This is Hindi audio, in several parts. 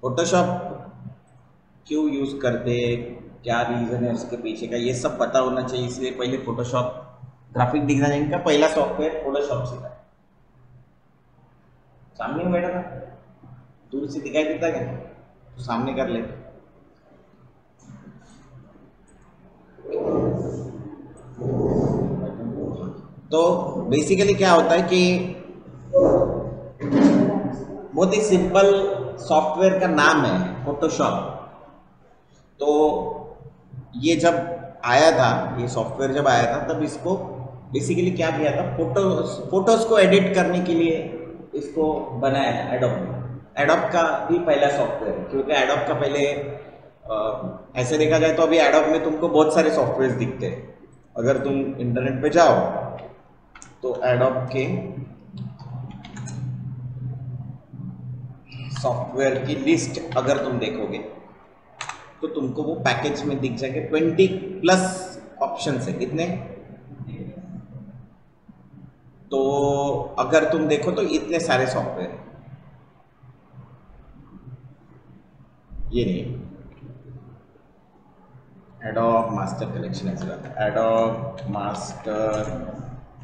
फोटोशॉप क्यों यूज करते, क्या रीजन है उसके पीछे का, ये सब पता होना चाहिए। इसलिए पहले फोटोशॉप, ग्राफिक डिजाइनिंग का पहला सॉफ्टवेयर फोटोशॉप सीखा। सामने में बैठा था, दूर से दिखाई देता क्या, तो सामने कर ले। तो बेसिकली क्या होता है कि बहुत ही सिंपल सॉफ्टवेयर का नाम है फोटोशॉप। तो ये जब आया था, ये सॉफ्टवेयर जब आया था, तब इसको बेसिकली क्या किया था, फोटोज को एडिट करने के लिए इसको बनाया था एडोब ने। एडोब का भी पहला सॉफ्टवेयर है, क्योंकि एडोब का पहले ऐसे देखा जाए तो अभी एडोब में तुमको बहुत सारे सॉफ्टवेयर दिखते हैं। अगर तुम इंटरनेट पे जाओ तो एडोब के सॉफ्टवेयर की लिस्ट अगर तुम देखोगे तो तुमको वो पैकेज में दिख जाएंगे 20+ ऑप्शन है। कितने? तो अगर तुम देखो तो इतने सारे सॉफ्टवेयर, ये नहीं, एडोब मास्टर कलेक्शन ऐसे रहता है, एडोब मास्टर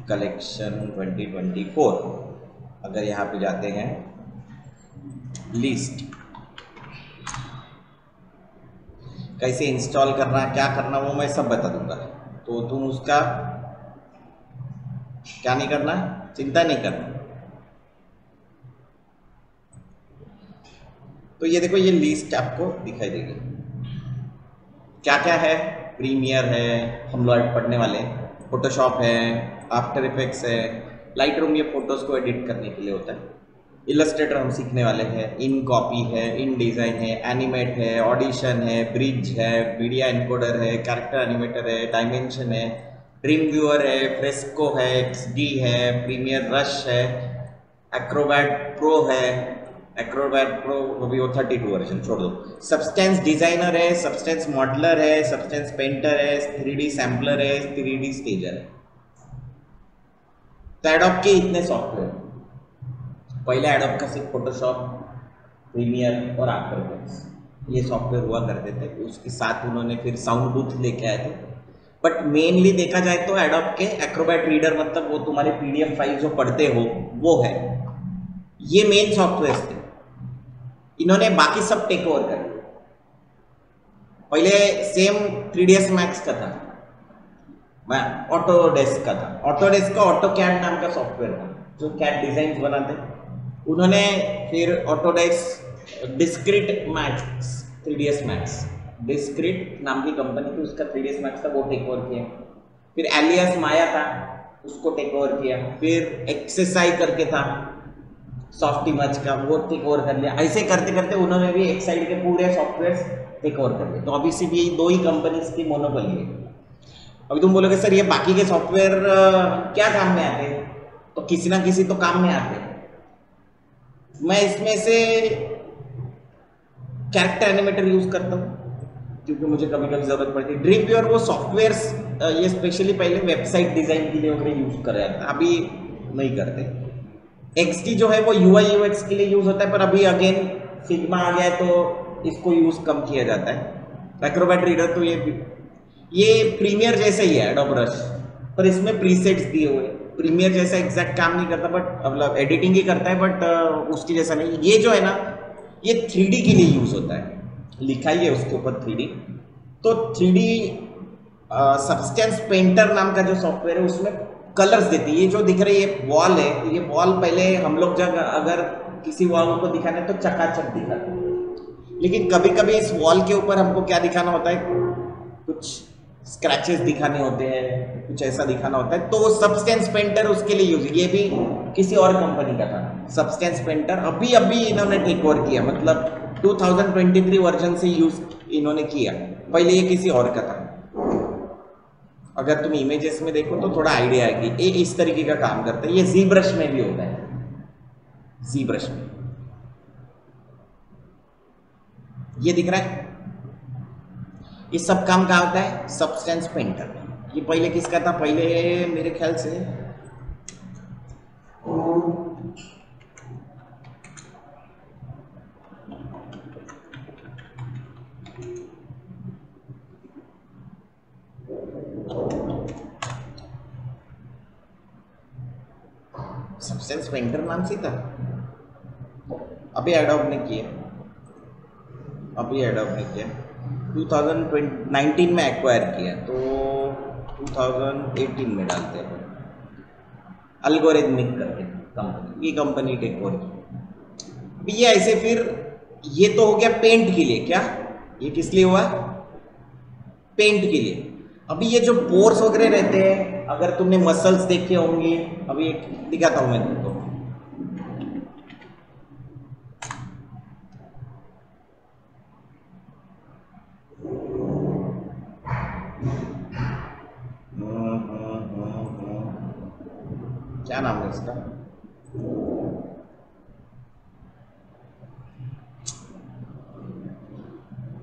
कलेक्शन 2024। अगर यहाँ पे जाते हैं लिस्ट, कैसे इंस्टॉल करना, क्या करना, वो मैं सब बता दूंगा। तो तुम उसका क्या नहीं करना, चिंता नहीं करना। तो ये देखो, ये लिस्ट आपको दिखाई देगी, क्या क्या है। प्रीमियर है, हम लोग पढ़ने वाले, फोटोशॉप है, आफ्टर इफेक्ट्स है, लाइट रूम ये फोटोज को एडिट करने के लिए होता है, इलस्ट्रेटर हम सीखने वाले हैं, इन कॉपी है, इन डिज़ाइन है, एनिमेट है, ऑडिशन है, ब्रिज है, मीडिया एनकोडर है, कैरेक्टर एनिमेटर है, डायमेंशन है, ड्रीम व्यूअर है, फ्रेस्को है, XD है, प्रीमियर रश है, एक्रोबैट प्रो है। एक्रोबैट प्रो अभी वो 32 वर्जन छोड़ दो। सब्सटेंस डिजाइनर है, सब्सटेंस मॉडलर है, सब्सटेंस पेंटर है, 3D सैम्पलर है, 3D स्टेजर है। तो एडोब के इतने सॉफ्टवेयर, पहले एडोब का सिर्फ फोटोशॉप, प्रीमियर और आफ्टर इफेक्ट्स ये सॉफ्टवेयर हुआ करते थे। उसके साथ उन्होंने फिर साउंड बूथ लेके आए थे। बट मेनली देखा जाए तो एडोब के एक्रोबैट रीडर, मतलब वो तुम्हारे PDF फाइल जो पढ़ते हो वो है, ये मेन सॉफ्टवेयर थे। इन्होंने बाकी सब टेक ओवर कर लिया। पहले सेम 3ds मैक्स का था, मैं ऑटोडेस्क का था। ऑटोडेस्क का ऑटो कैड नाम का सॉफ्टवेयर था, जो कैड डिजाइन बनाते। उन्होंने फिर Autodesk discrete max, 3ds max, discrete नाम की कंपनी थी, उसका 3ds मैक्स था, वो टेक ओवर किया। फिर एलियास माया था, उसको टेक ओवर किया। फिर एक्सेसाई करके था सॉफ्ट इमेज का, वो टेक ओवर कर लिया। ऐसे करते करते उन्होंने भी एक्साइड के पूरे सॉफ्टवेयर टेक ओवर कर लिए। तो अभी सिर्फ ये दो ही कंपनीज की मोनोपोली है। अभी तुम बोलोगे सर ये बाकी के सॉफ्टवेयर क्या काम में आते हैं, तो किसी ना किसी तो काम में आते हैं। मैं इसमें से कैरेक्टर एनिमेटर यूज करता हूँ, क्योंकि मुझे कभी कभी जरूरत पड़ती है। ड्रीम व्यूअर वो सॉफ्टवेयर ये स्पेशली पहले वेबसाइट डिजाइन के लिए वगैरह यूज कर रहा था, अभी नहीं करते। XD जो है वो UI UX के लिए यूज होता है, पर अभी अगेन फिग्मा आ गया है तो इसको यूज कम किया जाता है। एक्रोबैट रीडर तो ये प्रीमियर जैसा ही है, एडोब रश, पर इसमें प्रीसेट्स दिए हुए। प्रीमियर जैसा एग्जैक्ट काम नहीं करता, बट मतलब एडिटिंग ही करता है, बट उसकी जैसा नहीं। ये जो है ना, ये 3D के लिए यूज होता है, लिखा ही है उसके ऊपर 3D। तो 3D सब्सटेंस पेंटर नाम का जो सॉफ्टवेयर है उसमें कलर्स देती है। ये जो दिख रही है वॉल है, ये वॉल पहले हम लोग जब अगर किसी वॉल को दिखाना है तो चकाचक दिखाते हैं, लेकिन कभी कभी इस वॉल के ऊपर हमको क्या दिखाना होता है, कुछ स्क्रैचेस दिखाने होते हैं, कुछ ऐसा दिखाना होता है, तो वो सब्सटेंस पेंटर उसके लिए यूज। ये भी किसी और कंपनी का था सब्सटेंस पेंटर, अभी अभी इन्होंने टेक ओवर किया, मतलब 2023 वर्जन से यूज इन्होंने किया। पहले ये किसी और का था। अगर तुम इमेजेस में देखो तो थोड़ा आइडिया आएगी, ये इस तरीके का काम करता है। ये जी ब्रश में भी होता है, जी ब्रश में ये दिख रहा है। ये सब काम कहाँ होता है, सब्सटेंस पेंटर। ये पहले किसका था, पहले मेरे ख्याल से सब्सटेंस पेंटर नाम से था, अभी एडॉप्ट नहीं किया, अभी एडॉप्ट नहीं किया, 2019 में एक्वायर किया, तो 2018 में डालते हैं अल्गोरिथमिक करके कंपनी, ये कंपनी टेक ओवर की। ये ऐसे फिर ये तो हो गया पेंट के लिए, क्या ये किस लिए हुआ, पेंट के लिए। अभी ये जो पोर्स वगैरह रहते हैं, अगर तुमने मसल्स देखे होंगे, अभी एक दिखाता हूं मैं तुमको, क्या नाम है इसका,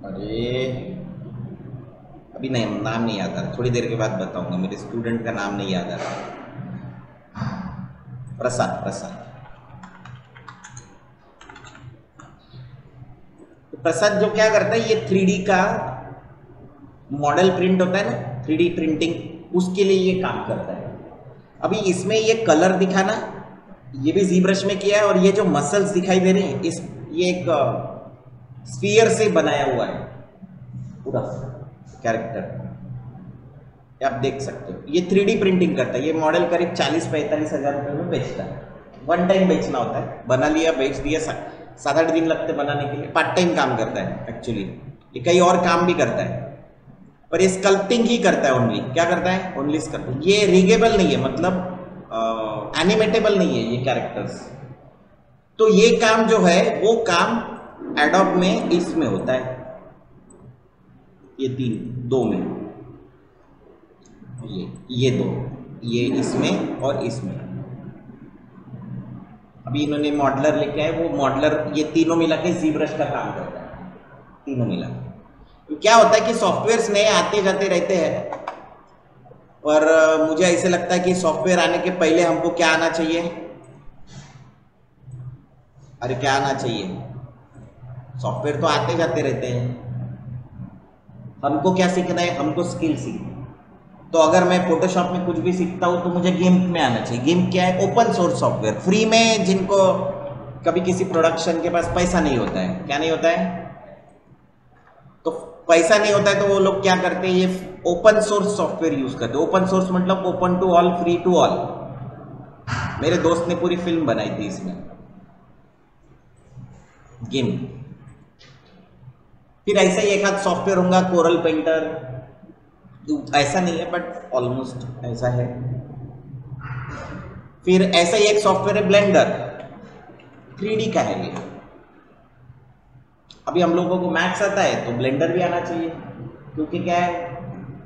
अरे अभी नहीं, नाम नहीं याद आ रहा, थोड़ी देर के बाद बताऊंगा, मेरे स्टूडेंट का नाम नहीं याद आ रहा, प्रसाद, प्रसाद। तो प्रसाद जो क्या करता है, ये 3D का मॉडल प्रिंट होता है ना, 3D प्रिंटिंग, उसके लिए ये काम करता है। अभी इसमें ये कलर दिखाना, ये भी ZBrush में किया है, और ये जो मसल्स दिखाई दे रहे हैं, इस ये एक स्फीयर से बनाया हुआ है पूरा कैरेक्टर, आप देख सकते हो। ये 3D प्रिंटिंग करता है, ये मॉडल करीब 40-45 हज़ार रुपये में बेचता है, वन टाइम बेचना होता है, बना लिया बेच दिया, 7-8 दिन लगते बनाने के लिए, पार्ट टाइम काम करता है एक्चुअली, ये कई और काम भी करता है, पर ये स्कल्पटिंग ही करता है ओनली, क्या करता है, ओनली स्कल्पटिंग। ये रिगेबल नहीं है, मतलब एनिमेटेबल नहीं है ये कैरेक्टर्स, तो ये काम जो है वो काम एडोब में इसमें होता है, ये दो में, ये दो, ये इसमें और इसमें। अभी इन्होंने मॉडलर लेके आए, वो मॉडलर ये तीनों मिला के ZBrush का काम करता है, तीनों मिला के। तो क्या होता है कि सॉफ्टवेयर्स नए आते जाते रहते हैं, और मुझे ऐसे लगता है कि सॉफ्टवेयर आने के पहले हमको क्या आना चाहिए, अरे क्या आना चाहिए, सॉफ्टवेयर तो आते जाते रहते हैं, हमको क्या सीखना है, हमको स्किल सीखना। तो अगर मैं फोटोशॉप में कुछ भी सीखता हूँ तो मुझे गेम में आना चाहिए। गेम क्या है, ओपन सोर्स सॉफ्टवेयर, फ्री में, जिनको कभी किसी प्रोडक्शन के पास पैसा नहीं होता है, क्या नहीं होता है, तो पैसा नहीं होता है, तो वो लोग क्या करते हैं, ये ओपन सोर्स सॉफ्टवेयर यूज करते हैं। ओपन सोर्स मतलब open to all, free to all. मेरे दोस्त ने पूरी फिल्म बनाई थी इसमें, गेम। फिर ऐसा ही एक आध सॉफ्टवेयर होगा, कोरल पेंटर, ऐसा नहीं है बट ऑलमोस्ट ऐसा है। फिर ऐसा ही एक सॉफ्टवेयर है ब्लेंडर, 3D का है ये। अभी हम लोगों को मैथ्स आता है तो ब्लेंडर भी आना चाहिए, क्योंकि क्या है,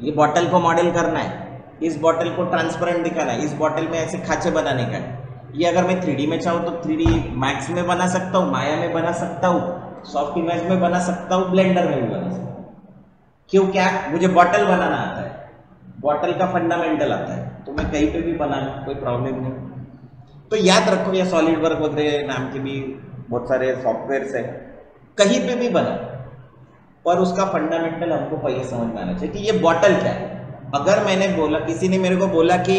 ये बॉटल को मॉडल करना है, इस बॉटल को ट्रांसपेरेंट दिखाना है, इस बॉटल में ऐसे खांचे बनाने का है। ये अगर मैं 3D में चाहूँ तो 3D मैक्स में बना सकता हूँ, माया में बना सकता हूँ, सॉफ्ट इमेज में बना सकता हूँ, ब्लेंडर में भी बना सकता हूँ। क्यों, क्या, मुझे बॉटल बनाना आता है, बॉटल का फंडामेंटल आता है, तो मैं कहीं पे भी बना लूँ, कोई प्रॉब्लम नहीं। तो याद रखो, ये सॉलिड वर्क वगैरह नाम के भी बहुत सारे सॉफ्टवेयर्स है, कहीं पे भी बना, पर उसका फंडामेंटल हमको पहले समझ में आना चाहिए कि ये बॉटल क्या है। अगर मैंने बोला, किसी ने मेरे को बोला कि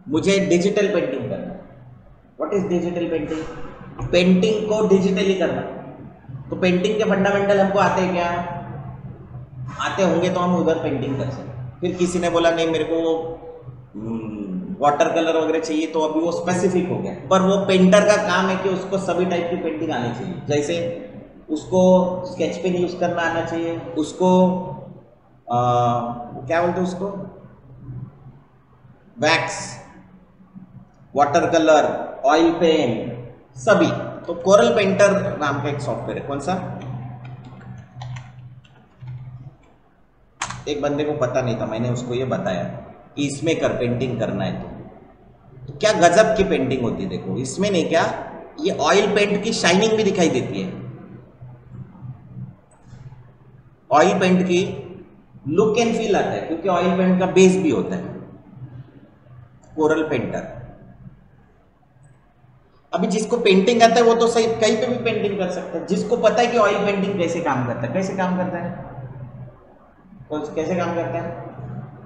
मुझे डिजिटल पेंटिंग करना, what is digital painting, painting को डिजिटली करना, तो पेंटिंग के फंडामेंटल हमको आते हैं क्या, आते होंगे तो हम उधर पेंटिंग कर सकते। फिर किसी ने बोला नहीं मेरे को वाटर कलर वगैरह चाहिए, तो अभी वो स्पेसिफिक हो गया, पर वो पेंटर का काम है कि उसको सभी टाइप की पेंटिंग आनी चाहिए। जैसे उसको स्केच पेन यूज करना आना चाहिए, उसको क्या बोलते हैं उसको, wax, water colour, oil pen, सभी। तो कोरल पेंटर नाम का एक सॉफ्टवेयर है, कौन सा, एक बंदे को पता नहीं था, मैंने उसको ये बताया कि इसमें कर, पेंटिंग करना है तो क्या गजब की पेंटिंग होती है। देखो इसमें नहीं, क्या ये ऑयल पेंट की शाइनिंग भी दिखाई देती है, ऑयल पेंट की लुक एंड फील आता है, क्योंकि ऑयल पेंट का बेस भी होता है कोरल पेंटर। अभी जिसको पेंटिंग आता है वो तो सही कहीं पे भी पेंटिंग कर सकता है, जिसको पता है कि ऑयल पेंटिंग कैसे काम करता है, कैसे काम करता है, कैसे काम करता है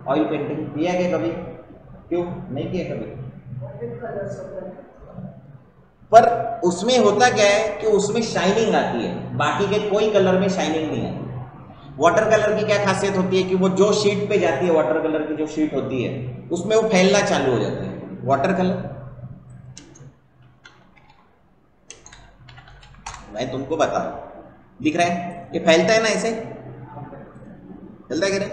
ऑयल पेंटिंग, किया क्या कभी, क्यों नहीं किया कभी? पर उसमें होता क्या है कि उसमें शाइनिंग आती है, बाकी के कोई कलर में शाइनिंग नहीं आती। वाटर कलर की क्या खासियत होती है कि वो जो शीट पे जाती है, वाटर कलर की जो शीट होती है उसमें वो फैलना चालू हो जाता है। वाटर कलर मैं तुमको बता रहा हूं, दिख रहा है ये फैलता है ना, ऐसे फैलता है क्या रे?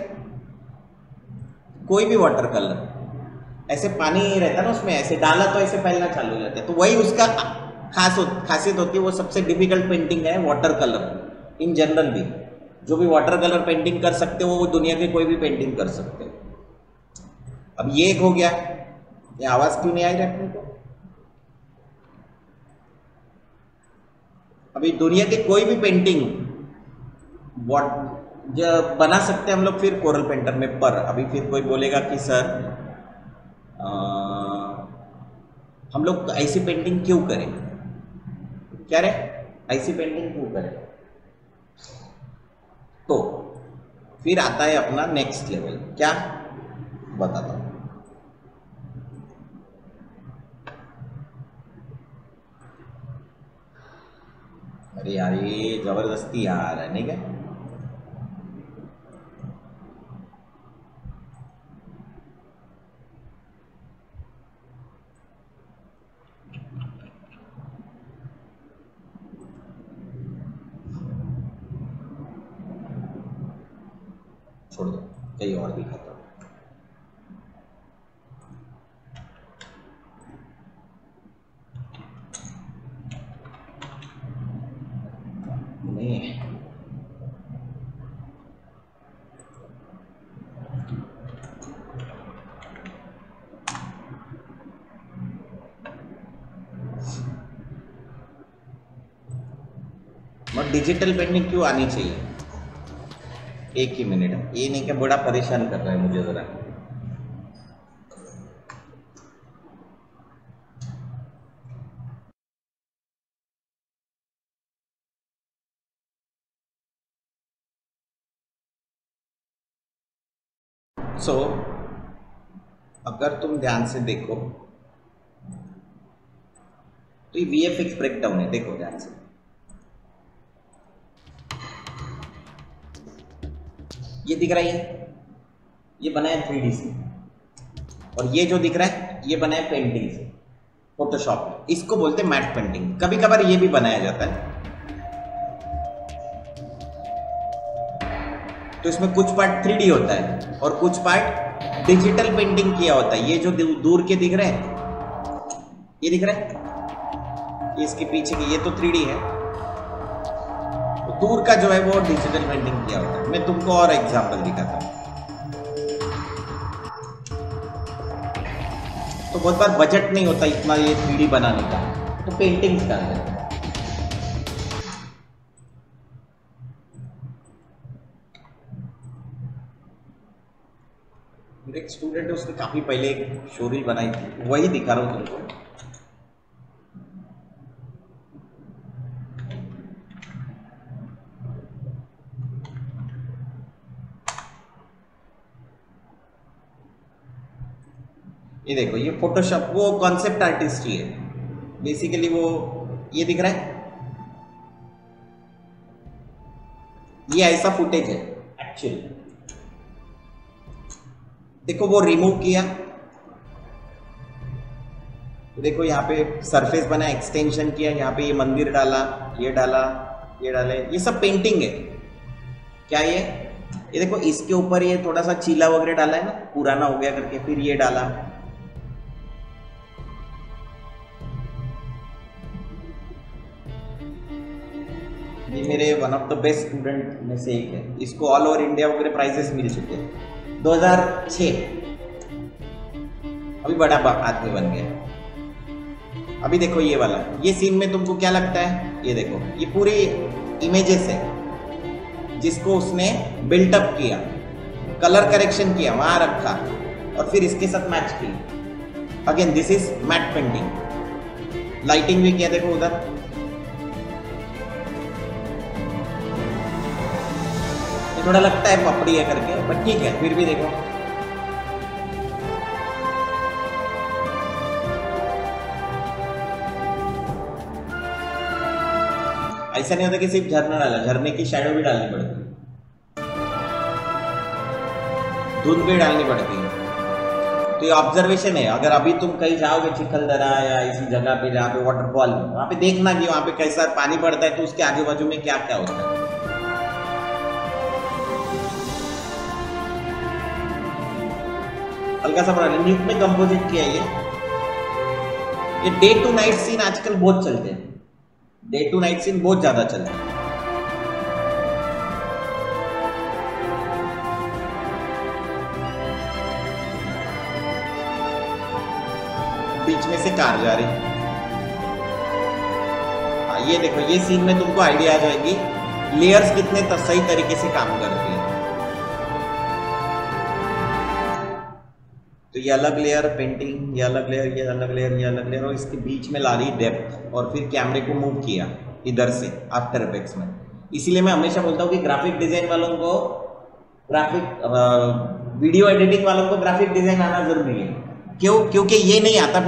कोई भी वाटर कलर ऐसे पानी रहता है ना उसमें, ऐसे डाला तो ऐसे फैलना चालू हो जाता है। तो वही उसका खासियत होती है। वो सबसे डिफिकल्ट पेंटिंग है वाटर कलर इन जनरल भी। जो भी वाटर कलर पेंटिंग कर सकते हो वो दुनिया के कोई भी पेंटिंग कर सकते हो। अब ये एक हो गया, ये आवाज क्यों नहीं आई रखने को? अभी दुनिया की कोई भी पेंटिंग बना सकते हैं हम लोग फिर कोरल पेंटर में। पर अभी फिर कोई बोलेगा कि सर हम लोग ऐसी पेंटिंग क्यों करें? क्या रे, ऐसी पेंटिंग क्यों करें? तो फिर आता है अपना नेक्स्ट लेवल। क्या बताता हूं। अरे यार ये जबरदस्ती यार है, नहीं क्या? छोड़ दो, कहीं और दिखाता हूं। नहीं और डिजिटल पेंटिंग क्यों आनी चाहिए? एक ही मिनट, ये नहीं क्या बड़ा परेशान कर रहा है मुझे जरा। सो अगर तुम ध्यान से देखो तो ये VFX ब्रेकडाउन है, देखो ध्यान से। ये दिख रहा है, ये बना है 3D से, और ये जो दिख रहा है ये बना है पेंटिंग से, फोटोशॉप में। इसको बोलते हैं मैट पेंटिंग। कभी कभार ये भी बनाया जाता है। तो इसमें कुछ पार्ट 3D होता है और कुछ पार्ट डिजिटल पेंटिंग किया होता है। ये जो दूर के दिख रहे हैं, ये दिख रहा है, ये इसके पीछे की, ये तो 3D है। तो दूर का जो है वो डिजिटल पेंटिंग किया होता है। मैं तुमको और एग्जांपल दिखाता हूँ। तो बहुत बार बजट नहीं होता इतना ये 3D बनाने का, तो पेंटिंग्स डाल देते हैं। मेरे एक स्टूडेंट है, उसने काफी पहले एक शोरील बनाई थी, वही दिखा रहा हूँ तुमको। ये देखो, ये फोटोशॉप, वो कॉन्सेप्ट आर्टिस्ट ही है बेसिकली। वो ये दिख रहा है, ये ऐसा फुटेज है एक्चुअली। देखो वो रिमूव किया, देखो यहाँ पे सरफेस बना, एक्सटेंशन किया, यहाँ पे ये मंदिर डाला, ये डाला, ये डाले, ये सब पेंटिंग है। क्या ये देखो, इसके ऊपर ये थोड़ा सा चीला वगैरह डाला है ना, पुराना हो गया करके, फिर ये डाला। ये मेरे one of the best student में से एक है। इसको ऑल ओवर इंडिया वगैरह प्राइजेस मिल चुके हैं। 2006 अभी बड़ा आदमी बन गया। अभी देखो ये वाला, ये सीन में तुमको क्या लगता है? ये देखो, ये पूरी इमेजेस है जिसको उसने बिल्टअप किया, कलर करेक्शन किया, वहां रखा और फिर इसके साथ मैच किया। Again this is matte painting. Lighting भी किया, देखो उधर थोड़ा लगता है पपड़ी है करके, बट ठीक है, फिर भी देखो ऐसा नहीं होता कि सिर्फ झरना डाला, झरने की शैडो भी डालनी पड़ती है, धुंध भी डालनी पड़ती है। तो ये ऑब्जर्वेशन है। अगर अभी तुम कहीं जाओगे चिखलदरा या इसी जगह पे जहाँ पे वाटरफॉल, वहां पे देखना कि वहां पे कैसा पानी पड़ता है, तो उसके आजू बाजू में क्या क्या होता है। हल्का सा प्रॉब्लम नीट में कंपोजिट किया ये डे टू नाइट सीन आजकल बहुत चलते हैं, डे टू नाइट सीन बहुत ज्यादा चलते हैं। बीच में से कार जा रही, हाँ ये देखो, ये सीन में तुमको आइडिया आ जाएगी लेयर्स कितने सही तरीके से काम करती है। तो ये अलग लेयर पेंटिंग, ये अलग लेयर, ये अलग लेयर, ये अलग लेयर, और इसके बीच में ला रही डेप्थ, और फिर कैमरे को मूव किया इधर से आफ्टर इफेक्ट्स में। इसीलिए मैं हमेशा बोलता हूँ कि ग्राफिक डिजाइन वालों को, वीडियो एडिटिंग वालों को ग्राफिक डिजाइन आना जरूरी है। क्यों? क्योंकि ये नहीं आता,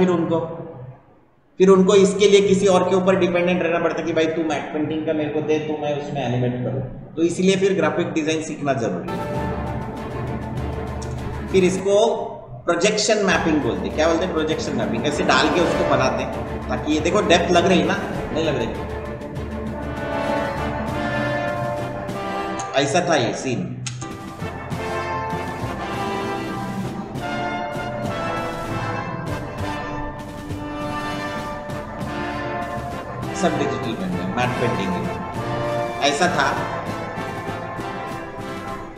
फिर उनको इसके लिए किसी और के ऊपर डिपेंडेंट रहना पड़ता है कि भाई तू मैट पेंटिंग का मेरे को दे तो मैं उसमें एनिमेट करूँ। तो इसीलिए फिर ग्राफिक डिजाइन सीखना जरूरी है। फिर इसको प्रोजेक्शन मैपिंग बोलते हैं। क्या बोलते हैं? Projection mapping. ऐसे डाल के उसको बनाते हैं ताकि ये देखो डेप्थ लग रही है ना, नहीं लग रही, ऐसा था ये सीन। सब डिजिटल बन गया, मैट पेंटिंग ऐसा था।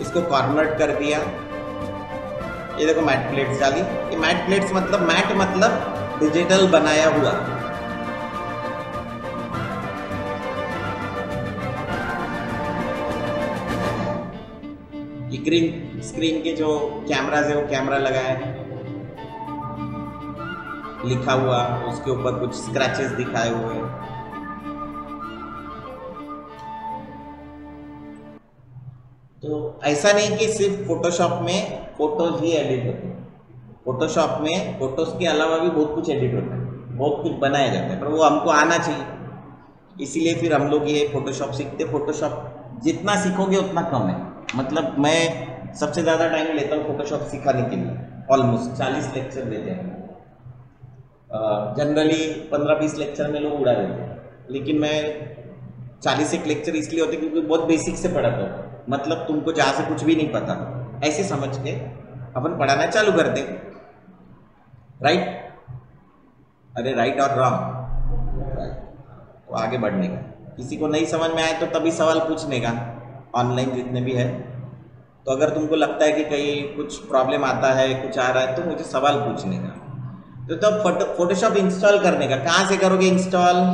इसको कॉर्नर कर दिया, ये देखो मैट प्लेट्स डाली। ये मैट प्लेट्स मतलब मैट मतलब डिजिटल बनाया हुआ। ये ग्रीन स्क्रीन के जो कैमराज है वो कैमरा लगाया है, लिखा हुआ, उसके ऊपर कुछ स्क्रैचेस दिखाए हुए हैं। तो ऐसा नहीं कि सिर्फ फोटोशॉप में फोटोज ही एडिट होते हैं, फोटोशॉप में फोटोज के अलावा भी बहुत कुछ एडिट होता है, बहुत कुछ बनाया जाता है, पर वो हमको आना चाहिए। इसीलिए फिर हम लोग ये फोटोशॉप सीखते। फोटोशॉप जितना सीखोगे उतना कम है, मतलब मैं सबसे ज़्यादा टाइम लेता हूँ फोटोशॉप सिखाने के लिए, ऑलमोस्ट 40 लेक्चर देते हैं। जनरली 15-20 लेक्चर में लोग उड़ा देते हैं, लेकिन मैं 40 लेक्चर इसलिए होते क्योंकि बहुत बेसिक से पढ़ाता हूँ। मतलब तुमको जहाँ से कुछ भी नहीं पता ऐसे समझ के अपन पढ़ाना चालू कर दे। राइट? अरे राइट और रॉन्ग, तो आगे बढ़ने का। किसी को नहीं समझ में आए तो तभी सवाल पूछने का, ऑनलाइन जितने भी है। तो अगर तुमको लगता है कि कहीं कुछ प्रॉब्लम आता है, कुछ आ रहा है, तो मुझे सवाल पूछने का। तो तब फोटोशॉप इंस्टॉल करने का, कहाँ से करोगे इंस्टॉल?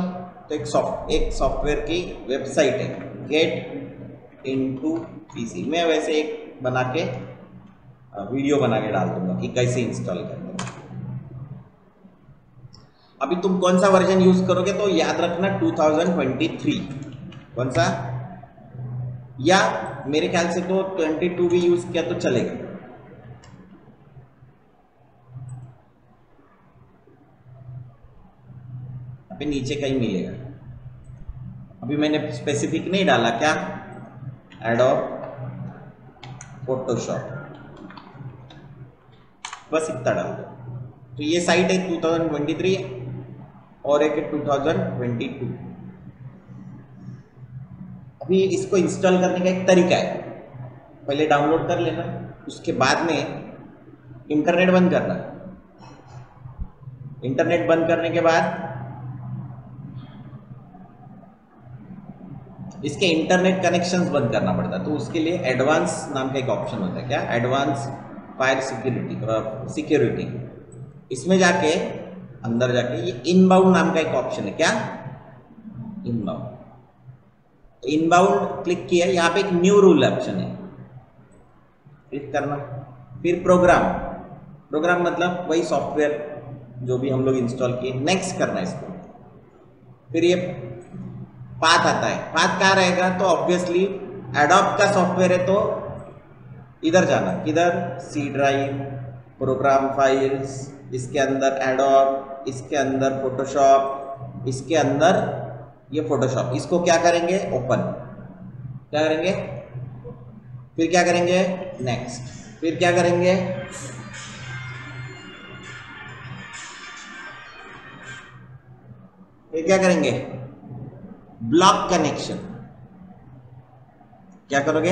तो एक सॉफ्टवेयर की वेबसाइट है, गेट इनटू पीसी। मैं वैसे एक बना के वीडियो बना के डाल दूंगा कि कैसे इंस्टॉल करना है। अभी तुम कौन सा वर्जन यूज करोगे तो याद रखना 2023। कौन सा? या मेरे ख्याल से तो 22 भी यूज किया तो चलेगा। अभी नीचे कहीं मिलेगा, अभी मैंने स्पेसिफिक नहीं डाला। क्या? एडोब फोटोशॉप, बस इतना डाल दो। तो ये साइट है 2023 और एक है 2022। अभी इसको इंस्टॉल करने का एक तरीका है, पहले डाउनलोड कर लेना, उसके बाद में इंटरनेट बंद करना। इंटरनेट बंद करने के बाद इसके इंटरनेट कनेक्शंस बंद करना पड़ता है, तो उसके लिए एडवांस नाम का एक ऑप्शन होता है। क्या? Advance fire security. इसमें जाके अंदर जाके ये इनबाउंड नाम का एक ऑप्शन है। क्या? इनबाउंड। इनबाउंड क्लिक किया, यहाँ पे एक न्यू रूल ऑप्शन है, क्लिक करना। फिर प्रोग्राम मतलब वही सॉफ्टवेयर जो भी हम लोग इंस्टॉल किए, नेक्स्ट करना इसको। फिर ये पाथ आता है। पाथ कहाँ रहेगा? तो ऑब्वियसली एडोब का सॉफ्टवेयर है तो इधर जाना। किधर? सी ड्राइव, प्रोग्राम फाइल्स, इसके अंदर एडोब, इसके अंदर फोटोशॉप, इसके अंदर ये फोटोशॉप, इसको क्या करेंगे, ओपन, क्या करेंगे, फिर क्या करेंगे, नेक्स्ट, फिर क्या करेंगे, फिर क्या करेंगे, ब्लॉक कनेक्शन, क्या करोगे,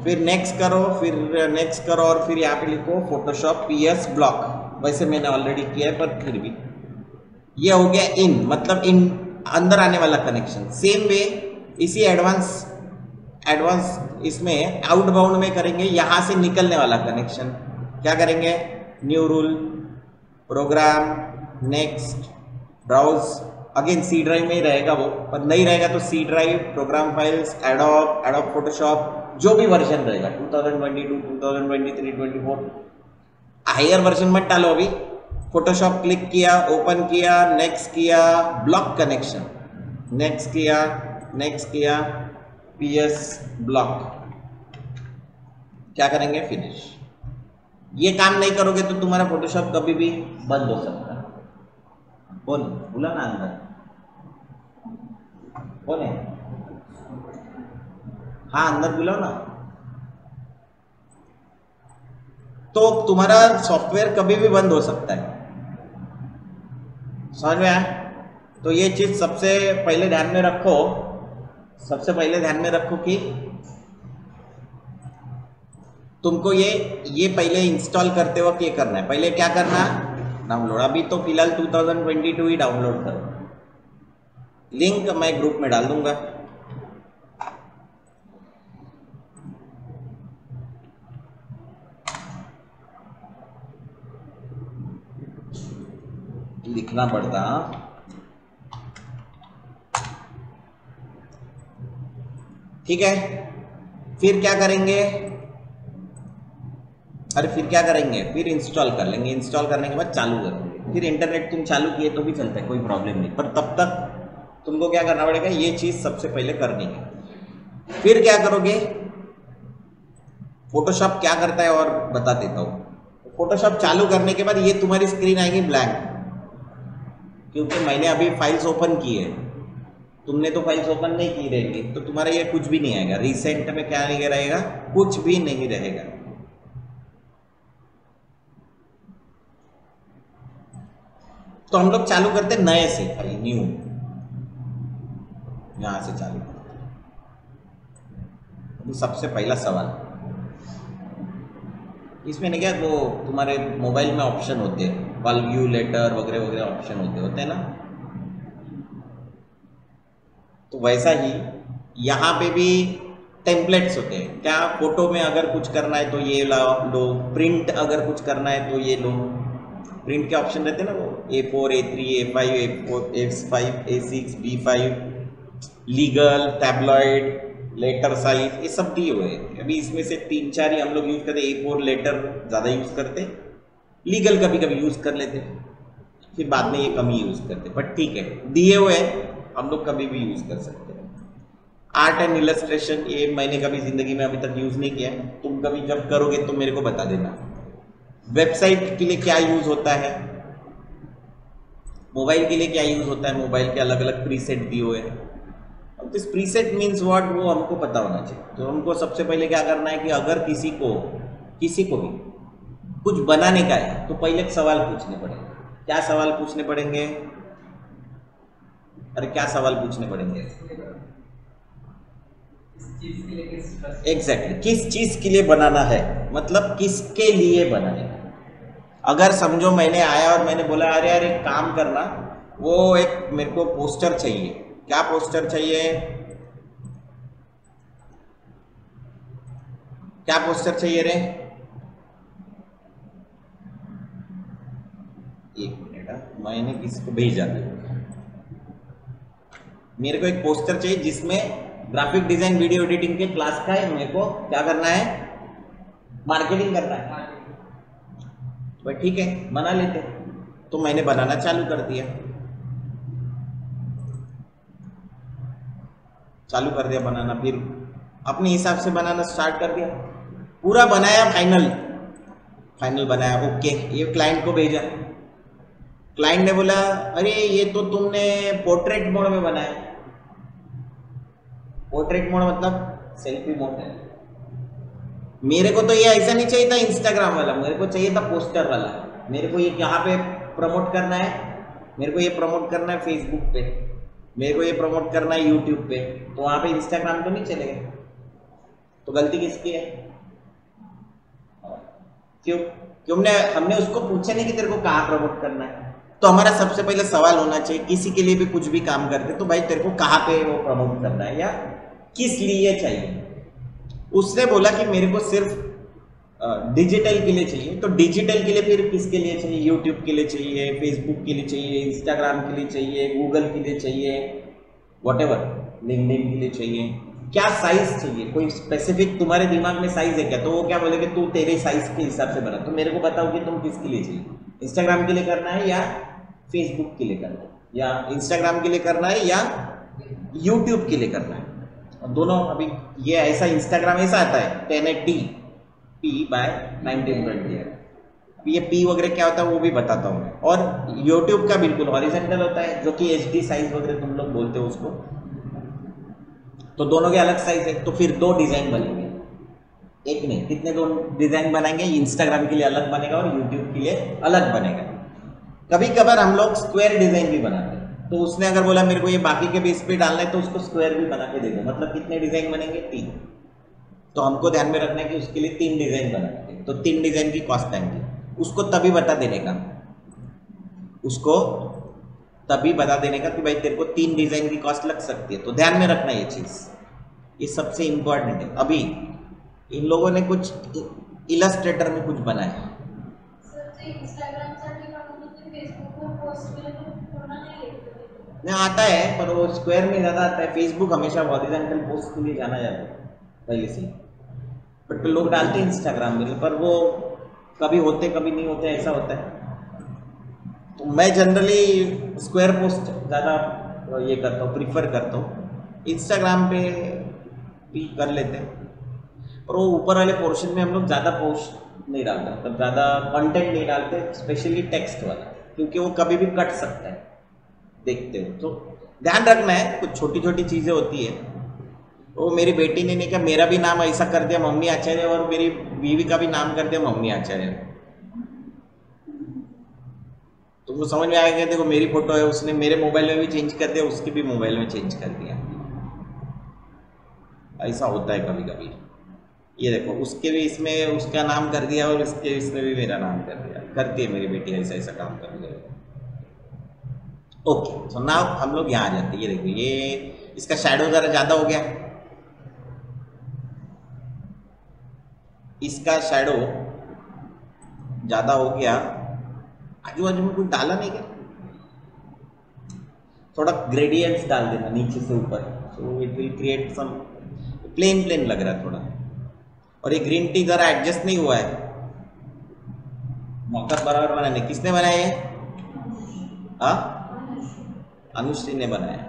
फिर नेक्स्ट करो, फिर नेक्स्ट करो और फिर यहाँ पे लिखो फोटोशॉप पीएस ब्लॉक। वैसे मैंने ऑलरेडी किया है पर फिर भी ये हो गया इन, मतलब इन अंदर आने वाला कनेक्शन। सेम वे इसी एडवांस इसमें आउटबाउंड में करेंगे, यहां से निकलने वाला कनेक्शन, क्या करेंगे, new rule, program, next, browse, again C drive में ही रहेगा वो, पर नहीं रहेगा तो C drive, program files, Adobe Photoshop, जो भी वर्जन रहेगा 2022, 2023, 24, हायर वर्जन मत डालो अभी। फोटोशॉप क्लिक किया, ओपन किया, नेक्स्ट किया, ब्लॉक कनेक्शन, नेक्स्ट किया, पीएस ब्लॉक, क्या करेंगे, फिनिश। ये काम नहीं करोगे तो तुम्हारा फोटोशॉप कभी भी बंद हो सकता है। कौन बोला ना अंदर, कौन है, हाँ अंदर बुलाओ ना। तो तुम्हारा सॉफ्टवेयर कभी भी बंद हो सकता है, समझ में आया। तो ये चीज सबसे पहले ध्यान में रखो, कि तुमको ये पहले इंस्टॉल करते वक्त ये करना है। पहले क्या करना, डाउनलोड, अभी तो फिलहाल 2022 ही डाउनलोड करो, लिंक मैं ग्रुप में डाल दूंगा। लिखना पड़ता, ठीक है। फिर क्या करेंगे, फिर इंस्टॉल कर लेंगे। इंस्टॉल करने के बाद चालू करेंगे, फिर इंटरनेट तुम चालू किए तो भी चलता है, कोई प्रॉब्लम नहीं, पर तब तक तुमको क्या करना पड़ेगा, ये चीज सबसे पहले करनी है। फिर क्या करोगे, फोटोशॉप क्या करता है और बता देता हूं। फोटोशॉप चालू करने के बाद ये तुम्हारी स्क्रीन आएगी ब्लैंक, क्योंकि मैंने अभी फाइल्स ओपन की है, तुमने तो फाइल्स ओपन नहीं की रहेगी, तो तुम्हारा ये कुछ भी नहीं आएगा। रिसेंट में क्या नहीं रहेगा, कुछ भी नहीं रहेगा। तो हम लोग चालू करते नए से, न्यू, यहां से चालू करते। तो सबसे पहला सवाल इसमें नहीं क्या, तो तुम्हारे मोबाइल में ऑप्शन होते हैं, कॉल व्यू लेटर वगैरह वगैरह ऑप्शन होते हैं ना, तो वैसा ही यहाँ पे भी टेम्पलेट्स होते हैं। क्या, फोटो में अगर कुछ करना है तो ये लो, प्रिंट अगर कुछ करना है तो ये लो, प्रिंट के ऑप्शन रहते हैं ना वो, A4, A3, A5, A5, A6, B5, legal, tabloid, letter size, ये सब दिए हुए हैं। अभी इसमें से 3-4 ही हम लोग यूज करते, A4 लेटर ज़्यादा यूज करते, लीगल कभी कभी यूज कर लेते, फिर बाद में ये कम ही यूज करते, बट ठीक है, दिए हुए हम लोग कभी भी यूज कर सकते हैं। आर्ट एंड इलस्ट्रेशन, ये मैंने कभी जिंदगी में अभी तक यूज नहीं किया है, तुम कभी जब करोगे तो मेरे को बता देना। वेबसाइट के लिए क्या यूज होता है, मोबाइल के लिए क्या यूज होता है, मोबाइल के अलग अलग प्रीसेट दिए हुए हैं। अब दिस प्रीसेट मीन्स व्हाट, वो हमको पता होना चाहिए। तो हमको सबसे पहले क्या करना है कि अगर किसी को भी कुछ बनाने का है तो पहले एक सवाल पूछने पड़ेंगे। क्या सवाल पूछने पड़ेंगे, अरे क्या सवाल पूछने पड़ेंगे, एग्जैक्टली किस चीज के लिए बनाना है, मतलब किसके लिए बनाएगा। अगर समझो मैंने आया और मैंने बोला अरे यार एक काम करना, वो एक मेरे को पोस्टर चाहिए, क्या पोस्टर चाहिए, क्या पोस्टर चाहिए रे, एक मिनट, मैंने किसको भेजा, मेरे को एक पोस्टर चाहिए जिसमें ग्राफिक डिजाइन वीडियो एडिटिंग के क्लास का है, मेरे को क्या करना है, मार्केटिंग करना है। भाई ठीक है, बना लेते। तो मैंने बनाना चालू कर दिया, बनाना, फिर अपने हिसाब से बनाना स्टार्ट कर दिया, पूरा बनाया, फाइनल बनाया, ओके, ये क्लाइंट को भेजा, क्लाइंट ने बोला अरे ये तो तुमने पोर्ट्रेट मोड में बनाया। पोर्ट्रेट मोड मतलब सेल्फी मोड है। मेरे को तो ये ऐसा नहीं चाहिए था इंस्टाग्राम वाला, मेरे को चाहिए था पोस्टर वाला। मेरे को ये यहाँ पे प्रमोट करना है, मेरे को ये प्रमोट करना है फेसबुक पे, मेरे को ये प्रमोट करना है यूट्यूब पे, तो वहां पे इंस्टाग्राम तो नहीं चलेगा। तो गलती किसकी है? क्यों? क्यों हमने उसको पूछा नहीं कि तेरे को कहाँ प्रमोट करना है। तो हमारा सबसे पहले सवाल होना चाहिए किसी के लिए भी कुछ भी काम करते तो भाई तेरे को कहाँ पे वो प्रमोट करना है या किस लिए चाहिए। उसने बोला कि मेरे को सिर्फ डिजिटल के लिए चाहिए। तो डिजिटल के लिए फिर किसके लिए चाहिए? यूट्यूब के लिए चाहिए, फेसबुक के लिए चाहिए, इंस्टाग्राम के लिए चाहिए, गूगल के लिए चाहिए, व्हाटएवर, लिंक्डइन के लिए चाहिए। क्या साइज चाहिए? कोई स्पेसिफिक तुम्हारे दिमाग में साइज है क्या? तो वो क्या बोलेगे तू तेरे साइज के हिसाब से बना। तो मेरे को बताओ कि तुम किसके लिए चाहिए, इंस्टाग्राम के लिए करना है या फेसबुक के लिए करना है, या इंस्टाग्राम के लिए करना है या यूट्यूब के लिए करना है। और दोनों अभी ये ऐसा इंस्टाग्राम ऐसा आता है 1080 p/1920। ये पी वगैरह क्या होता है वो भी बताता हूँ मैं। और यूट्यूब का बिल्कुल हॉरिजॉन्टल होता है जो कि HD साइज वगैरह तुम लोग बोलते हो उसको। तो दोनों के अलग साइज है। तो फिर दो डिजाइन बनेंगे, एक नहीं कितने दो डिजाइन बनाएंगे। इंस्टाग्राम के लिए अलग बनेगा और यूट्यूब के लिए अलग बनेगा। कभी कभार हम लोग स्क्वायर डिजाइन भी बनाते हैं। तो उसने अगर बोला मेरे को ये बाकी के बेस पे डालना है तो उसको स्क्वायर भी बना के दे दो। मतलब कितने डिजाइन बनेंगे? 3। तो हमको ध्यान में रखना है कि उसके लिए 3 डिजाइन बनाएंगे। तो 3 डिजाइन की कॉस्ट आएंगी। उसको तभी बता देने का, उसको तभी बता देने का कि भाई तेरे को 3 डिजाइन की कॉस्ट लग सकती है। तो ध्यान में रखना ये चीज, ये सबसे इंपॉर्टेंट है। अभी इन लोगों ने कुछ इलस्ट्रेटर में कुछ बनाया, नहीं आता है पर वो स्क्वायर में ज्यादा आता है। फेसबुक हमेशा हॉरिजॉन्टल पोस्ट के लिए जाना जाता है पहले से, बट लोग डालते हैं इंस्टाग्राम में, पर वो कभी होते कभी नहीं होते, ऐसा होता है। तो मैं जनरली स्क्वायर पोस्ट ज़्यादा ये करता हूँ, प्रीफर करता हूँ। इंस्टाग्राम पे भी कर लेते हैं पर वो ऊपर वाले पोर्शन में हम लोग ज़्यादा पोस्ट नहीं डालते, मतलब ज़्यादा कंटेंट नहीं डालते, स्पेशली टेक्स्ट वाला, क्योंकि वो कभी भी कट सकता है, देखते हो। तो ध्यान रखना है, कुछ छोटी छोटी चीज़ें होती है। वो मेरी बेटी ने नहीं कहा, मेरा भी नाम ऐसा कर दिया मम्मी आचार्य, और मेरी बीवी का भी नाम कर दिया मम्मी आचार्य। तुमको समझ में आएगा? देखो मेरी फोटो है, उसने मेरे मोबाइल में भी चेंज कर दिया, उसके भी मोबाइल में चेंज कर दिया। ऐसा होता है कभी कभी। ये देखो उसके भी इसमें उसका नाम कर दिया और इसने भी मेरा नाम कर दिया। करती है मेरी बेटी ऐसा ऐसा काम कर दिया। ओके, सो नाउ हम लोग यहाँ आ जाते हैं। ये देखो, ये इसका शैडो जरा ज़्यादा हो गया, इसका शैडो ज़्यादा हो गया। आजू बाजू में कुछ डाला नहीं क्या? थोड़ा ग्रेडियंट्स डाल देना नीचे से ऊपर, so it will create some. Plain plain लग रहा है थोड़ा। और ये ग्रीन टी जरा एडजस्ट नहीं हुआ है। मॉकअप बराबर बनाने किसने बनाया है? अनुश्री ने बनाया।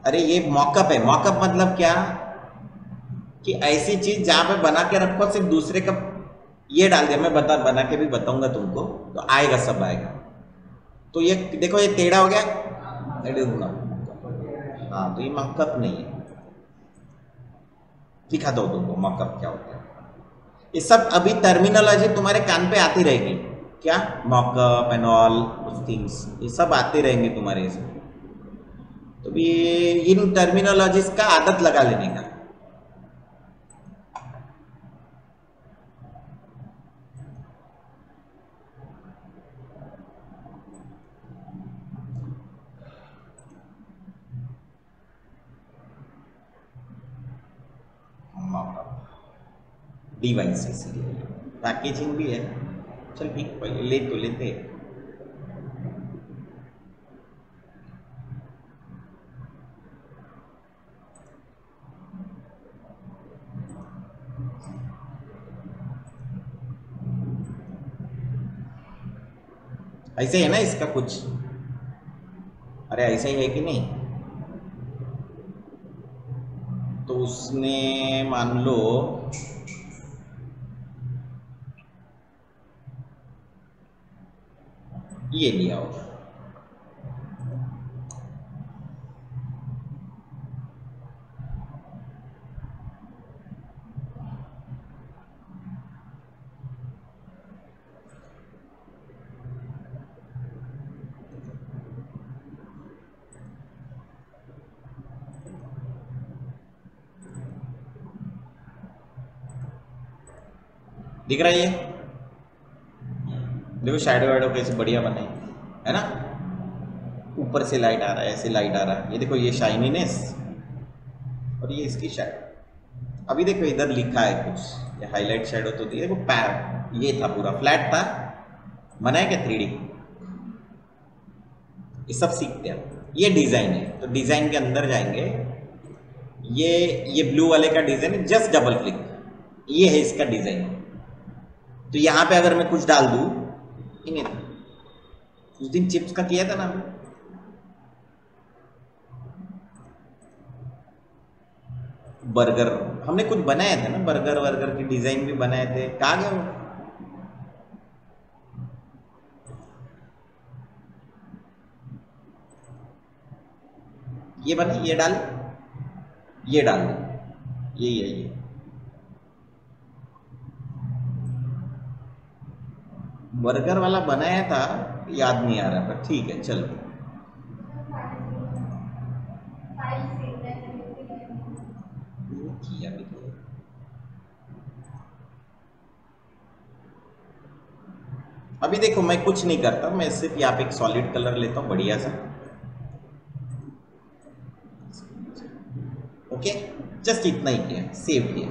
अरे ये मॉकअप है। मॉकअप मतलब क्या कि ऐसी चीज जहां पे बना के रखो, सिर्फ दूसरे का ये डाल दिया। मैं बना के भी बताऊंगा तुमको, तो आएगा, सब आएगा। तो ये देखो, ये टेढ़ा हो गया, हाँ, तो ये मॉकअप नहीं है। दिखा दो तुमको मॉकअप क्या होता है। ये सब अभी टर्मिनोलॉजी तुम्हारे कान पे आती रहेगी। क्या? मॉकअप एंड ऑल थिंग्स, ये सब आते रहेंगे तुम्हारे इसमें। तो भी इन टर्मिनोलॉजीज का आदत लगा लेने का। डिवाइसेस पैकेजिंग भी है। चल ठीक, पहले ले तो लेते हैं। ऐसे है ना इसका कुछ? अरे ऐसा ही है कि नहीं? तो उसने मान लो ये लिया होगा। दिख रहा है ये? देखो शैडो वैडो कैसे बढ़िया बने है ना, ऊपर से लाइट आ रहा है, ऐसे लाइट आ रहा है, ये देखो ये शाइनीनेस और ये इसकी शैडो। अभी देखो इधर लिखा है कुछ, ये हाईलाइट शैडो तो थी, देखो पैर ये था पूरा फ्लैट था, बनाया क्या 3D, ये सब सीखते हैं। ये डिजाइन है, तो डिजाइन के अंदर जाएंगे, ये ब्लू वाले का डिजाइन है, जस्ट डबल क्लिक, ये है इसका डिजाइन। तो यहां पे अगर मैं कुछ डाल दूं, इन्हें उस दिन चिप्स का किया था ना, बर्गर हमने कुछ बनाए थे ना, बर्गर वर्गर की डिजाइन भी बनाए थे, कहाँ गए वो? ये बने, ये डाल, ये डाल दो, यही है ये। बर्गर वाला बनाया था, याद नहीं आ रहा, पर ठीक है चलो। किया भी तो। अभी देखो मैं कुछ नहीं करता, मैं सिर्फ यहाँ पे एक सॉलिड कलर लेता हूँ बढ़िया सा, ओके, जस्ट इतना ही किया, सेव किया,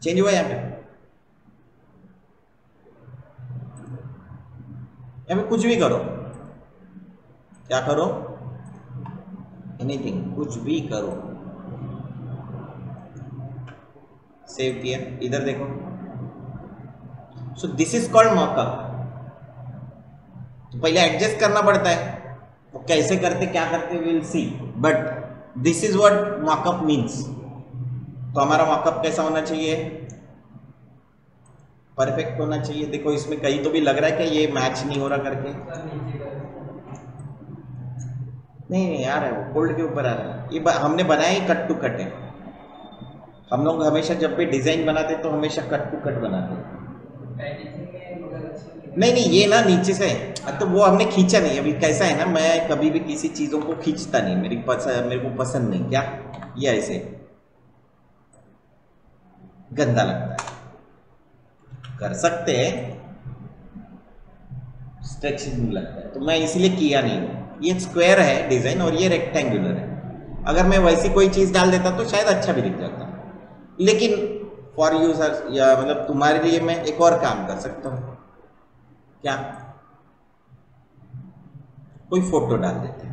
चेंज हुआ यहाँ पे कुछ भी करो, क्या करो, एनीथिंग, कुछ भी करो, सेव किया, इधर देखो। So this is called mock-up. तो पहले एडजस्ट करना पड़ता है, वो कैसे करते क्या करते will see, but this is what mock-up means. तो हमारा मॉकअप कैसा होना चाहिए, परफेक्ट होना चाहिए। देखो इसमें कहीं तो भी लग रहा है कि ये मैच नहीं हो रहा करके, नहीं आ रहा है, वो फोल्ड के ऊपर आ रहा है। ये हमने बनाया ही कट टू कट है, हम लोग हमेशा जब भी डिजाइन बनाते तो हमेशा कट टू कट बनाते। नहीं ये ना नीचे से, तो वो हमने खींचा नहीं। अभी कैसा है ना, मैं कभी भी किसी चीजों को खींचता नहीं, मेरे को पसंद नहीं, क्या ये ऐसे गंदा लगता है। कर सकते हैं, स्ट्रेचिंग लगता है, तो मैं इसलिए किया नहीं। ये स्क्वायर है डिजाइन और ये रेक्टेंगुलर है, अगर मैं वैसी कोई चीज डाल देता तो शायद अच्छा भी दिख जाता, लेकिन फॉर यू सर, या मतलब तुम्हारे लिए मैं एक और काम कर सकता हूँ, क्या, कोई फोटो डाल देते हैं।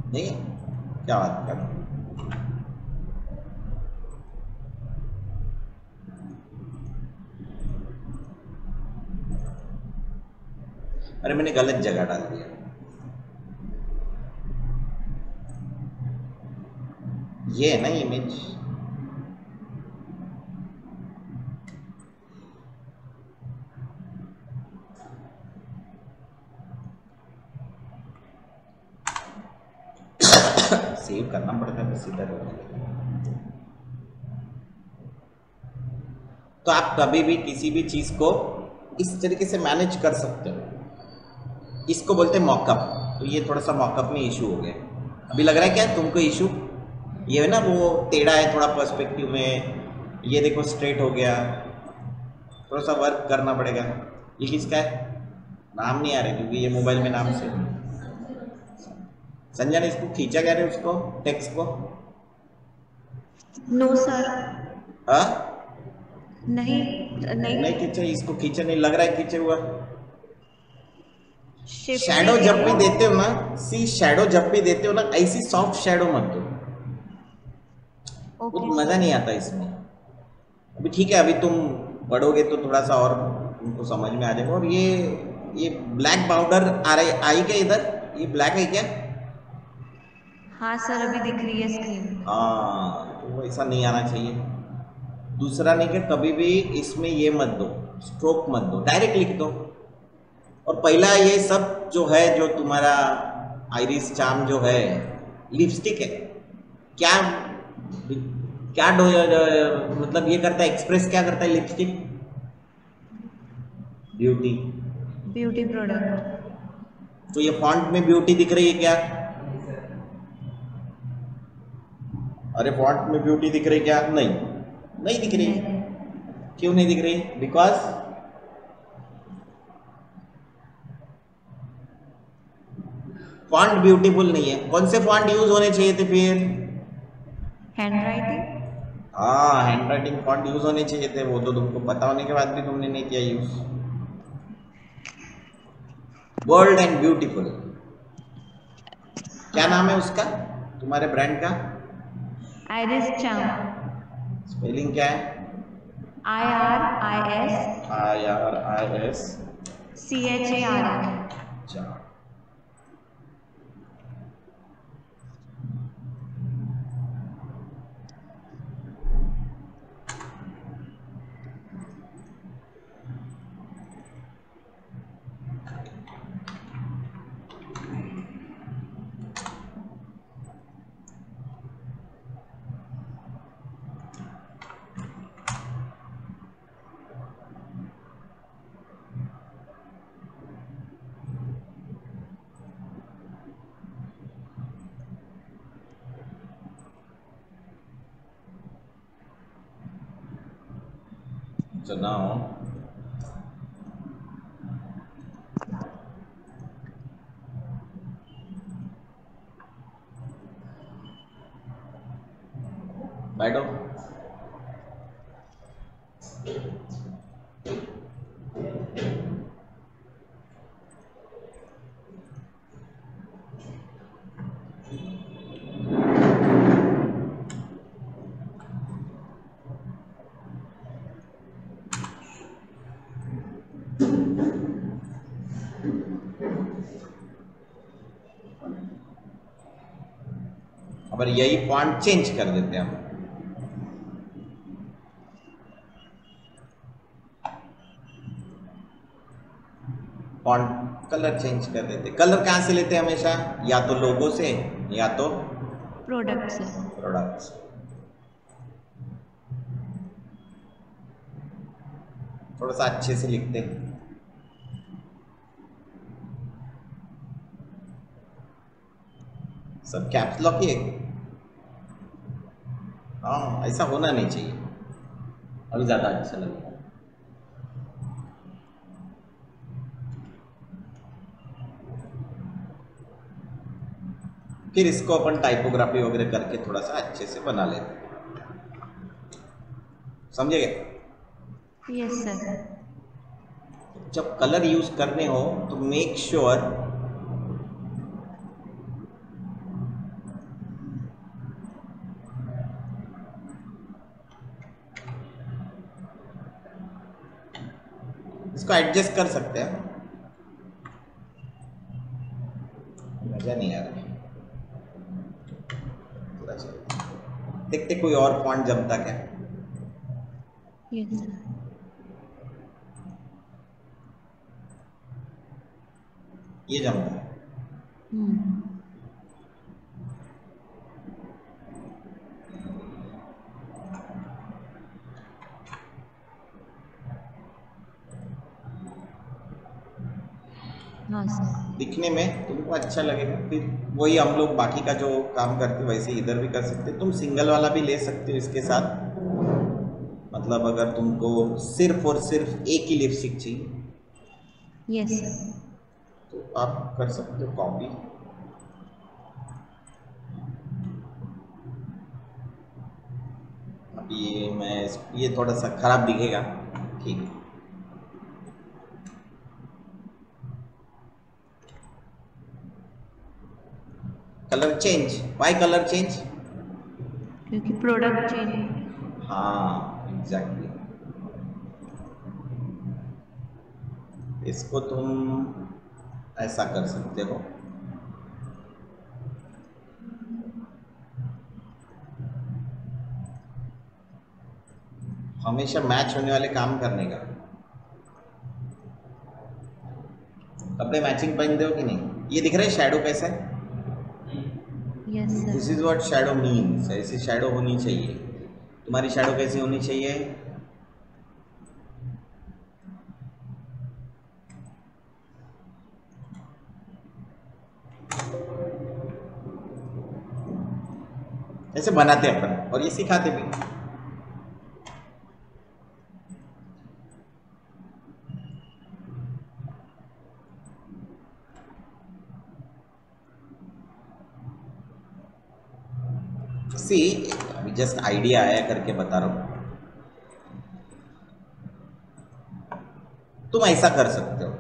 नहीं क्या बात कर, अरे मैंने गलत जगह डाल दिया, ये है ना इमेज, सेव करना पड़ता है बस इधर। तो आप कभी भी किसी भी चीज को इस तरीके से मैनेज कर सकते हो, इसको बोलते हैं मॉकअप। तो ये थोड़ा सा मॉकअप में इशू हो गया, अभी लग रहा है क्या तुमको इशू, ये है ना वो टेढ़ा है थोड़ा पर्सपेक्टिव में, ये देखो स्ट्रेट हो गया, थोड़ा सा वर्क करना पड़ेगा। ये किसका है, नाम नहीं आ रहा क्योंकि ये मोबाइल में नाम से। संजय ने इसको खींचा क्या रे, उसको टेक्स्ट को? No sir. हाँ नहीं नहीं खींचा, इसको खींचा नहीं लग रहा है खींचे हुआ। शिफ्टी शैडो जब भी देखो। देते हो ना, सी शैडो जब भी देते हो ना, ऐसी सॉफ्ट शैडो मत दो, बहुत ओके मजा सर। नहीं आता इसमें। अभी ठीक है, अभी तुम पढ़ोगे तो थोड़ा सा और तुमको समझ में आ जाएगा। और ये ब्लैक पाउडर आ रही आई क्या इधर, ये ब्लैक है क्या? हाँ सर, अभी दिख रही है स्क्रीन पे। हाँ, तो ऐसा नहीं आना चाहिए। दूसरा नहीं कि कभी भी इसमें ये मत दो, स्ट्रोक मत दो, डायरेक्ट लिख दो। और पहला ये सब जो है, जो तुम्हारा आइरिस चार्म जो है, लिपस्टिक है, क्या क्या मतलब ये करता है, एक्सप्रेस क्या करता है लिपस्टिक? ब्यूटी। Beauty product. तो ये फॉन्ट में ब्यूटी दिख रही है क्या? अरे फॉन्ट में ब्यूटी दिख रही क्या? नहीं, नहीं दिख रही। नहीं। क्यों नहीं दिख रही? बिकॉज फॉन्ट ब्यूटीफुल नहीं है। कौन से फॉन्ट यूज होने चाहिए थे फिर? Hand writing. हाँ, हैंड राइटिंग फॉन्ट यूज होने चाहिए थे, वो तो तुमको पता होने के बाद भी तुमने नहीं किया यूज। बोल्ड एंड ब्यूटीफुल, क्या नाम है उसका, तुम्हारे ब्रांड का? Iris charm. स्पेलिंग क्या है? IRIS IRIS CHARM। अच्छा। So now बैठो। अब यही फॉन्ट चेंज कर देते हैं हम। फॉन्ट कलर चेंज कर देते। कलर कहाँ से लेते हैं हमेशा? या तो लोगो से, या तो प्रोडक्ट से। प्रोडक्ट से। थोड़ा सा अच्छे से लिखते हैं। सब कैप्स लॉक ही है। हाँ, ऐसा होना नहीं चाहिए, अभी ज़्यादा अच्छा लगेगा। फिर इसको अपन टाइपोग्राफी वगैरह करके थोड़ा सा अच्छे से बना लेते हैं, समझे गए? Yes sir. जब कलर यूज करने हो तो मेक श्योर इसको एडजस्ट कर सकते हैं। मजा नहीं आ रहा, थोड़ा सा देखते कोई और फॉन्ट जमता क्या। Yes sir. ये जमता है। हाँ सर। दिखने में तुमको अच्छा लगेगा। फिर वही हम लोग बाकी का जो काम करते वैसे इधर भी कर सकते। तुम सिंगल वाला भी ले सकते हो इसके साथ, मतलब अगर तुमको सिर्फ और सिर्फ एक ही लिपस्टिक चाहिए यस सर। तो आप कर सकते हो कॉपी। अब ये थोड़ा सा खराब दिखेगा, ठीक है। Colour change, why colour change? क्योंकि प्रोडक्ट चेंज। हाँ एग्जैक्टली। इसको तुम ऐसा कर सकते हो, हमेशा मैच होने वाले काम करने का। कपड़े मैचिंग पहनते हो कि नहीं? ये दिख रहा है शैडो कैसा है? Yes this sir. Is what shadow means. ऐसी शैडो होनी चाहिए। तुम्हारी शैडो कैसी होनी चाहिए? ऐसे बनाते अपन और ये सिखाते भी। सी, अभी जस्ट आइडिया आया करके बता रहा हूं। तुम ऐसा कर सकते हो,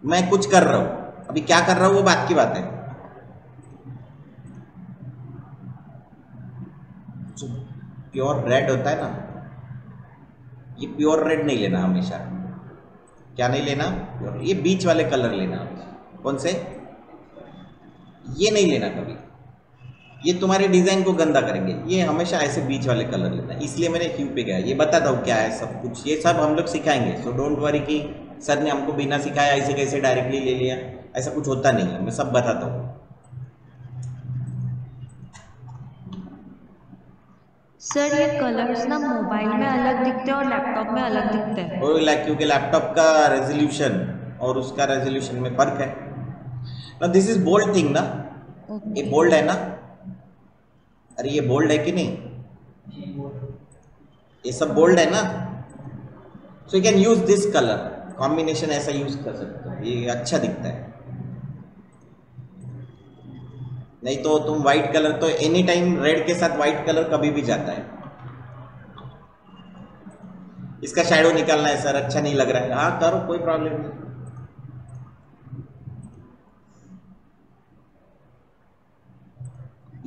मैं कुछ कर रहा हूं, अभी क्या कर रहा हूं वो बात की बात है। जो प्योर रेड होता है ना, ये प्योर रेड नहीं लेना हमेशा। क्या नहीं लेना? प्योर, ये बीच वाले कलर लेना हमेशा। कौन से? ये नहीं लेना कभी, ये तुम्हारे डिजाइन को गंदा करेंगे। ये हमेशा ऐसे बीच वाले कलर लेना। इसलिए मैंने ह्यू पे गया, ये बताता हूँ क्या है सब कुछ। ये सब हम लोग सिखाएंगे, सो डोंट वरी कि सर ने हमको बिना सिखाया ऐसे कैसे डायरेक्टली ले लिया। ऐसा कुछ होता नहीं है, मैं सब बताता हूँ। सर ये कलर्स ना मोबाइल में अलग दिखते हैं और लैपटॉप में अलग दिखते हैं। और क्योंकि लैपटॉप का रेजोल्यूशन और उसका रेजोल्यूशन में फर्क है ना। दिस इज बोल्ड थिंग ना, ये ओके। बोल्ड है ना। अरे ये बोल्ड है कि नहीं? ये सब बोल्ड है ना। So you can use this colour combination, ऐसा यूज कर सकते हो, ये अच्छा दिखता है। नहीं तो तुम व्हाइट कलर तो एनी टाइम रेड के साथ व्हाइट कलर कभी भी जाता है। इसका शैडो निकालना है सर, अच्छा नहीं लग रहा है, हाँ करो, कोई प्रॉब्लम नहीं।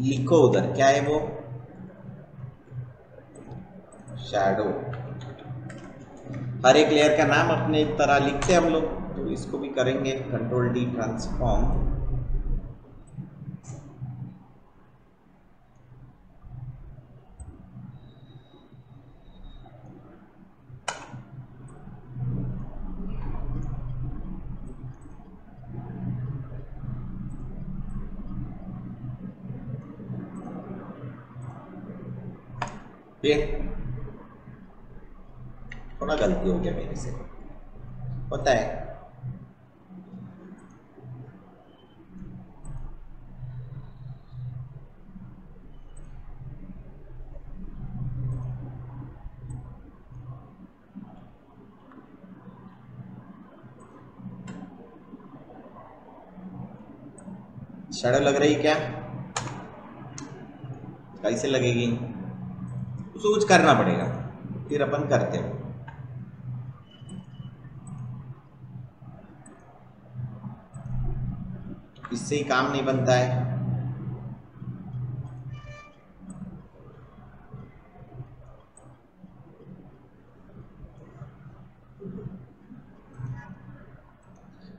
लिखो उधर क्या है वो, शैडो। हर एक लेयर का नाम अपने तरह लिखते हैं हम लोग, तो इसको भी करेंगे कंट्रोल डी ट्रांसफॉर्म। ये थोड़ा गलती हो गया मेरे से, होता है। शैडो लग रही क्या? कैसे लगेगी? उसको कुछ करना पड़ेगा, फिर अपन करते हो। इससे ही काम नहीं बनता है।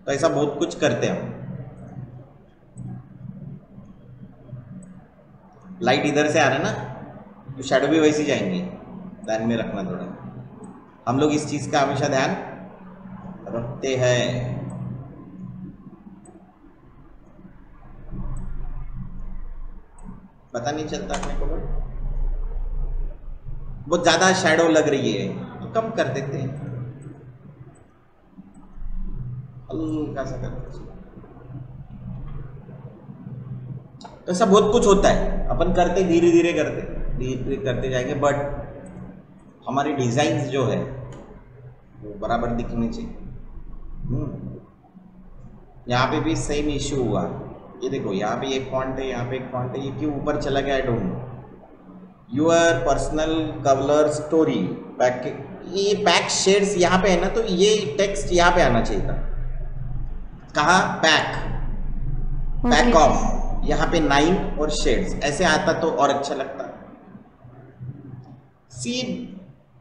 तो ऐसा बहुत कुछ करते हैं हम। लाइट इधर से आ रहा है ना, तो शैडो भी वैसे जाएंगे, ध्यान में रखना थोड़ा। हम लोग इस चीज का हमेशा ध्यान रखते हैं। पता नहीं चलता अपने को, बहुत ज्यादा शैडो लग रही है तो कम कर देते हैं, हल्का सा कर देते हैं। तो ऐसा बहुत कुछ होता है, अपन करते धीरे धीरे करते जाएंगे, बट हमारी डिजाइन जो है वो बराबर दिखनी चाहिए। यहाँ पे भी सेम इश्यू हुआ। ये देखो यहाँ पे एक फॉन्ट है, यहाँ पे एक फॉन्ट है, ये क्यों ऊपर चला गया? I don't know. Your personal colour story back, ये बैक शेड्स यहाँ पे है ना, तो ये टेक्स्ट यहाँ पे आना चाहिए था। कहा बैक, बैक ऑफ, यहाँ पे 9 और शेड्स ऐसे आता तो और अच्छा लगता। सी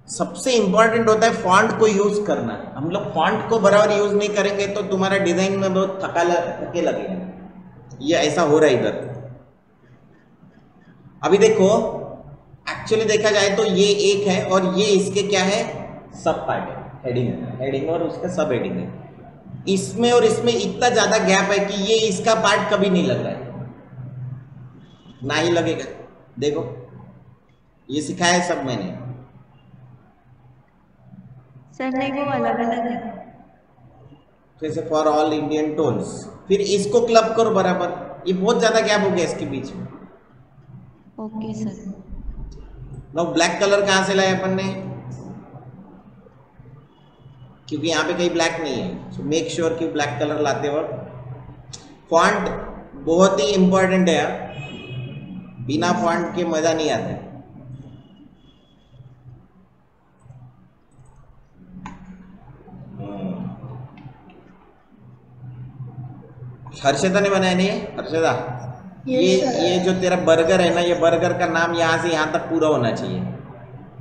सबसे इंपॉर्टेंट होता है फॉन्ट को यूज करना। हम लोग फॉन्ट को बराबर यूज नहीं करेंगे तो तुम्हारा डिजाइन में बहुत थके लगेगा। ये ऐसा हो रहा है इधर। अभी देखो एक्चुअली देखा जाए तो ये एक है और ये इसके क्या है, सब पार्ट है, हेडिंग है, हेडिंग और उसका सब हेडिंग है। इसमें और इसमें इतना ज्यादा गैप है कि ये इसका पार्ट कभी नहीं लग रहा है, ना ही लगेगा। देखो ये सिखाया है सब मैंने। सर नहीं, वो अलग अलग है। जैसे फॉर ऑल इंडियन टोन्स, फिर इसको क्लब करो बराबर। ये बहुत ज्यादा गैप हो गया इसके बीच में। Okay sir. No black colour कहाँ से लाया अपन ने, क्योंकि यहाँ पे कहीं ब्लैक नहीं है। सो मेक श्योर कि ब्लैक कलर लाते वक्त फॉन्ट बहुत ही इंपॉर्टेंट है यार, बिना फॉन्ट के मजा नहीं आता है। हर्षदा ने बनाया नहीं है, हर्षदा ये जो तेरा बर्गर है ना, ये बर्गर का नाम यहाँ से यहाँ तक पूरा होना चाहिए,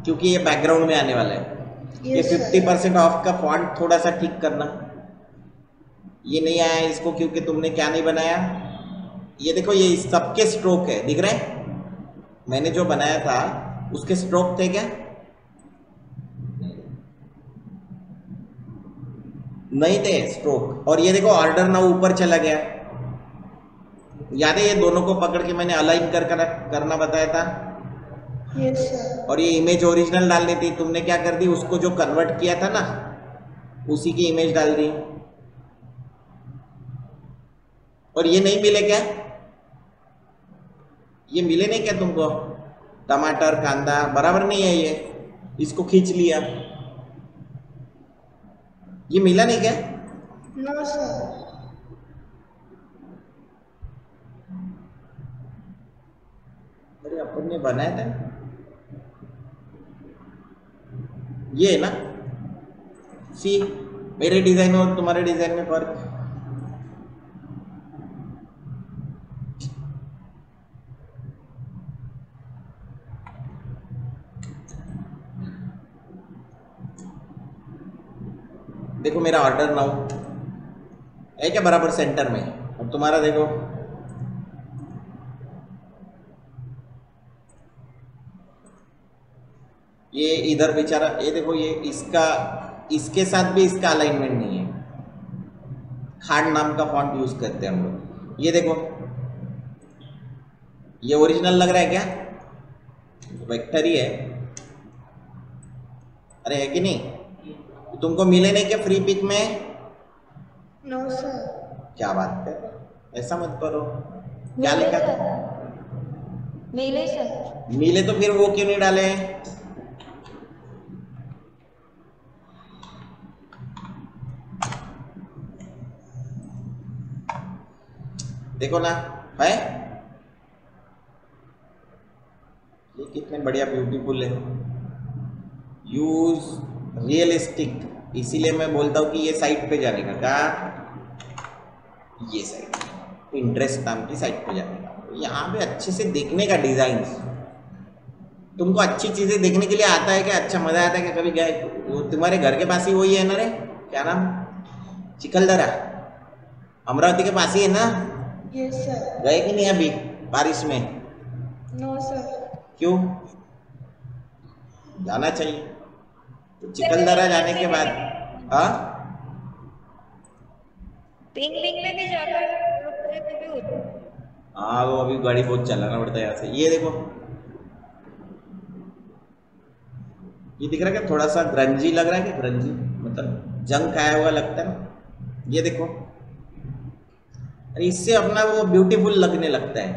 क्योंकि ये बैकग्राउंड में आने वाला है। ये 50% ऑफ का फॉन्ट थोड़ा सा ठीक करना। ये नहीं आया इसको क्योंकि तुमने क्या नहीं बनाया। ये देखो ये सबके स्ट्रोक है, दिख रहे हैं? मैंने जो बनाया था उसके स्ट्रोक थे क्या? नहीं थे स्ट्रोक। और ये देखो ऑर्डर ना ऊपर चला गया, याद है? ये दोनों को पकड़ के मैंने अलाइन करना बताया था। Yes sir. और ये इमेज ओरिजिनल डालनी थी, तुमने क्या कर दी, उसको जो कन्वर्ट किया था ना उसी की इमेज डाल दी। और ये नहीं मिले क्या? ये मिले नहीं क्या तुमको? टमाटर कांदा बराबर नहीं है, ये इसको खींच लिया, ये मिला नहीं क्या? No sir. अरे अपन ने बनाया था ये है ना। सी मेरे डिजाइन और तुम्हारे डिजाइन में फर्क। देखो मेरा ऑर्डर नाउ है क्या बराबर सेंटर में, और तुम्हारा देखो ये इधर बेचारा, ये देखो ये इसका, इसके साथ भी इसका अलाइनमेंट नहीं है। खान नाम का फॉन्ट यूज करते हैं हम लोग। ये देखो ये ओरिजिनल लग रहा है क्या? वेक्टर ही है। अरे है कि नहीं? तुमको मिले नहीं क्या फ्री पिक में? No sir. क्या बात है, ऐसा मत करो। क्या लिखा था? मिले सर। मिले तो फिर वो क्यों नहीं डाले? देखो ना है, ये कितने बढ़िया ब्यूटीफुल है। यूज रियलिस्टिक, इसीलिए मैं बोलता हूँ कि ये साइट पे जाने का। ये साइट पिंटरेस्ट नाम की साइट पे जाने का, यहाँ पे अच्छे से देखने का डिजाइन। तुमको अच्छी चीजें देखने के लिए आता है क्या? अच्छा मजा आता है क्या? कभी गए? वो तुम्हारे घर के पास ही वही है ना रे, क्या नाम, चिखलदरा, अमरावती के पास ही है ना? Yes sir. गए कि नहीं अभी बारिश में? No sir. क्यों जाना चाहिए? तो चिखलदरा जाने के बाद पिंग में भी जाकर रुकने पे भी होता है। हाँ वो अभी गाड़ी बहुत चलाना पड़ता है यहाँ से। ये देखो ये दिख रहा है क्या? थोड़ा सा ग्रंजी लग रहा है क्या? ग्रंजी मतलब जंग खाया हुआ लगता है ना। ये देखो, इससे अपना वो ब्यूटीफुल लगने लगता है,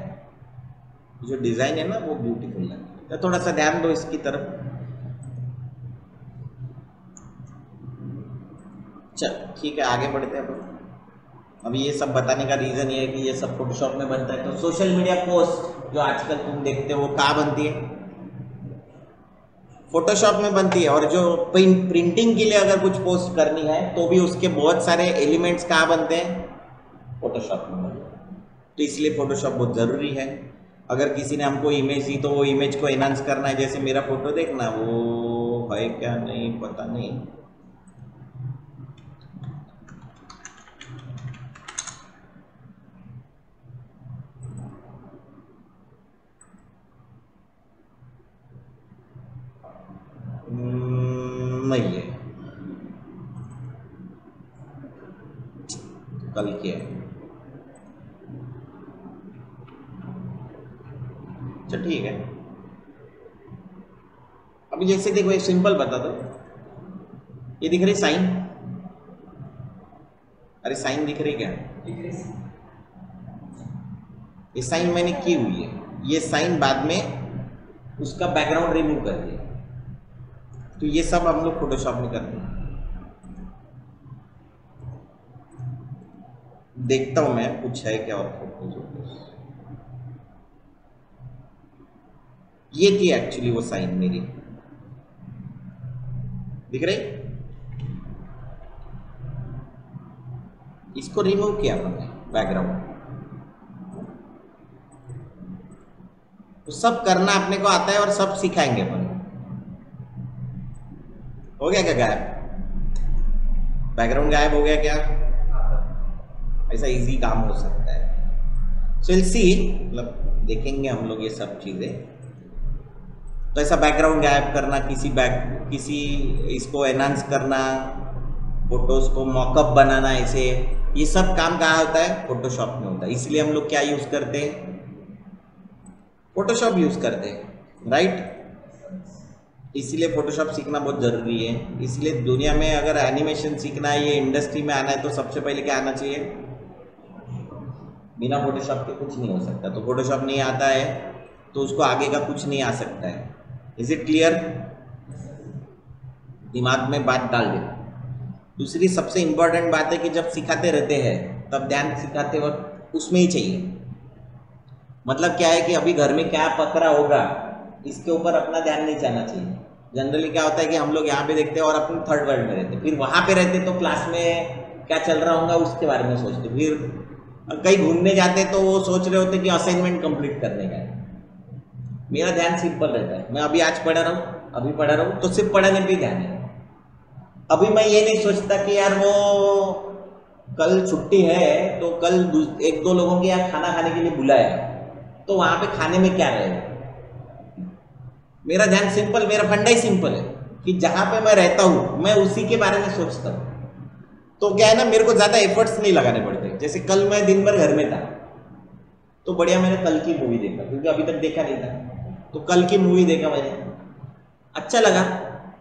जो डिजाइन है ना वो ब्यूटीफुल लगता है। थोड़ा सा ध्यान दो इसकी तरफ। चल ठीक है, आगे बढ़ते हैं अपन। अभी ये सब बताने का रीजन ये है कि ये सब फोटोशॉप में बनता है। तो सोशल मीडिया पोस्ट जो आजकल तुम देखते हो वो कहाँ बनती है? फोटोशॉप में बनती है। और जो प्रिंटिंग के लिए अगर कुछ पोस्ट करनी है तो भी उसके बहुत सारे एलिमेंट्स कहाँ बनते हैं, फोटोशॉप में बनते हैं। तो इसलिए फोटोशॉप बहुत ज़रूरी है। अगर किसी ने हमको इमेज दी तो वो इमेज को एनहांस करना है, जैसे मेरा फोटो देखना, वो है क्या नहीं पता नहीं, नहीं है, कल के है। अच्छा ठीक है, अभी जैसे देखो एक सिंपल बता दो, ये दिख रही साइन, अरे साइन दिख रही क्या, ये साइन मैंने की हुई है, ये साइन बाद में उसका बैकग्राउंड रिमूव कर दिया। तो ये सब हम लोग फोटोशॉप में करते हैं। देखता हूं मैं कुछ है क्या और फोटोज। ये थी एक्चुअली वो साइन मेरी, दिख रही, इसको रिमूव किया मैंने बैकग्राउंड। तो सब करना अपने को आता है और सब सिखाएंगे अपन। हो गया क्या गायब, बैकग्राउंड गायब हो गया क्या, ऐसा इजी काम हो सकता है। सो विल सी, मतलब देखेंगे हम लोग ये सब चीजें। तो ऐसा बैकग्राउंड गायब करना, किसी इसको एनहांस करना, फोटोज को मॉकअप बनाना, ऐसे ये सब काम कहाँ होता है, फोटोशॉप में होता है। इसलिए हम लोग क्या यूज करते हैं, फोटोशॉप यूज करते हैं, राइट। इसलिए फोटोशॉप सीखना बहुत जरूरी है। इसलिए दुनिया में अगर एनिमेशन सीखना है, ये इंडस्ट्री में आना है, तो सबसे पहले क्या आना चाहिए, बिना फोटोशॉप के कुछ नहीं हो सकता। तो फोटोशॉप नहीं आता है तो उसको आगे का कुछ नहीं आ सकता है। इज इट क्लियर, दिमाग में बात डाल दे। दूसरी सबसे इंपॉर्टेंट बात है कि जब सिखाते रहते हैं तब ध्यान सिखाते वक्त उसमें ही चाहिए। मतलब क्या है कि अभी घर में क्या पकड़ा होगा इसके ऊपर अपना ध्यान नहीं जाना चाहिए। जनरली क्या होता है कि हम लोग यहाँ पे देखते हैं और अपने थर्ड वर्ल्ड में रहते, फिर वहां पे रहते तो क्लास में क्या चल रहा होगा उसके बारे में सोचते, फिर कहीं घूमने जाते तो वो सोच रहे होते कि असाइनमेंट कंप्लीट करने का है। मेरा ध्यान सिंपल रहता है, मैं अभी आज पढ़ा रहा हूँ, अभी पढ़ा रहा हूँ, तो सिर्फ पढ़ाने पे ध्यान है। अभी मैं ये नहीं सोचता कि यार वो कल छुट्टी है तो कल एक दो लोगों के यहाँ खाना खाने के लिए बुलाया तो वहां पे खाने में क्या रहेगा। मेरा ध्यान सिंपल, मेरा फंडा ही सिंपल है कि जहां पे मैं रहता हूं मैं उसी के बारे में सोचता हूं। तो क्या है ना, मेरे को ज्यादा एफर्ट्स नहीं लगाने पड़ते। जैसे कल मैं दिन भर घर में था तो बढ़िया मैंने कल की मूवी देखा, क्योंकि अभी तक देखा नहीं था। तो कल की मूवी देखा मैंने, अच्छा लगा।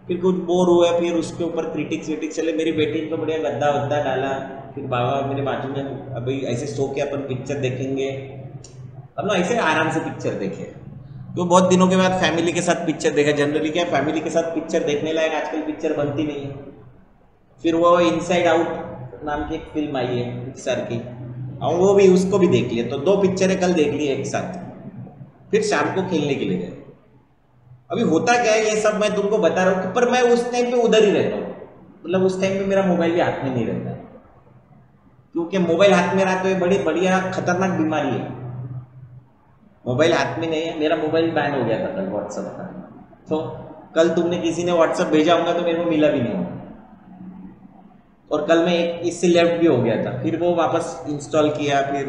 फिर कुछ बोर हुआ, फिर उसके ऊपर क्रिटिक्स विटिक्स चले। मेरी बेटी को बढ़िया गद्दा वद्दा डाला, फिर बाबा मेरे बाजू में अभी ऐसे सो के अपन पिक्चर देखेंगे। अब ना ऐसे आराम से पिक्चर देखे, तो बहुत दिनों के बाद फैमिली के साथ पिक्चर देखा। जनरली क्या फैमिली के साथ पिक्चर देखने लायक आजकल पिक्चर बनती नहीं है। फिर वो इनसाइड आउट नाम की एक फिल्म आई है पिक्चर की, और वो भी उसको भी देख लिया। तो दो पिक्चरें कल देख ली एक साथ। फिर शाम को खेलने के लिए गए। अभी होता क्या है, ये सब मैं तुमको बता रहा हूँ, पर मैं उस टाइम पे उधर ही रहता हूँ। मतलब उस टाइम पे मेरा मोबाइल भी हाथ में नहीं रहता है, क्योंकि मोबाइल हाथ में रहा तो ये बड़ी बढ़िया खतरनाक बीमारी है। मोबाइल हाथ में नहीं है, मेरा मोबाइल बैन हो गया था कल व्हाट्सएप का। तो कल तुमने किसी ने व्हाट्सएप भेजा होगा तो मेरे को मिला भी नहीं होगा। और कल मैं एक इससे लेफ्ट भी हो गया था, फिर वो वापस इंस्टॉल किया, फिर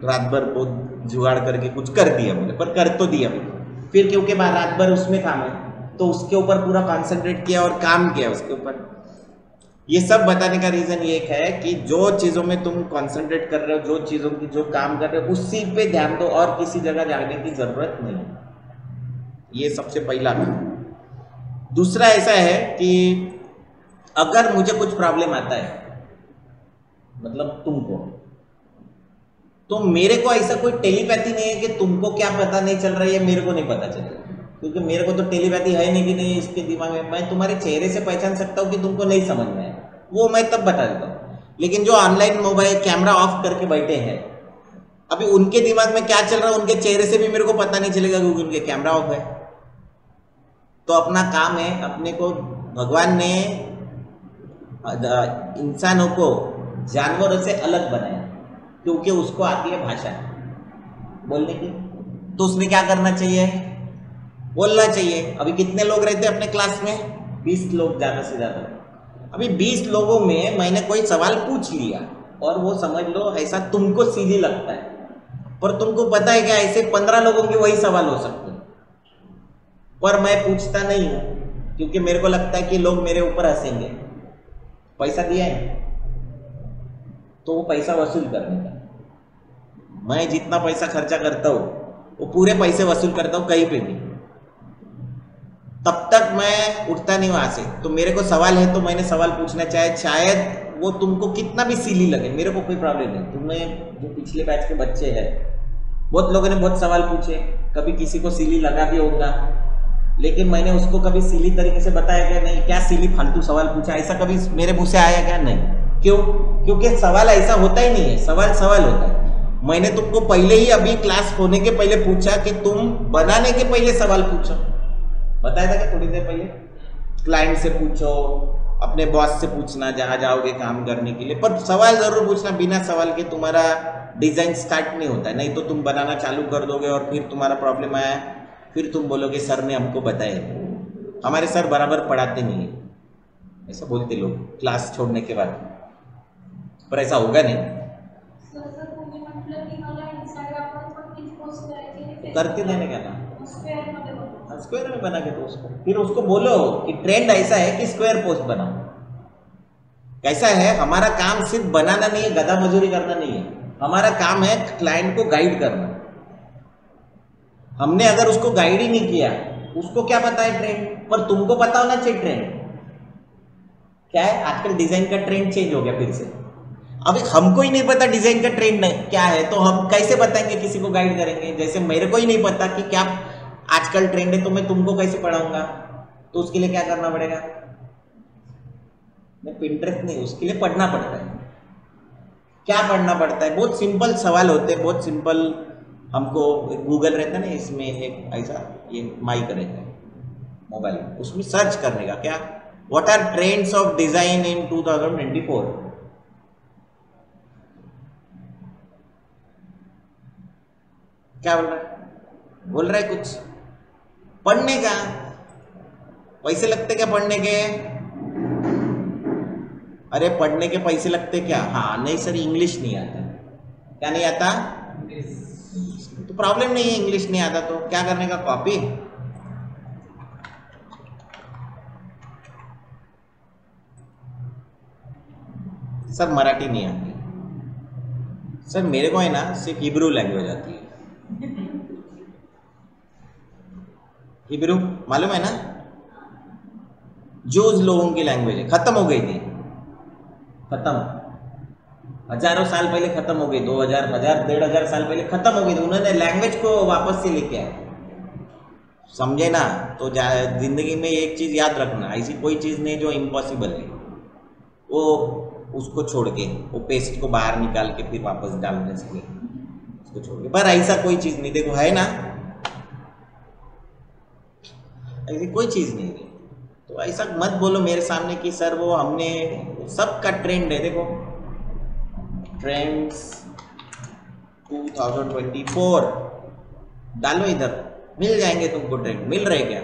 रात भर बहुत जुगाड़ करके कुछ कर दिया मुझे, पर कर तो दिया फिर, क्योंकि मैं रात भर उसमें था मैं, तो उसके ऊपर पूरा कॉन्सेंट्रेट किया और काम किया उसके ऊपर। ये सब बताने का रीजन ये है कि जो चीजों में तुम कंसंट्रेट कर रहे हो, जो चीजों की जो काम कर रहे हो, उसी पे ध्यान दो और किसी जगह जाने की जरूरत नहीं। ये सबसे पहला काम। दूसरा ऐसा है कि अगर मुझे कुछ प्रॉब्लम आता है, मतलब तुमको, तो मेरे को ऐसा कोई टेलीपैथी नहीं है कि तुमको क्या पता नहीं चल रहा है, मेरे को नहीं पता चलेगा, क्योंकि मेरे को तो टेलीपैथी है नहीं कि नहीं इसके दिमाग में। मैं तुम्हारे चेहरे से पहचान सकता हूँ कि तुमको नहीं समझ में है, वो मैं तब बता देता हूँ। लेकिन जो ऑनलाइन मोबाइल कैमरा ऑफ करके बैठे हैं, अभी उनके दिमाग में क्या चल रहा है उनके चेहरे से भी मेरे को पता नहीं चलेगा, क्योंकि उनके कैमरा ऑफ है। तो अपना काम है, अपने को भगवान ने इंसानों को जानवरों से अलग बनाया क्योंकि उसको आती है भाषा बोलने की। तो उसने क्या करना चाहिए? बोलना चाहिए। अभी कितने लोग रहते हैं अपने क्लास में? 20 लोग ज़्यादा से ज़्यादा। अभी 20 लोगों में मैंने कोई सवाल पूछ लिया और वो समझ लो ऐसा तुमको सीधी लगता है, पर तुमको पता है क्या ऐसे 15 लोगों के वही सवाल हो सकते हैं, पर मैं पूछता नहीं हूँ क्योंकि मेरे को लगता है कि लोग मेरे ऊपर हंसेंगे। पैसा दिया है तो वो पैसा वसूल करने का। मैं जितना पैसा खर्चा करता हूँ वो पूरे पैसे वसूल करता हूँ कहीं पे भी, तब तक मैं उठता नहीं वहां से। तो मेरे को सवाल है तो मैंने सवाल पूछना चाहे, शायद वो तुमको कितना भी सिली लगे, मेरे को कोई प्रॉब्लम नहीं। तुम्हें जो पिछले बैच के बच्चे हैं, बहुत लोगों ने बहुत सवाल पूछे, कभी किसी को सिली लगा भी होगा, लेकिन मैंने उसको कभी सिली तरीके से बताया क्या? नहीं। क्या सिली फालतू सवाल पूछा, ऐसा कभी मेरे मुंह से आया क्या? नहीं। क्यों? क्योंकि सवाल ऐसा होता ही नहीं है, सवाल सवाल होता है। मैंने तुमको पहले ही अभी क्लास होने के पहले पूछा कि तुम बनाने के पहले सवाल पूछो, बताया था क्या थोड़ी देर पहले? क्लाइंट से पूछो, अपने बॉस से पूछना जहां जाओगे काम करने के लिए, पर सवाल जरूर पूछना। बिना सवाल के तुम्हारा डिजाइन स्टार्ट नहीं होता है, नहीं तो तुम बनाना चालू कर दोगे और फिर तुम्हारा प्रॉब्लम आया, फिर तुम बोलोगे सर ने हमको बताया, हमारे सर बराबर पढ़ाते नहीं है, ऐसा बोलते लोग क्लास छोड़ने के बाद, पर ऐसा होगा नहीं। करके देने का ना स्क्वायर में बना के तो उसको फिर उसको बोलो कि ट्रेंड ऐसा है कि स्क्वायर पोस्ट बनाओ। कैसा है, हमारा काम सिर्फ बनाना नहीं है, गधा मजूरी करना नहीं है, हमारा काम है क्लाइंट को गाइड करना। हमने अगर उसको गाइड ही नहीं किया, उसको क्या पता है ट्रेंड? पर तुमको पता होना चाहिए ट्रेंड क्या है। आजकल डिजाइन का ट्रेंड चेंज हो गया फिर से। अभी हमको ही नहीं पता डिजाइन का ट्रेंड क्या है, तो हम कैसे बताएंगे, किसी को गाइड करेंगे? जैसे मेरे को ही नहीं पता कि क्या आजकल ट्रेंड है, तो मैं तुमको कैसे पढ़ाऊंगा? तो उसके लिए क्या करना पड़ेगा? मैं पिंटरेस्ट नहीं, उसके लिए पढ़ना पड़ता है। क्या पढ़ना पड़ता है? बहुत सिंपल सवाल होते हैं, बहुत सिंपल। हमको गूगल रहता है ना, इसमें एक ऐसा ये माइक रहता है मोबाइल में, उसमें सर्च करने का क्या, what are trends of design in 2024। क्या बोल रहा है? बोल रहा है कुछ पढ़ने का। पैसे लगते क्या पढ़ने के? अरे पढ़ने के पैसे लगते क्या? हाँ नहीं सर इंग्लिश नहीं आता। क्या नहीं आता? तो प्रॉब्लम नहीं है, इंग्लिश नहीं आता तो क्या करने का? कॉपी। सर मराठी नहीं आती। सर मेरे को है ना सिर्फ हिब्रू लैंग्वेज आती है। हिब्रू मालूम है ना, जूज लोगों की लैंग्वेज है, खत्म हो गई थी, खत्म। हजारों साल पहले खत्म हो गई, 2000 डेढ़ हजार साल पहले खत्म हो गई थी। उन्होंने लैंग्वेज को वापस से लेके आए, समझे ना? तो जिंदगी में एक चीज याद रखना, ऐसी कोई चीज नहीं जो इम्पॉसिबल है। वो उसको छोड़ के, वो पेस्ट को बाहर निकाल के फिर वापस डालने से उसको छोड़ के, पर ऐसा कोई चीज नहीं। देखो है ना, ऐसी कोई चीज नहीं है। तो ऐसा मत बोलो मेरे सामने कि सर वो हमने, सबका ट्रेंड है। देखो ट्रेंड्स 2024 डालो, इधर मिल जाएंगे तुमको ट्रेंड। मिल रहे क्या?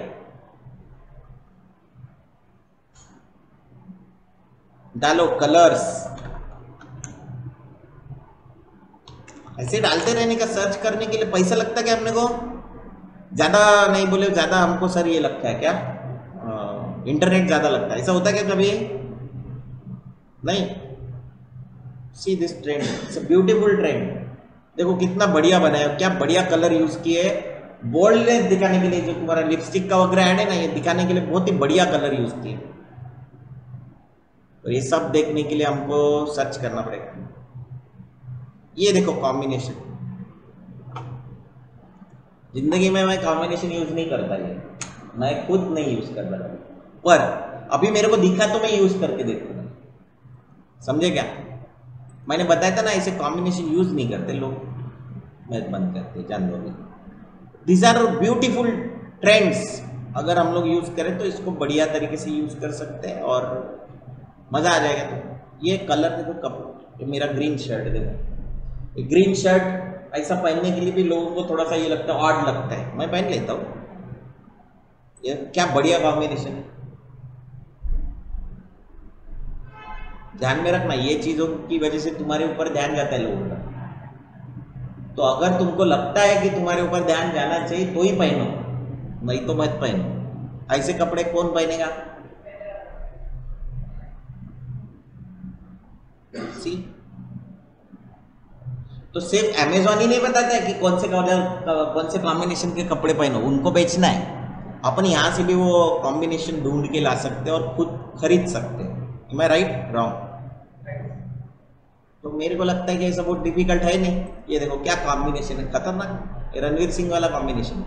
डालो कलर्स, ऐसे डालते रहने का। सर्च करने के लिए पैसा लगता है क्या अपने को? ज्यादा नहीं बोले, ज्यादा हमको सर ये लगता है क्या, इंटरनेट ज्यादा लगता है, ऐसा होता है क्या कभी? नहीं। See this trend, it's a beautiful trend. देखो कितना बढ़िया बनाया, क्या बढ़िया कलर यूज किए, बोल्डनेस दिखाने के लिए। जो तुम्हारा लिपस्टिक का वगैरह है ना, ये दिखाने के लिए बहुत ही बढ़िया कलर यूज किए। तो ये सब देखने के लिए हमको सर्च करना पड़ेगा। ये देखो कॉम्बिनेशन, जिंदगी में मैं कॉम्बिनेशन यूज नहीं करता, ये मैं खुद नहीं यूज करता, पर अभी मेरे को दिखा तो मैं यूज करके देखूंगा। समझे क्या? मैंने बताया था ना, ऐसे कॉम्बिनेशन यूज नहीं करते लोग, मैं बंद करते, जान दो। दीज आर ब्यूटीफुल ट्रेंड्स अगर हम लोग यूज़ करें तो इसको बढ़िया तरीके से यूज़ कर सकते हैं और मज़ा आ जाएगा। तो ये कलर देखो, कप ये मेरा ग्रीन शर्ट देखो, ये ग्रीन शर्ट ऐसा पहनने के लिए भी लोगों को थोड़ा सा ये लगता है, ऑड लगता है, मैं पहन लेता हूँ। ये क्या बढ़िया कॉम्बिनेशन है। ध्यान में रखना, ये चीज़ों की वजह से तुम्हारे ऊपर ध्यान जाता है लोगों का। तो अगर तुमको लगता है कि तुम्हारे ऊपर ध्यान जाना चाहिए तो ही पहनो, नहीं तो मत पहनो। ऐसे कपड़े कौन पहनेगा? सी, तो सिर्फ अमेजोन ही नहीं बताता है कि कौन से कलर, कौन से कॉम्बिनेशन के कपड़े पहनो, उनको बेचना है। अपन यहाँ से भी वो कॉम्बिनेशन ढूंढ के ला सकते हैं और खुद खरीद सकते हैं। Am I right? Wrong? तो मेरे को लगता है कि ऐसा बहुत डिफिकल्ट है नहीं। ये देखो क्या कॉम्बिनेशन है, खतरनाक, ये रणवीर सिंह वाला combination.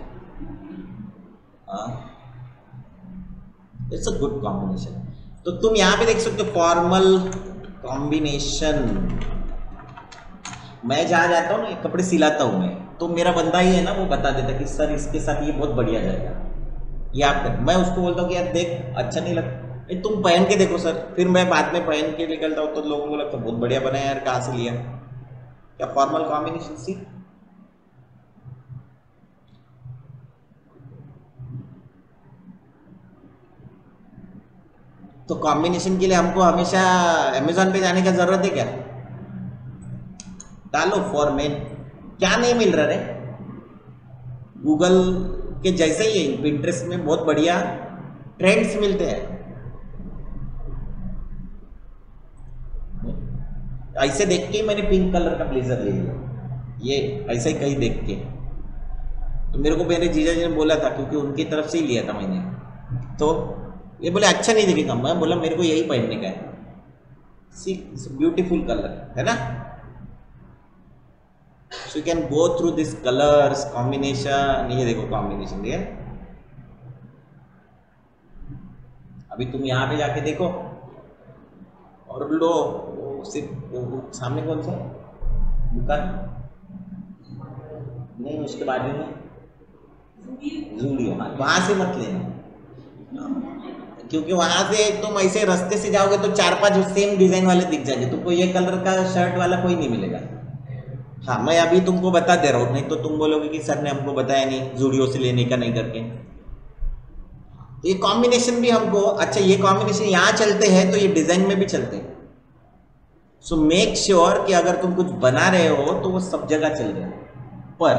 It's a good combination. तो तुम यहाँ पे देख सकते हो फॉर्मल कॉम्बिनेशन। मैं जहाँ जाता हूँ ना, ये कपड़े सिलाता हूँ मैं, तो मेरा बंदा ही है ना, वो बता देता कि सर इसके साथ ये बहुत बढ़िया जाएगा। ये आप, मैं उसको बोलता हूँ कि यार देख अच्छा नहीं लगता, तुम पहन के देखो सर। फिर मैं बाद में पहन के निकलता हूँ तो लोगों को लगता है बहुत बढ़िया बना है यार, कहाँ से लिया? क्या फॉर्मल कॉम्बिनेशन। सी, तो कॉम्बिनेशन के लिए हमको हमेशा अमेजोन पे जाने का जरूरत है क्या? डालो फॉर मेन, क्या नहीं मिल रहा रे? गूगल के जैसे ही है, पिंटरेस्ट में बहुत बढ़िया ट्रेंड्स मिलते हैं। ऐसे देख के मैंने पिंक कलर का ब्लेजर ले लिया, ये ऐसे ही कहीं देख के। तो मेरे को मेरे जीजा जी ने बोला था, क्योंकि उनकी तरफ से ही लिया था मैंने, तो ये बोले अच्छा नहीं दिखेगा। मैं बोला मेरे को यही पहनने का है। सी, ब्यूटीफुल कलर है ना। So you can go through this colours combination. ये देखो कॉम्बिनेशन दिया। अभी तुम यहाँ पे जाके देखो और लो, सिर्फ सामने कौन सा दुकान नहीं, उसके बाजू में जूडियो, वहां से मत लेना, क्योंकि वहां से तुम ऐसे रास्ते से जाओगे तो 4-5 सेम डिजाइन वाले दिख जाएंगे, तुमको ये कलर का शर्ट वाला कोई नहीं मिलेगा। हाँ, मैं अभी तुमको बता दे रहा हूँ, नहीं तो तुम बोलोगे कि सर ने हमको बताया नहीं जूडियो से लेने का, नहीं करके। ये कॉम्बिनेशन भी हमको, अच्छा ये कॉम्बिनेशन यहाँ चलते हैं तो ये डिजाइन में भी चलते हैं। सो मेक श्योर कि अगर तुम कुछ बना रहे हो तो वो सब जगह चल रहे हो। पर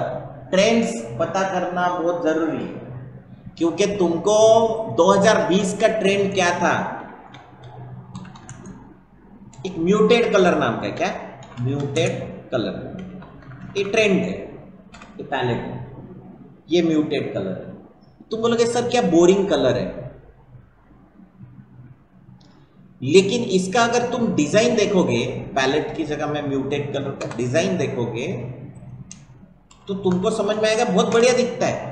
ट्रेंड्स पता करना बहुत जरूरी है, क्योंकि तुमको 2020 का ट्रेंड क्या था, एक म्यूटेड कलर नाम का, क्या म्यूटेड कलर, ये ट्रेंड है, ये पैलेट है, ये म्यूटेड कलर है। तुम बोलोगे सर क्या बोरिंग कलर है, लेकिन इसका अगर तुम डिजाइन देखोगे, पैलेट की जगह में म्यूटेड कलर का डिजाइन देखोगे तो तुमको समझ में आएगा बहुत बढ़िया दिखता है।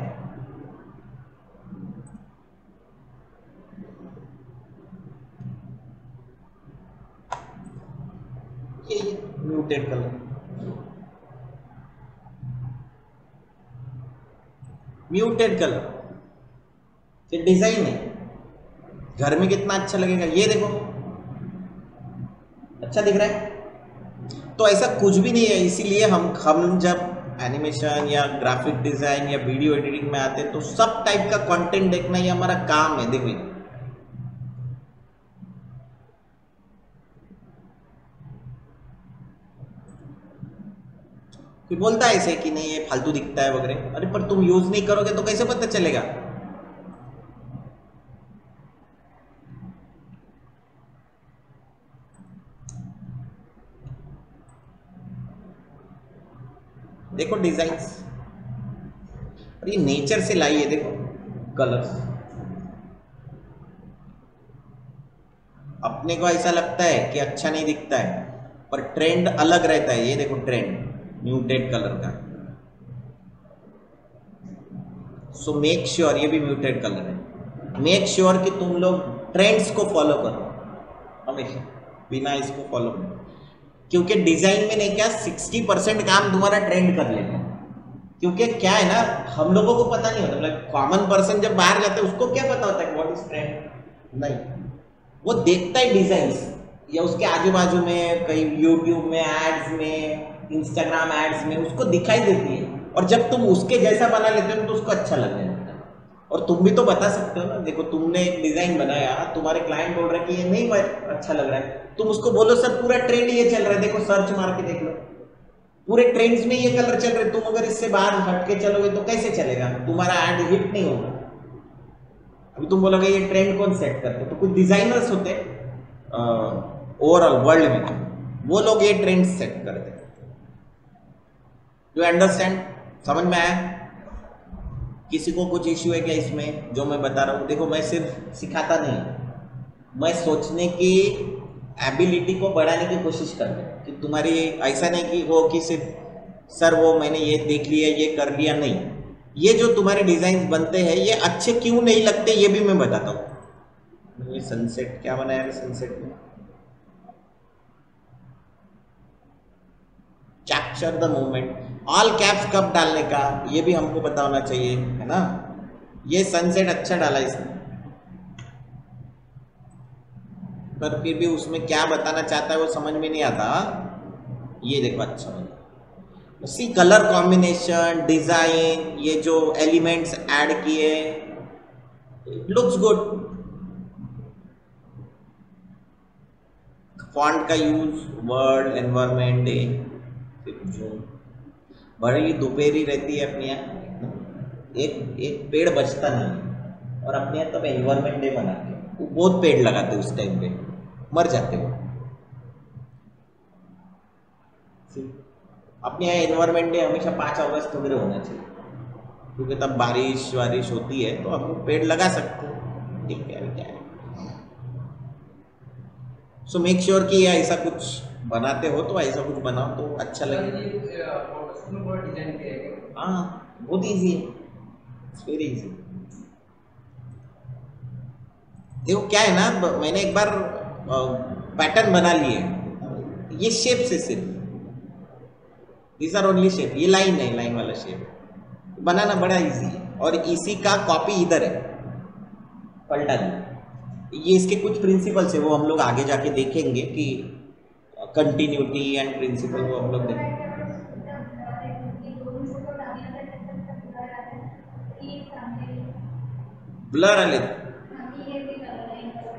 ये म्यूटेड कलर, म्यूटेड कलर, ये डिजाइन है, घर में कितना अच्छा लगेगा। ये देखो अच्छा दिख रहा है। तो ऐसा कुछ भी नहीं है, इसीलिए हम जब एनिमेशन या ग्राफिक डिजाइन या वीडियो एडिटिंग में आते हैं तो सब टाइप का कंटेंट देखना ही हमारा काम है। देखो कोई बोलता है ऐसे कि नहीं ये फालतू दिखता है वगैरह, अरे पर तुम यूज नहीं करोगे तो कैसे पता चलेगा। देखो डिजाइन्स, और ये नेचर से लाई है, देखो कलर्स। अपने को ऐसा लगता है कि अच्छा नहीं दिखता है, पर ट्रेंड अलग रहता है। ये देखो ट्रेंड म्यूटेड कलर का। सो मेक श्योर, ये भी म्यूटेड कलर है, मेक श्योर कि तुम लोग ट्रेंड्स को फॉलो करो हमेशा, बिना इसको फॉलो करो, क्योंकि डिजाइन में नहीं क्या 60% काम तुम्हारा ट्रेंड कर लेगा। क्योंकि क्या है ना, हम लोगों को पता नहीं होता, मतलब कॉमन पर्सन जब बाहर जाते हैं उसको क्या पता होता है व्हाट इज ट्रेंड, नहीं। वो देखता है डिजाइन्स, या उसके आजू बाजू में कहीं यूट्यूब में एड्स में, इंस्टाग्राम एड्स में उसको दिखाई देती है, और जब तुम उसके जैसा बना लेते हो तो उसको अच्छा लगने लगता है। और तुम भी तो बता सकते हो ना, देखो तुमने एक डिजाइन बनाया, तुम्हारे क्लाइंट बोल रहे हैं कि ये नहीं अच्छा लग रहा है, तुम उसको बोलो सर पूरा ट्रेंड ये चल रहा है, देखो सर्च मार के देख लो, पूरे ट्रेंड्स में ये कलर चल रहे, तुम अगर इससे बाहर हट के चलोगे तो कैसे चलेगा, तुम्हारा एड हिट नहीं होगा। अभी तुम बोलोगे ये ट्रेंड कौन सेट करते, तो कुछ डिजाइनर्स होते ओवरऑल वर्ल्ड में, वो लोग ये ट्रेंड सेट करते। डू अंडरस्टैंड, समझ में आया? किसी को कुछ इश्यू है क्या इसमें जो मैं बता रहा हूँ? देखो मैं सिर्फ सिखाता नहीं, मैं सोचने की एबिलिटी को बढ़ाने की कोशिश कर रहा हूँ, कि तुम्हारी ऐसा नहीं कि वो कि सिर्फ सर वो मैंने ये देख लिया ये कर लिया, नहीं, ये जो तुम्हारे डिजाइन बनते हैं ये अच्छे क्यों नहीं लगते ये भी मैं बताता हूँ। ये सनसेट क्या बनाया है, सनसेट में capture the moment, all caps कब डालने का ये भी हमको पता होना चाहिए, है ना। ये सनसेट अच्छा डाला इसने, पर फिर भी उसमें क्या बताना चाहता है वो समझ में नहीं आता। ये देखो अच्छा बना, सी कलर कॉम्बिनेशन, डिजाइन, ये जो एलिमेंट्स ऐड किए, इट लुक्स गुड। फॉन्ट का यूज, वर्ड, एनवायरमेंट डे, जून, बड़ी दोपहरी रहती है अपने यहाँ, एक एक पेड़ बचता नहीं, और अपने यहाँ तब एनवायरमेंट डे मनाते हैं, वो बहुत पेड़ लगाते उस टाइम पे, मर जाते वो। अपने यहाँ एनवायरमेंट डे हमेशा 5 अगस्त वगैरह होना चाहिए, क्योंकि तब बारिश वारिश होती है तो हम पेड़ लगा सकते हैं, ठीक है क्या है। सो मेक श्योर कि ऐसा कुछ बनाते हो तो ऐसा कुछ बनाओ तो अच्छा लगे। हाँ बहुत ईजी है, इट्स वेरी ईजी। देखो क्या है ना, मैंने एक बार पैटर्न बना लिए, ये शेप से सिर्फ, दीज आर ओनली शेप, ये लाइन है, लाइन वाला शेप बनाना बड़ा इजी है, और इसी का कॉपी इधर है, पलटा दिया। ये इसके कुछ प्रिंसिपल्स है, वो हम लोग आगे जाके देखेंगे कि कंटिन्यूटी एंड प्रिंसिपल वो हम लोग देखेंगे। ब्लर आले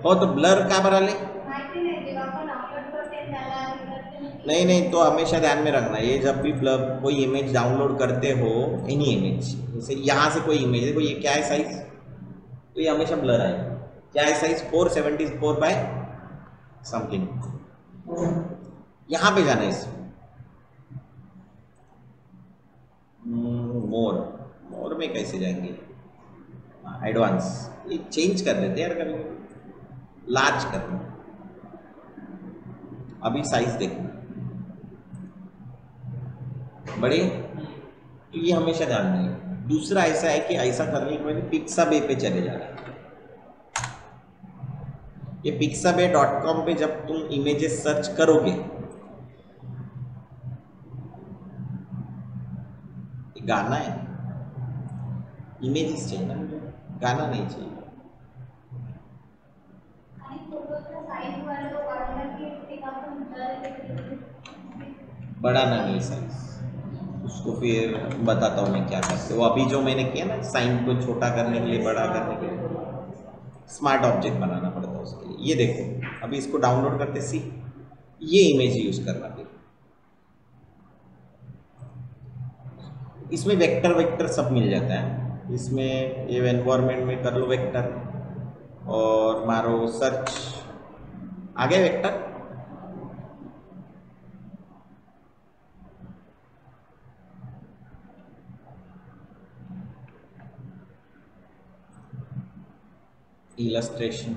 हो तो ब्लर का बना ले, नहीं नहीं, तो हमेशा ध्यान में रखना, ये जब भी कोई इमेज डाउनलोड करते हो, एनी इमेज, जैसे यहाँ से कोई इमेज, देखो ये क्या है साइज, तो ये हमेशा ब्लर आएगा। क्या है साइज, 474 बाय समथिंग, यहाँ पे जाना है इसमें, मोर में कैसे जाएंगे, एडवांस, ये चेंज कर देते यार कभी, लार्ज करना, अभी साइज देखना बड़े, तो ये हमेशा ध्यान में। दूसरा ऐसा है कि ऐसा करने के बाद पिक्साबे पे चले जाना है। ये pixabay.com पे जब तुम इमेजेस सर्च करोगे, गाना है, इमेजेस चाहिए ना, गाना नहीं चाहिए। बढ़ाना नहीं साइज, उसको फिर बताता हूँ मैं क्या करते हो। अभी जो मैंने किया ना, साइन को छोटा करने के लिए, बड़ा करने के लिए, स्मार्ट ऑब्जेक्ट बनाना पड़ता है उसके लिए। ये देखो अभी इसको डाउनलोड करते सी, ये इमेज यूज करना, फिर इसमें वेक्टर वेक्टर सब मिल जाता है। इसमें ये एनवायरनमेंट में कर लो वेक्टर, और मारो सर्च, आ गया vector. illustration,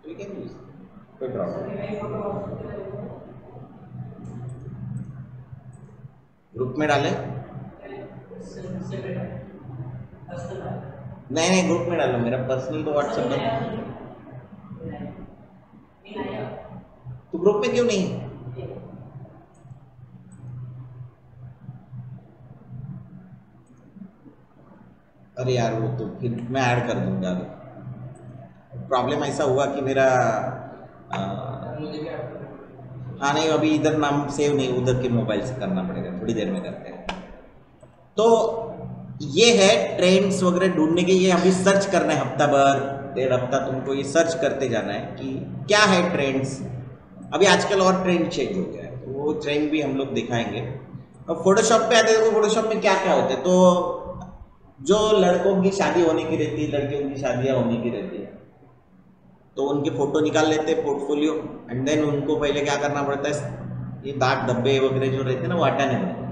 we can use कोई प्रॉब्लम। ग्रुप में डालें, नहीं ग्रुप में डालो, मेरा पर्सनल तो व्हाट्सएप में। तो ग्रुप में क्यों नहीं है? अरे यार वो तो फिर मैं ऐड कर दूंगा। अभी प्रॉब्लम ऐसा हुआ कि मेरा हाँ नहीं, अभी इधर नाम सेव नहीं, उधर के मोबाइल से करना पड़ेगा, थोड़ी देर में करते हैं। तो ये है ट्रेंड्स वगैरह ढूंढने के, ये अभी सर्च करना है, हफ्ता भर 1.5 हफ्ता तुमको ये सर्च करते जाना है कि क्या है ट्रेंड्स। अभी आजकल और ट्रेंड चेंज हो गया है, तो वो ट्रेंड भी हम लोग दिखाएंगे। अब फोटोशॉप पे आते हैं, तो फोटोशॉप में क्या क्या होता है, तो जो लड़कों की शादी होने की रहती है, लड़कियों की शादियां होने की रहती है, तो उनके फोटो निकाल लेते हैं पोर्टफोलियो, एंड देन उनको पहले क्या करना पड़ता है, ये दाग धब्बे वगैरह जो रहते हैं ना वो हटाने पड़ते हैं,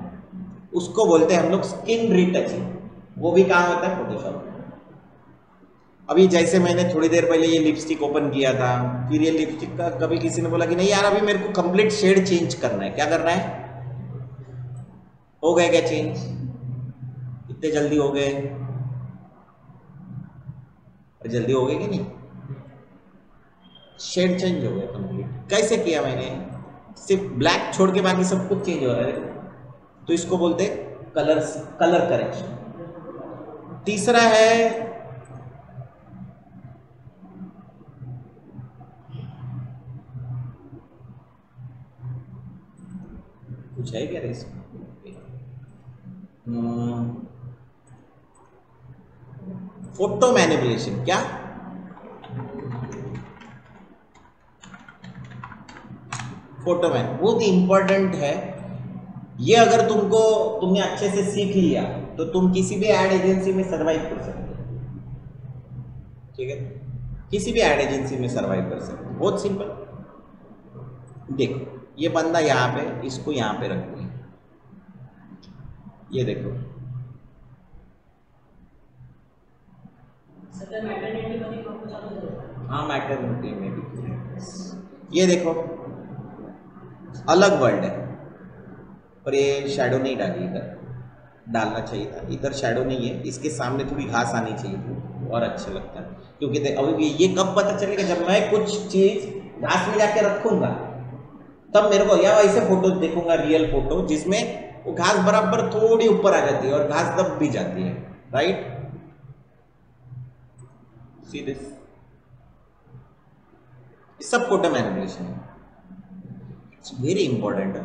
उसको बोलते हैं हम लोग स्किन रिटचिंग। वो भी काम होता है फोटोशॉप में। अभी जैसे मैंने थोड़ी देर पहले ये लिपस्टिक ओपन किया था, फिर ये लिपस्टिक का कभी किसी ने बोला कि नहीं यार अभी मेरे को कंप्लीट शेड चेंज करना है, क्या करना है, हो गए क्या चेंज, इतने जल्दी हो गए, जल्दी हो गए कि नहीं, शेड चेंज हो गया कंप्लीट। कैसे किया मैंने, सिर्फ ब्लैक छोड़ के बाकी सब कुछ चेंज हो रहा है, तो इसको बोलते कलर करेक्शन। तीसरा है कुछ है क्या रेस, फोटो मैनिपुलेशन। क्या फोटो मैन बहुत इंपॉर्टेंट है ये। अगर तुमने अच्छे से सीख लिया तो तुम किसी भी एड एजेंसी में सरवाइव कर सकते हो, ठीक है, किसी भी एड एजेंसी में सरवाइव कर सकते हो, बहुत सिंपल। देखो ये बंदा यहाँ पे, इसको यहाँ पे रख दिया, ये देखो, हाँ मैटरनिटी में भी, ये देखो अलग वर्ल्ड है, पर ये शैडो नहीं डाली, इधर डालना चाहिए था, इधर शैडो नहीं है, इसके सामने थोड़ी घास आनी चाहिए थी और अच्छा लगता है। क्योंकि अभी ये कब पता चलेगा, जब मैं कुछ चीज घास में जाके रखूंगा तब मेरे को, या वैसे फोटो देखूंगा रियल फोटो जिसमें वो घास बराबर थोड़ी ऊपर आ जाती है और घास दब भी जाती है, राइट, सी दिस, सब फोटो मैनिपुलेशन है, इट्स वेरी इंपॉर्टेंट है।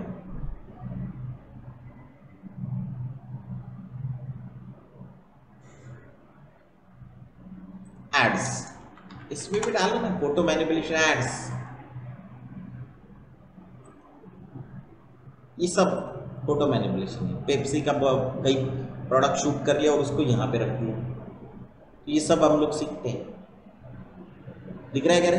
एड्स, इसमें भी डालो ना फोटो मैनिपुलेशन एड्स, ये सब फोटो मैनिपुलेशन है। पेप्सी का कई प्रोडक्ट शूट कर लिया और उसको यहाँ पे रख दिया, तो ये सब हम लोग सीखते हैं, दिख रहा है क्या रे?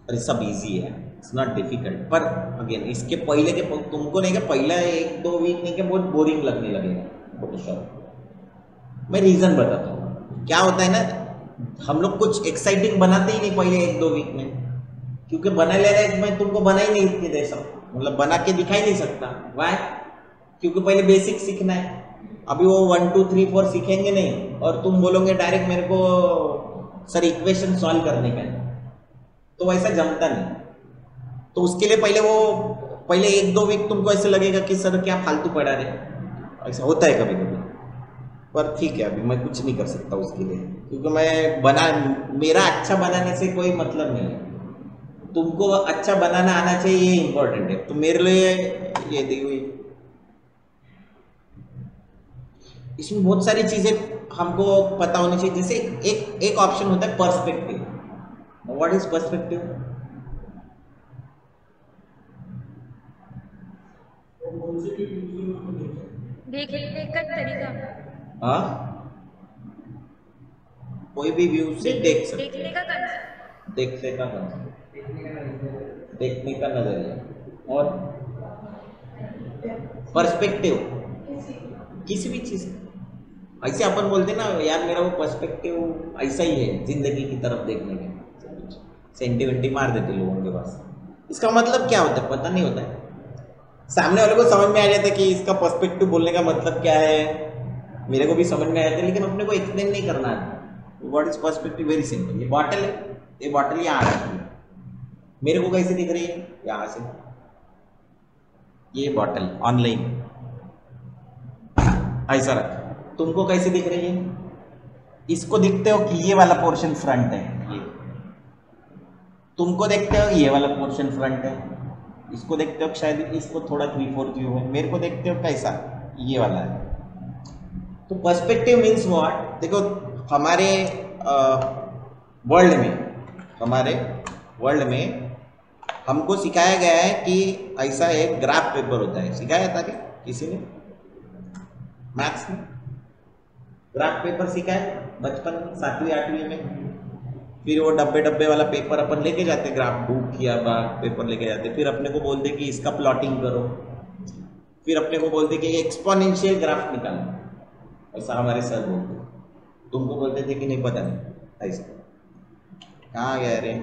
अरे सब इजी है, इट्स नॉट डिफिकल्ट। पर अगेन इसके पहले के तुमको नहीं, क्या पहला 1-2 वीक नहीं, क्या बहुत बोरिंग लगने लगेगा फोटोशॉप। मैं रीजन बताता हूँ, क्या होता है ना, हम लोग कुछ एक्साइटिंग बनाते ही नहीं पहले 1-2 वीक में, क्योंकि बना ले रहे, मैं तुमको बना ही नहीं इतनी देर सब, मतलब बना के दिखाई नहीं सकता, वाई, क्योंकि पहले बेसिक सीखना है। अभी वो 1 2 3 4 सीखेंगे नहीं और तुम बोलोगे डायरेक्ट मेरे को सर इक्वेशन सॉल्व करने का है, तो वैसा जमता नहीं। तो उसके लिए पहले 1-2 वीक तुमको ऐसे लगेगा कि सर क्या फालतू पड़ा रहे, ऐसा होता है कभी कभी, पर ठीक है, अभी मैं कुछ नहीं कर सकता उसके लिए, क्योंकि मेरा अच्छा बनाने से कोई मतलब नहीं है, तुमको अच्छा बनाना आना चाहिए, ये इंपॉर्टेंट है। तो मेरे लिए ये दी हुई, इसमें बहुत सारी चीजें हमको पता होनी चाहिए। जैसे एक ऑप्शन होता है पर्सपेक्टिव। What is perspective? देखने का तरीका, हाँ, कोई भी व्यू से देख सकते, देखने का कंसेप्ट, देखने का नजरिया, और पर्सपेक्टिव किसी भी चीज। ऐसे अपन बोलते ना यार मेरा वो पर्सपेक्टिव ऐसा ही है जिंदगी की तरफ देखने का, सेंटिमेंटी मार देते लोगों के पास। इसका मतलब क्या होता है पता नहीं होता है, सामने वाले को समझ में आ जाता है कि इसका पर्सपेक्टिव बोलने का मतलब क्या है, मेरे को भी समझ में आ जाता है, लेकिन अपने को एक्सप्लेन नहीं करना है। What is perspective? Very simple, ये बॉटल है, ये बॉटल यहाँ रखी है, मेरे को कैसे दिख रही है? यहाँ से ये बॉटल ऑनलाइन ऐसा रखा, तुमको कैसे दिख रही है? इसको दिखते हो कि ये वाला पोर्शन फ्रंट है, ये तुमको देखते हो ये वाला पोर्शन फ्रंट है, इसको देखते हो शायद इसको थोड़ा 3/4 व्यू है, मेरे को देखते हो कैसा? ये वाला है। तो पर्सपेक्टिव मीन्स व्हाट? देखो हमारे वर्ल्ड में हमको सिखाया गया है कि ऐसा एक ग्राफ पेपर होता है। सिखाया था क्या किसी ने मैथ्स में? ग्राफ पेपर सिखाया बचपन में 7वीं 8वीं में। फिर वो डब्बे वाला पेपर अपन लेके जाते, ग्राफ बुक या पेपर लेके जाते, फिर अपने को बोलते कि इसका प्लॉटिंग करो, फिर अपने को बोलते कि एक्सपोनेंशियल ग्राफ निकालो, ऐसा हमारे सर बोलते। तुमको बोलते थे कि नहीं? पता नहीं ऐसा कहाँ गया रे?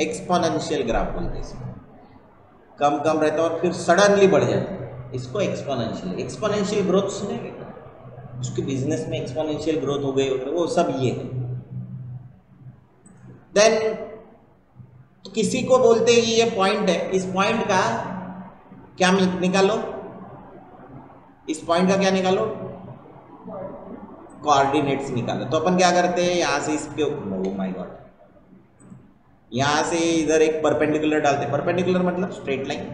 एक्सपोनेंशियल ग्राफ बोलते इसको, कम कम रहता है और फिर सडनली बढ़ जाता है, इसको एक्सपोनेंशियल ग्रोथ सुने? उसके बिजनेस में एक्सपोनेंशियल ग्रोथ हो गई, वो सब ये है। देन तो किसी को बोलते हैं ये पॉइंट है, इस पॉइंट का क्या निकालो? इस पॉइंट का क्या निकालो? कोऑर्डिनेट्स निकालो। तो अपन क्या करते हैं, यहाँ से इसके, ओह माय गॉड, यहाँ से इधर एक परपेंडिकुलर डालते, परपेंडिकुलर मतलब स्ट्रेट लाइन,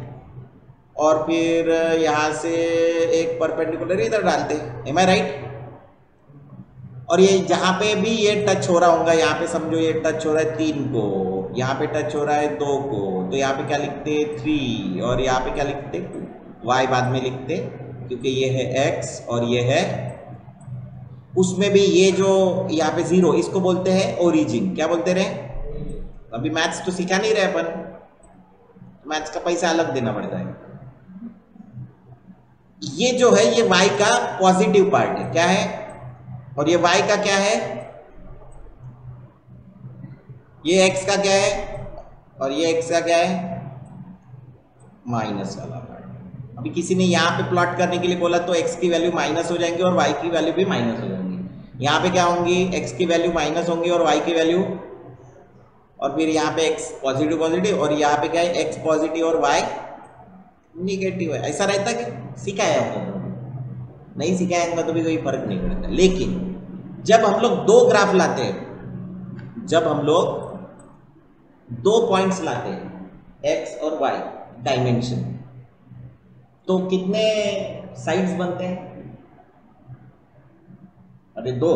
और फिर यहाँ से एक परपेंडिकुलर इधर डालते। एम आई राइट? और ये जहाँ पे भी ये टच हो रहा होगा, यहाँ पे समझो ये टच हो रहा है 3 को, यहाँ पे टच हो रहा है 2 को, तो यहाँ पे क्या लिखते? 3, और यहाँ पे क्या लिखते? 2। y बाद में लिखते क्योंकि ये है x और ये है, उसमें भी ये जो यहाँ पे 0, इसको बोलते हैं ओरिजिन। क्या बोलते रहे? अभी मैथ्स तो सिखा नहीं रहे अपन, मैथ्स का पैसा अलग देना पड़ता है। ये जो है ये y का पॉजिटिव पार्ट है, क्या है? और ये y का क्या है? ये x का क्या है? और ये x का क्या है? माइनस वाला पार्ट। अभी किसी ने यहाँ पे प्लॉट करने के लिए बोला तो x की वैल्यू माइनस हो जाएंगी और y की वैल्यू भी माइनस हो जाएंगी। यहाँ पे क्या होंगी? x की वैल्यू माइनस होंगी और y की वैल्यू, और फिर यहाँ पे x पॉजिटिव पॉजिटिव, और यहाँ पे क्या है? x पॉजिटिव और y निगेटिव है। ऐसा रहता है कि सिखाया होगा? नहीं सिखाएंगे तो भी कोई फर्क नहीं पड़ता। लेकिन जब हम लोग 2 ग्राफ लाते हैं, जब हम लोग 2 पॉइंट्स लाते हैं x और y डायमेंशन, तो कितने साइड्स बनते हैं? अरे 2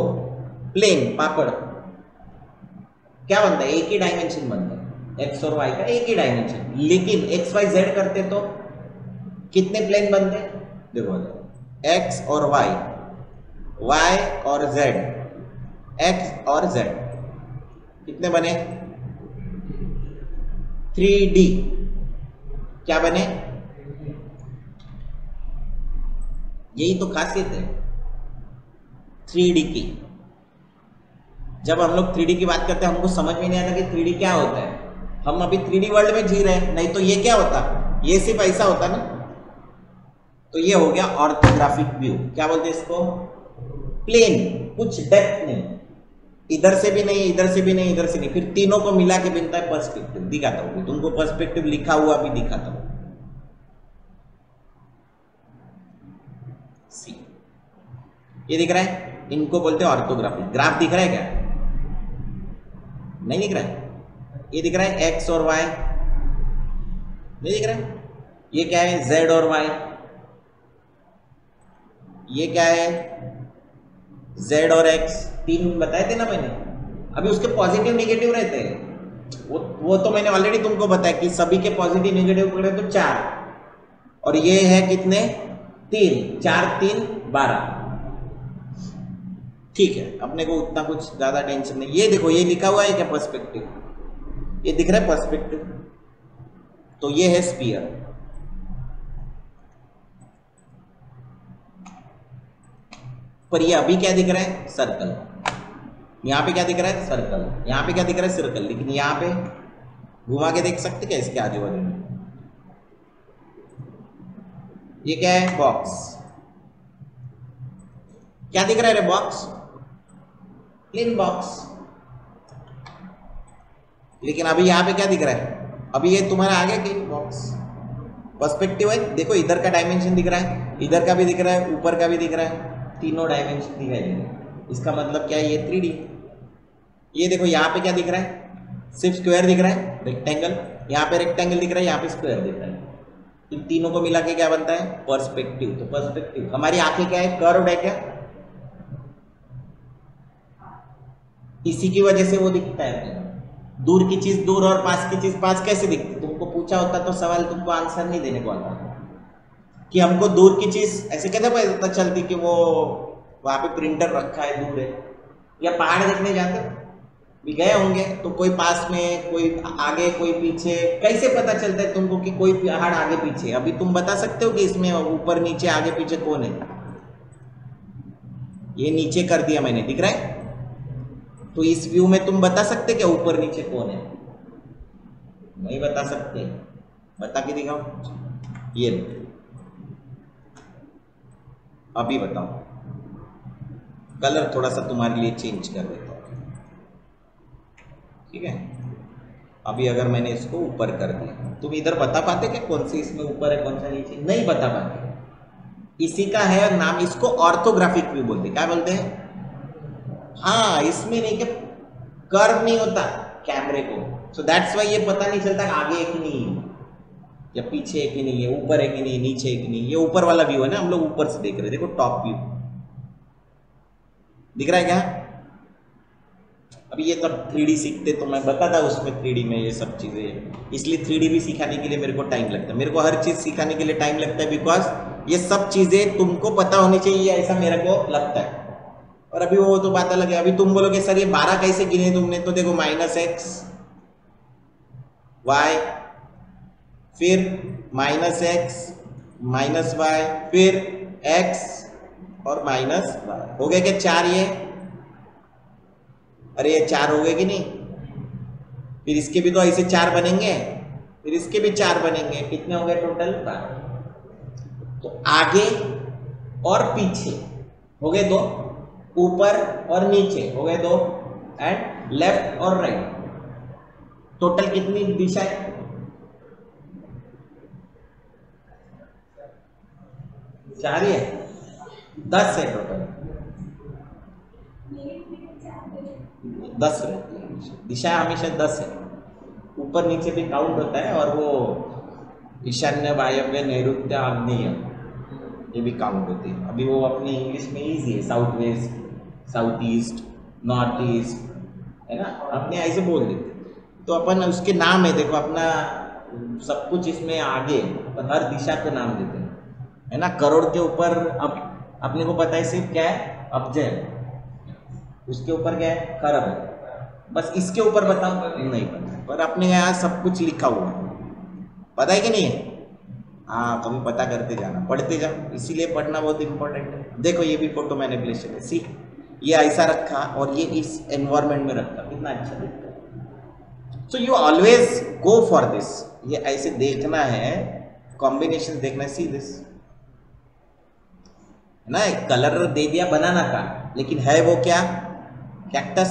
प्लेन पापड़ क्या बनता है? एक ही डायमेंशन बनता है, x और y का एक ही डायमेंशन। लेकिन x y z करते तो कितने प्लेन बनते हैं? देखो x और y, y और z, x और z कितने बने? 3D। क्या बने? यही तो खासियत है 3D की। जब हम लोग 3D की बात करते हैं हमको समझ में नहीं आता कि 3D क्या होता है। हम अभी 3D वर्ल्ड में जी रहे हैं, नहीं तो ये क्या होता? ये सिर्फ ऐसा होता ना। तो ये हो गया ऑर्थोग्राफिक व्यू। क्या बोलते हैं इसको? प्लेन, कुछ डेप्थ नहीं, इधर से भी नहीं, इधर से भी नहीं, इधर से नहीं, फिर तीनों को मिला के बनता है पर्सपेक्टिव। दिखाता हूँ तुमको, पर्सपेक्टिव लिखा हुआ भी दिखाता हूँ। सी, ये दिख रहा है, इनको बोलते हैं ऑर्थोग्राफी। ग्राफ दिख रहा है क्या? नहीं दिख रहा है। ये दिख रहा है x और y, नहीं दिख रहा है। ये क्या है? z और y। ये क्या है? z और x। 3 बताए थे ना मैंने। अभी उसके पॉजिटिव नेगेटिव रहते हैं, वो तो मैंने ऑलरेडी तुमको बताया कि सभी के पॉजिटिव नेगेटिव पकड़े तो 4, और ये है कितने? 3, 4 3 12। ठीक है, अपने को उतना कुछ ज्यादा टेंशन नहीं। ये देखो, ये लिखा हुआ है क्या? पर्सपेक्टिव। ये दिख रहा है पर्सपेक्टिव, तो ये है स्फीयर। पर ये अभी क्या दिख रहा है? सर्कल। यहाँ पे क्या दिख रहा है? सर्कल। यहाँ पे क्या दिख रहा है? सर्कल। लेकिन यहाँ पे घुमा के देख सकते क्या इसके आजू बाजू में? ये क्या है? बॉक्स। क्या दिख रहा है रे बॉक्स? Plane box. लेकिन अभी यहाँ पे क्या दिख रहा है? अभी ये तुम्हारा आ गया कि बॉक्स पर्सपेक्टिव है। देखो इधर का डायमेंशन दिख रहा है, इधर का भी दिख रहा है, ऊपर का भी दिख रहा है, तीनों डायमेंशन दिखाई दे रहे हैं। इसका मतलब क्या है? ये 3D। ये देखो यहाँ पे क्या दिख रहा है? सिर्फ स्क्वायर दिख रहा है, रेक्टेंगल। यहाँ पे रेक्टेंगल दिख रहा है, यहाँ पे स्क्वायर दिख रहा है। इन तीनों को मिला के क्या बनता है? पर्सपेक्टिव। तो पर्सपेक्टिव, हमारी आंखें क्या है? कर्व्ड है क्या? इसी की वजह से वो दिखता है। दूर की चीज दूर और पास की चीज पास कैसे दिखती? तुमको पूछा होता तो सवाल तुमको आंसर नहीं देने को आता कि हमको दूर की चीज ऐसे कैसे पता चलती कि वो वहां पे प्रिंटर रखा है, दूर है। या पहाड़ देखने जाते भी गए होंगे तो कोई पास में, कोई आगे, कोई पीछे, कैसे पता चलता है तुमको कि कोई पहाड़ आगे पीछे? अभी तुम बता सकते हो कि इसमें ऊपर नीचे आगे पीछे कौन है? ये नीचे कर दिया मैंने, दिख रहा है? तो इस व्यू में तुम बता सकते क्या ऊपर नीचे कौन है? नहीं बता सकते। बता के दिखाओ। ये अभी बताओ। कलर थोड़ा सा तुम्हारे लिए चेंज कर देता हूं, ठीक है? अभी अगर मैंने इसको ऊपर कर दिया, तुम इधर बता पाते क्या कौन सी इसमें ऊपर है, कौन सा नीचे? नहीं बता पाते। इसी का है नाम, इसको ऑर्थोग्राफिक व्यू बोलते। क्या बोलते हैं? हाँ, इसमें नहीं कि कर्व नहीं होता कैमरे को, सो दैट्स वाई ये पता नहीं चलता आगे है कि नहीं है, या पीछे है कि नहीं है, ऊपर है कि नहीं, नीचे है कि नहीं। ये ऊपर वाला व्यू है ना, हम लोग ऊपर से देख रहे हैं। देखो टॉप व्यू दिख रहा है क्या? अभी ये तब 3D सीखते तो मैं बताता उसमें 3D में ये सब चीजें। इसलिए 3D भी सिखाने के लिए मेरे को टाइम लगता है। मेरे को हर चीज सिखाने के लिए टाइम लगता है बिकॉज ये सब चीजें तुमको पता होनी चाहिए, ऐसा मेरे को लगता है। और अभी वो तो बात अलग है। अभी तुम बोलोगे सर ये 12 कैसे गिने तुमने? तो देखो -x y, फिर -x -y, फिर x और -y हो गए क्या 4? ये अरे ये 4 हो गए कि नहीं? फिर इसके भी तो ऐसे 4 बनेंगे, फिर इसके भी 4 बनेंगे। कितने हो गए टोटल? 12। तो आगे और पीछे हो गए 2, ऊपर और नीचे हो गए 2, एंड लेफ्ट और राइट। टोटल कितनी दिशा है? 4 ही है, 10 है टोटल। 10 रहती है दिशा, हमेशा 10 है। ऊपर नीचे भी काउंट होता है, और वो ईशान्य, वायव्य, नैऋत्य, आग्नेय, ये भी काउंट होती है। अभी वो अपनी इंग्लिश में इजी है, south west, south east, north east, है ना, अपने ऐसे बोल देते। तो अपन उसके नाम है, देखो अपना सब कुछ इसमें आगे, अपन हर दिशा को नाम देते हैं, है ना। करोड़ के ऊपर अब अपने को पता है सिर्फ क्या है? अब्जय। उसके ऊपर क्या है? खरब है। बस इसके ऊपर बताओ, नहीं पता। पर अपने यहाँ सब कुछ लिखा हुआ है, पता है कि नहीं है? हाँ, कभी पता करते जाना, पढ़ते जाओ, इसीलिए पढ़ना बहुत इंपॉर्टेंट है। देखो ये भी फोटो मैनिपुलेशन है। सी, ये ऐसा रखा और ये इस एनवायरमेंट में रखा, कितना अच्छा दिखता है। So you always go for this. ये ऐसे देखना है, कॉम्बिनेशन देखना है। सी दिस, है ना, कलर दे दिया बनाना का, लेकिन है वो क्या? कैक्टस।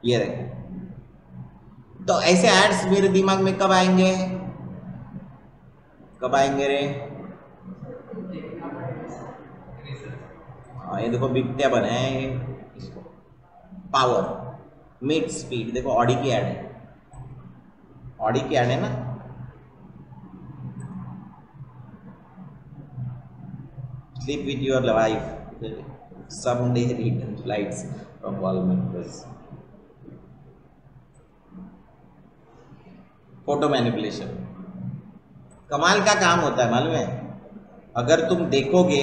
ये देखो, तो ऐसे एड्स मेरे दिमाग में कब आएंगे? कब आएंगे रे? हाँ, ये देखो बिकते बनाए इसको, पावर मीट स्पीड। देखो ऑडी की ऐड है, ऑडी की ऐड है ना। Sleep with your wife, someday return flights from Walmart। Photo manipulation कमाल का काम होता है, मालूम है? अगर तुम देखोगे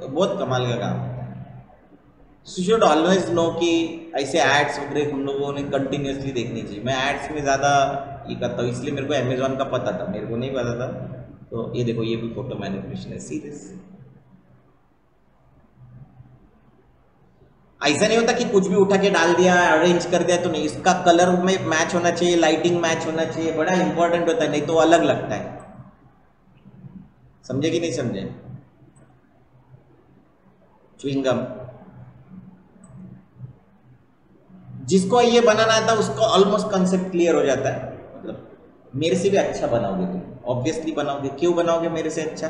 तो बहुत कमाल का काम होता है। यू शुड ऑलवेज नो कि ऐसे एड्स वगैरह हम लोगों ने कंटिन्यूसली देखनी चाहिए। मैं एड्स में ज़्यादा ये करता हूँ, इसलिए मेरे को अमेजोन का पता था, मेरे को नहीं पता था। तो ये देखो, ये भी फोटो मैनिपुलेशन है। सी दिस, ऐसा नहीं होता कि कुछ भी उठा के डाल दिया, अरेंज कर दिया तो नहीं। इसका कलर में मैच होना चाहिए, लाइटिंग मैच होना चाहिए, बड़ा इंपॉर्टेंट होता है, नहीं तो अलग लगता है। समझे कि नहीं समझे? च्युइंगम जिसको ये बनाना आता है उसको ऑलमोस्ट कंसेप्ट क्लियर हो जाता है। मतलब मेरे से भी अच्छा बनाओगे तुम, ऑब्वियसली बनाओगे। क्यों बनाओगे मेरे से अच्छा?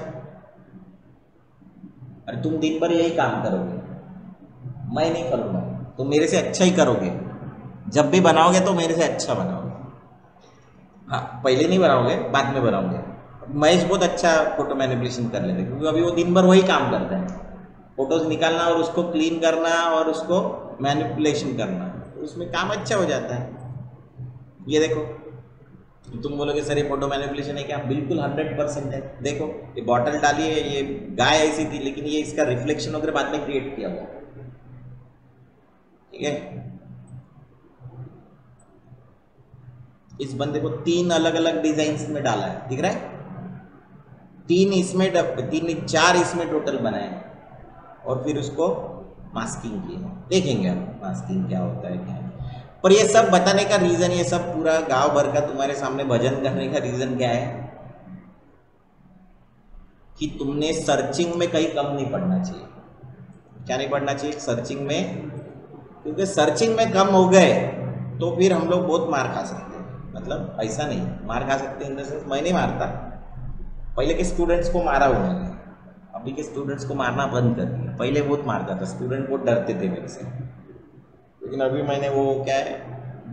अरे तुम दिन भर यही काम करोगे, मैं नहीं करूँगा, तो मेरे से अच्छा ही करोगे। जब भी बनाओगे तो मेरे से अच्छा बनाओगे। हाँ, पहले नहीं बनाओगे, बाद में बनाओगे। महेश बहुत अच्छा फोटो मैनिपुलेशन कर लेते, क्योंकि अभी वो दिन भर वही काम करता है, फोटोज निकालना और उसको क्लीन करना और उसको मैनिपुलेशन करना, उसमें काम अच्छा हो जाता है। ये देखो, तुम बोलोगे सर ये फोटो मैनिपुलेशन है क्या? बिल्कुल 100% है। देखो ये बॉटल डाली है, ये गाय ऐसी थी, लेकिन ये इसका रिफ्लेक्शन वगैरह बाद में क्रिएट किया हुआ, ठीक है। इस बंदे को 3 अलग अलग डिजाइन में डाला है, दिख रहा है? 3 इसमें 4 इसमें टोटल बनाए, और फिर उसको मास्किंग की। देखेंगे हम मास्किंग क्या होता है क्या है। पर ये सब बताने का रीजन, ये सब पूरा गांव भर का तुम्हारे सामने भजन करने का रीजन क्या है? कि तुमने सर्चिंग में कहीं कम नहीं पड़ना चाहिए। क्या नहीं पड़ना चाहिए सर्चिंग में? क्योंकि सर्चिंग में कम हो गए तो फिर हम लोग बहुत मार खा सकते हैं। मतलब ऐसा नहीं, मार खा सकते इन द सेंस, मैं नहीं मारता, पहले के स्टूडेंट्स को मारा हुआ मैंने, अभी के स्टूडेंट्स को मारना बंद कर दिया। पहले बहुत मारता था, स्टूडेंट बहुत डरते थे मेरे से, लेकिन अभी मैंने वो क्या है,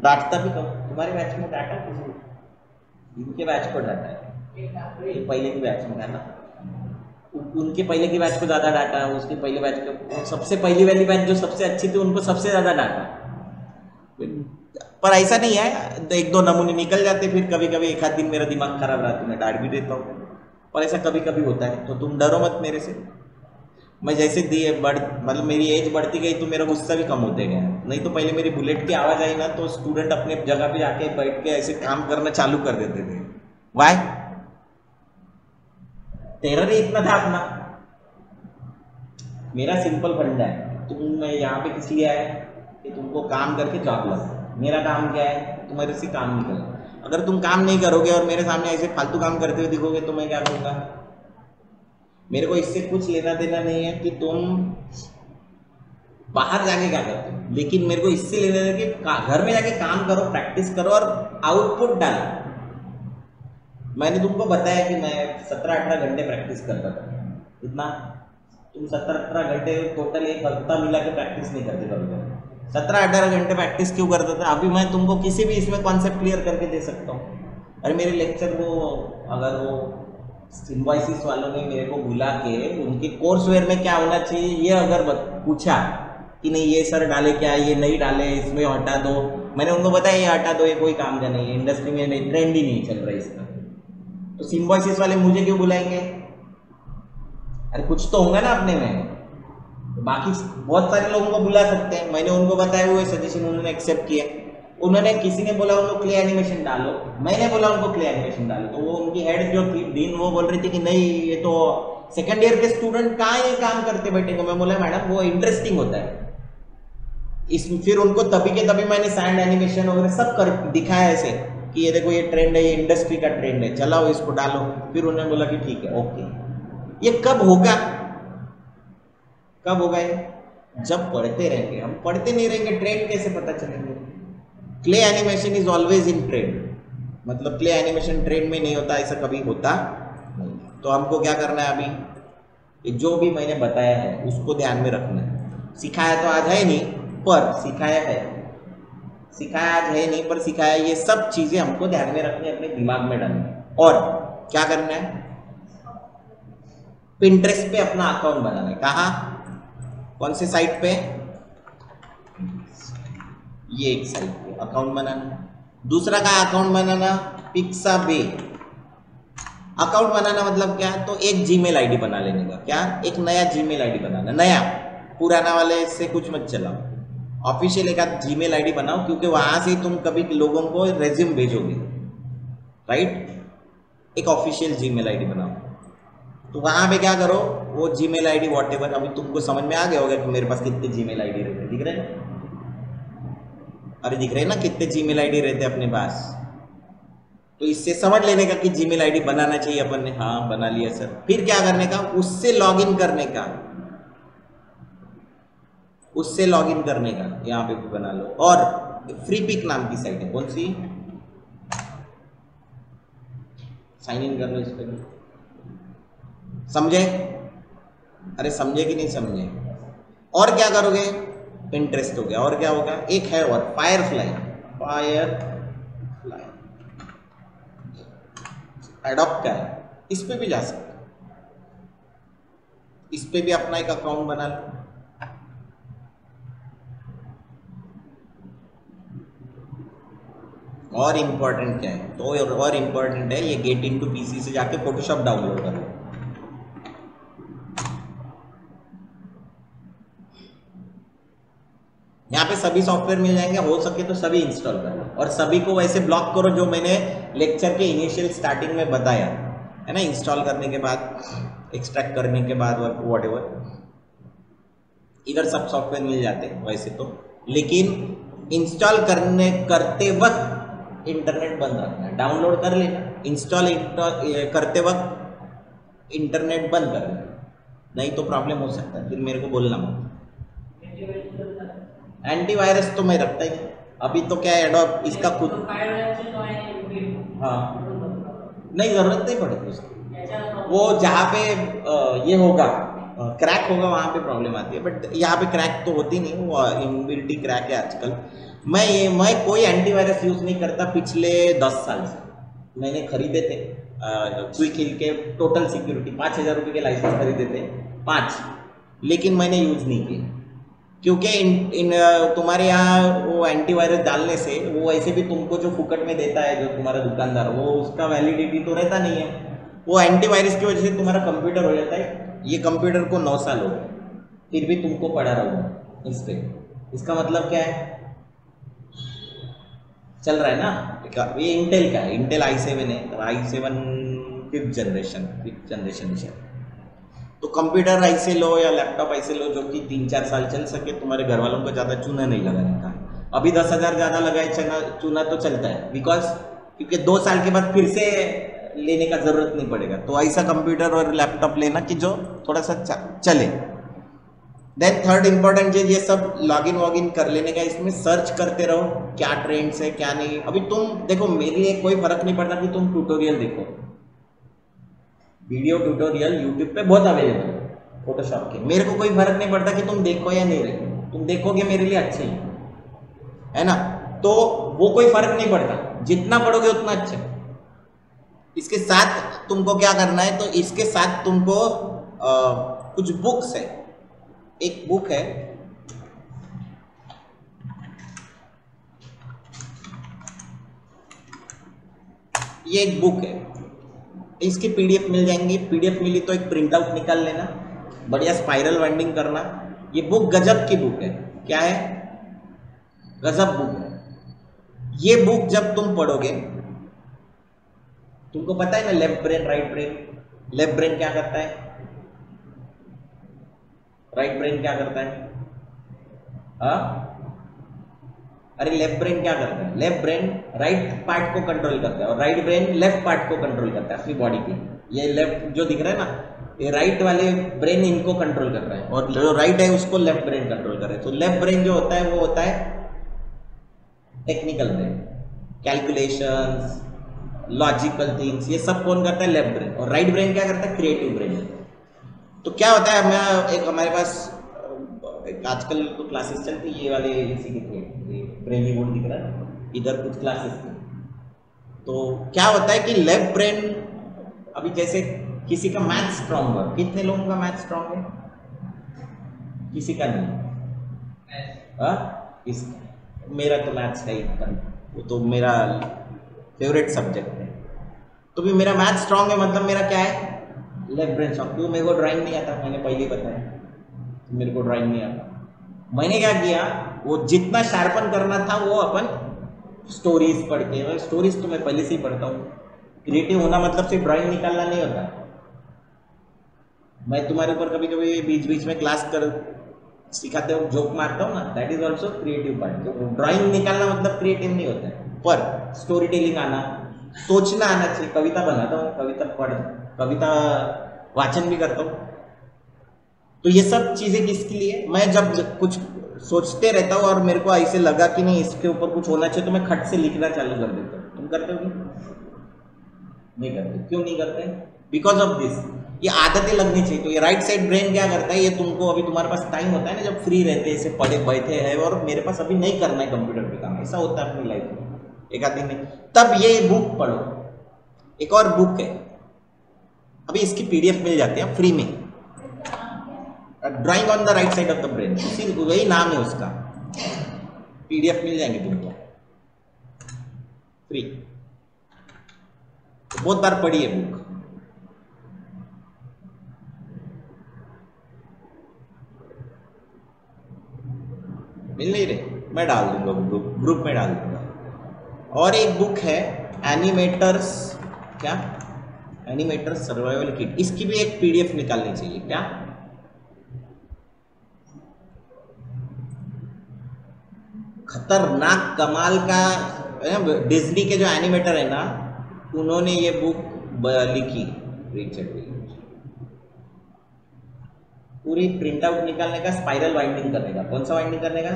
डांटता भी कम। तुम्हारे बैच में डांटा किसी को? इनके बैच को डांटा है, ये पहले के बैच में डांटा, उनके पहले के बैच को ज़्यादा डांटा, उसके पहले बैच को, सबसे पहली वाली बैच जो सबसे अच्छी थी उनको सबसे ज़्यादा डांटा। पर ऐसा नहीं है, 1-2 नमूने निकल जाते, फिर कभी कभी एक आध दिन मेरा दिमाग खराब रहा तो मैं डांट भी देता हूँ, पर ऐसा कभी कभी होता है। तो तुम डरो मत मेरे से। मैं जैसे मतलब मेरी एज बढ़ती गई तो मेरा गुस्सा भी कम होते गया। नहीं तो पहले मेरी बुलेट की आवाज़ आई ना तो स्टूडेंट अपने जगह पे जाके बैठ के ऐसे काम करना चालू कर देते थे। वाई? टेरर ही इतना था अपना। मेरा सिंपल फंडा है, तुम यहाँ पे किस लिए आए कि तुमको काम करके जॉब लगा। मेरा काम क्या है? तुम्हारे से काम नहीं करना। अगर तुम काम नहीं करोगे और मेरे सामने ऐसे फालतू काम करते हुए दिखोगे तो मैं क्या करूँगा? मेरे को इससे कुछ लेना देना नहीं है कि तुम बाहर जाके क्या करते हो, लेकिन मेरे को इससे लेना देना कि घर में जाके काम करो, प्रैक्टिस करो और आउटपुट डालो। मैंने तुमको बताया कि मैं 17-18 घंटे प्रैक्टिस करता था, इतना। तुम 17-18 घंटे टोटल एक हफ्ता मिला के प्रैक्टिस नहीं करते कभी। 17-18 घंटे प्रैक्टिस क्यों करता था? अभी मैं तुमको किसी भी इसमें कॉन्सेप्ट क्लियर करके दे सकता हूँ। अरे मेरे लेक्चर को अगर वो सिम्बाइसिस वालों ने मेरे को बुला के उनके कोर्स वेयर में क्या होना चाहिए ये अगर पूछा कि नहीं ये सर डाले क्या, ये नहीं डाले, इसमें हटा दो, मैंने उनको बताया ये हटा दो, ये कोई काम का नहीं है, इंडस्ट्री में नहीं, ट्रेंड ही नहीं चल रहा इसका। तो सिम्बाइसिस वाले मुझे क्यों बुलाएंगे? अरे कुछ तो होगा ना अपने में। तो बाकी बहुत सारे लोगों को बुला सकते हैं, मैंने उनको बताया हुए सजेशन उन्होंने एक्सेप्ट किया। उन्होंने किसी ने बोला उनको क्ले एनिमेशन डालो, मैंने बोला उनको क्ले एनिमेशन डालो, तो वो उनकी हेड जो थी डीन वो बोल रही थी कि नहीं ये तो सेकंड ईयर के स्टूडेंट कहाँ ये काम करते बैठेंगे। मैं बोला मैडम वो इंटरेस्टिंग होता है इसमें। फिर उनको तभी के तभी मैंने सैंड एनिमेशन वगैरह सब कर दिखाया ऐसे कि ये देखो ये ट्रेंड है, ये इंडस्ट्री का ट्रेंड है, चलाओ इसको डालो। फिर उन्होंने बोला कि ठीक है ओके। ये कब होगा? कब होगा ये? जब पढ़ते रहेंगे। हम पढ़ते नहीं रहेंगे, ट्रेंड कैसे पता चलेंगे? Clay animation is always in trend, मतलब क्ले एनिमेशन ट्रेंड में नहीं होता, ऐसा कभी होता नहीं। तो हमको क्या करना है अभी? जो भी मैंने बताया है उसको ध्यान में रखना है। सिखाया तो आज है नहीं, पर सिखाया है, सिखाया आज है नहीं पर सिखाया। ये सब चीजें हमको ध्यान में रखनी, अपने दिमाग में डालनी। और क्या करना है? पिंटरेस्ट पे अपना अकाउंट बनाना है। कहाँ? कौन से साइट पे? ये एक साइट पे अकाउंट बनाना। दूसरा का अकाउंट बनाना पिक्साबे। अकाउंट बनाना मतलब क्या? तो एक जीमेल आईडी बना लेने का। क्या? एक नया जीमेल आईडी बनाना, नया, पुराना वाले से कुछ मत चलाओ। ऑफिशियल एक आध जीमेल आईडी बनाओ, क्योंकि वहां से तुम कभी लोगों को रेज्यूम भेजोगे, राइट? एक ऑफिशियल जीमेल आईडी बनाओ। तो वहां पे क्या करो, वो जीमेल आईडी व्हाटएवर, अभी तुमको समझ में आ गया होगा कि मेरे पास कितने जीमेल आईडी रहते हैं। दिख रहे हैं? अरे दिख रहे हैं ना कितने जीमेल आईडी रहते हैं अपने पास। तो इससे समझ लेने का कि जीमेल आईडी बनाना चाहिए अपन ने। हाँ बना लिया सर। फिर क्या करने का? उससे लॉगिन करने का, उससे लॉगिन करने का। यहाँ पे भी बना लो। और फ्री पिक नाम की साइट है, कौन सी, साइन इन कर लो इस पर, समझे? अरे समझे कि नहीं समझे? और क्या करोगे, इंटरेस्ट हो गया, और क्या होगा, एक है और फायरफ्लाई, फायरफ्लाई एडॉप्ट का है, इस पे भी जा सकते, इस पे भी अपना एक अकाउंट बना लो। और इंपॉर्टेंट क्या है, तो और इंपॉर्टेंट है ये गेट इनटू पीसी से जाके फोटोशॉप डाउनलोड करो। यहाँ पे सभी सॉफ्टवेयर मिल जाएंगे, हो सके तो सभी इंस्टॉल करो और सभी को वैसे ब्लॉक करो जो मैंने लेक्चर के इनिशियल स्टार्टिंग में बताया है ना, इंस्टॉल करने के बाद, एक्सट्रैक्ट करने के बाद, वॉट एवर, इधर सब सॉफ्टवेयर मिल जाते हैं वैसे तो, लेकिन इंस्टॉल करते वक्त इंटरनेट बंद रखना है, डाउनलोड कर लेना, इंस्टॉल करते वक्त इंटरनेट बंद कर लेना, नहीं तो प्रॉब्लम हो सकता है, फिर मेरे को बोलना मत। एंटीवायरस तो मैं रखता ही नहीं, अभी तो क्या है एडोब इसका खुद, हाँ नहीं जरूरत नहीं पड़ती उसकी, वो जहाँ पे ये होगा क्रैक होगा वहाँ पे प्रॉब्लम आती है, बट यहाँ पे क्रैक तो होती नहीं, वो इनबिल्ट ही क्रैक है आजकल। मैं कोई एंटीवायरस यूज नहीं करता पिछले 10 साल से, मैंने खरीदे थे क्विक हिल के टोटल सिक्योरिटी 5,000 रुपये के लाइसेंस खरीदे थे 5, लेकिन मैंने यूज नहीं किया, क्योंकि तुम्हारे यहाँ वो एंटीवायरस डालने से वो ऐसे भी तुमको जो फुकट में देता है जो तुम्हारा दुकानदार, वो उसका वैलिडिटी तो रहता नहीं है, वो एंटीवायरस की वजह से तुम्हारा कंप्यूटर हो जाता है। ये कंप्यूटर को 9 साल हो गए फिर भी तुमको पड़ा रहो इस पे, इसका मतलब क्या है, चल रहा है ना, ये इंटेल का है, इंटेल i7 है, i7 5th जनरेशन तो कंप्यूटर ऐसे लो या लैपटॉप ऐसे लो जो कि 3-4 साल चल सके, तुम्हारे घर वालों को ज़्यादा चूना नहीं लगाने का। अभी 10,000 ज़्यादा लगाए चूना तो चलता है, क्योंकि 2 साल के बाद फिर से लेने का ज़रूरत नहीं पड़ेगा, तो ऐसा कंप्यूटर और लैपटॉप लेना कि जो थोड़ा सा चले। देन थर्ड इंपॉर्टेंट चीज, ये सब लॉगिन वॉगिन कर लेने का, इसमें सर्च करते रहो क्या ट्रेंड्स है क्या नहीं। अभी तुम देखो, मेरे लिए कोई फर्क नहीं पड़ता कि तुम ट्यूटोरियल देखो, वीडियो ट्यूटोरियल यूट्यूब पे बहुत अवेलेबल है फोटोशॉप के, मेरे को कोई फर्क नहीं पड़ता कि तुम देखो या नहीं देखो, तुम देखोगे मेरे लिए अच्छे ही है ना, तो वो कोई फर्क नहीं पड़ता, जितना पढ़ोगे उतना अच्छा। इसके साथ तुमको क्या करना है, तो इसके साथ तुमको कुछ बुक्स है, एक बुक है ये, एक बुक है, इसकी पीडीएफ मिल जाएंगी, पीडीएफ मिली तो एक प्रिंट आउट निकाल लेना, बढ़िया स्पाइरल वाइंडिंग करना। ये बुक गजब की बुक है, क्या है, गजब बुक है। ये बुक जब तुम पढ़ोगे, तुमको पता है ना left brain right brain, left brain क्या करता है, राइट ब्रेन क्या करता है, अरे लेफ्ट ब्रेन क्या करता है, लेफ्ट ब्रेन राइट पार्ट को कंट्रोल करता है और राइट ब्रेन लेफ्ट पार्ट को कंट्रोल करता है अपनी बॉडी की। ये लेफ्ट जो दिख रहा है ना, ये राइट वाले ब्रेन इनको कंट्रोल कर रहा है और जो राइट है उसको लेफ्ट ब्रेन कंट्रोल कर रहा है। तो लेफ्ट ब्रेन जो होता है वो होता है technical brain, calculations, logical things, ये सब कौन करता है, लेफ्ट ब्रेन। और राइट ब्रेन क्या करता है, क्रिएटिव ब्रेन। तो क्या होता है, मैं एक हमारे पास आजकल तो क्लासेस चलती है, ये वाले इसी के ब्रेनी बोर्ड दिख रहा है, इधर कुछ क्लासेस थी। तो क्या होता है कि लेफ्ट ब्रेन, अभी जैसे किसी का मैथ स्ट्रांग है, कितने लोगों का मैथ स्ट्रांग है, किसी का नहीं, मेरा तो मैथ्स है ही, वो तो मेरा फेवरेट सब्जेक्ट है। तो भी मेरा मैथ स्ट्रांग है, मतलब मेरा क्या है, लेफ्ट ब्रेन स्ट्रांग। क्यों, मेरे को ड्राइंग नहीं आता, मैंने पहले ही बताया, मेरे को ड्राइंग नहीं आता। मैंने क्या किया, वो जितना शार्पन करना था वो अपन स्टोरीज पढ़ के, स्टोरीज तो मैं पहले से ही पढ़ता हूँ। क्रिएटिव होना मतलब सिर्फ ड्राइंग निकालना नहीं होता। मैं तुम्हारे ऊपर कभी कभी बीच बीच में क्लास कर सिखाते हो, जोक मारता हूँ ना, that is also creative part. तो ड्राइंग निकालना मतलब क्रिएटिव नहीं होता है, पर स्टोरी टेलिंग आना, सोचना आना चाहिए। कविता बनाता हूँ, कविता वाचन भी करता हूँ। तो ये सब चीजें किसके लिए, मैं जब कुछ सोचते रहता हूँ और मेरे को ऐसे लगा कि नहीं इसके ऊपर कुछ होना चाहिए तो मैं खट से लिखना चालू कर देता हूँ। तुम करते हो नहीं करते? क्यों नहीं करते? Because of this. ये आदतें लगनी चाहिए। तो ये राइट साइड ब्रेन क्या करता है, ये तुमको अभी तुम्हारे पास टाइम होता है ना जब फ्री रहते हैं, ऐसे पढ़े बैठे हैं और मेरे पास अभी नहीं करना है कंप्यूटर पे काम, ऐसा होता है अपनी लाइफ में एक आध दिन में, तब ये बुक पढ़ो। एक और बुक है, अभी इसकी पीडीएफ मिल जाती है फ्री में, drawing on the right side of the brain, वही नाम है उसका। पीडीएफ मिल जाएंगे तुमको फ्री। बहुत बार पढ़ी है बुक। मिल नहीं रहे, मैं डाल दूंगा ग्रुप में डाल दूंगा। और एक बुक है एनिमेटर्स, क्या एनिमेटर्स सर्वाइवल किट, इसकी भी एक पीडीएफ निकालनी चाहिए। क्या खतरनाक कमाल का, डिज्नी के जो एनिमेटर है ना उन्होंने ये बुक लिखी, रिचर्ड विलियम्स। पूरी प्रिंट आउट निकालने का, स्पाइरल वाइंडिंग करने का। कौन सा वाइंडिंग करने का?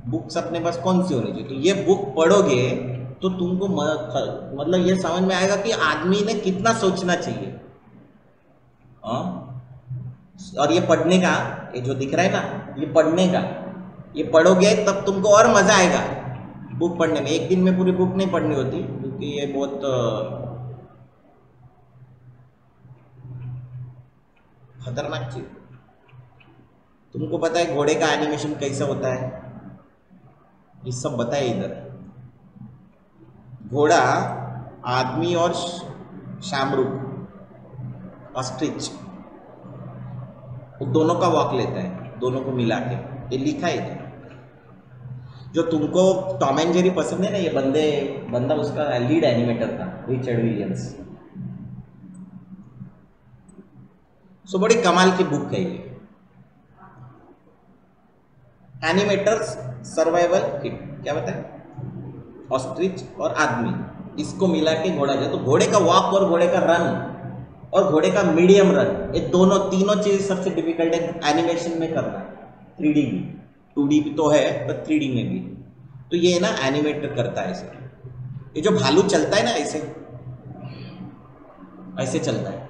बुक्स अपने पास कौन सी होनी चाहिए? तो ये बुक पढ़ोगे तो तुमको मतलब ये समझ में आएगा कि आदमी ने कितना सोचना चाहिए। और ये पढ़ने का, ये जो दिख रहा है ना, ये पढ़ने का, ये पढ़ोगे तब तुमको और मजा आएगा बुक पढ़ने में। एक दिन में पूरी बुक नहीं पढ़नी होती क्योंकि ये बहुत खतरनाक चीज। तुमको पता है घोड़े का एनिमेशन कैसा होता है? ये सब बताए इधर। घोड़ा, आदमी और शामरुख, ऑस्ट्रिच, वो दोनों का वॉक लेता है, दोनों को मिला के। ये लिखा है इधर। जो तुमको टॉम एंड जेरी पसंद है ना, ये बंदा उसका लीड एनिमेटर था, रिचर्ड विलियम्स। सो बड़ी कमाल की बुक है ये, एनिमेटर्स सर्वाइवल किट। क्या बताए? ऑस्ट्रिच और आदमी, इसको मिला के घोड़ा जाए। तो घोड़े का वॉक और घोड़े का रन और घोड़े का मीडियम रन, ये तीनों चीज सबसे डिफिकल्ट है एनिमेशन में करना। 3D भी, 2D भी तो है पर 3D में भी। तो ये ना एनिमेटर करता है ऐसे। ये जो भालू चलता है ना ऐसे ऐसे चलता है,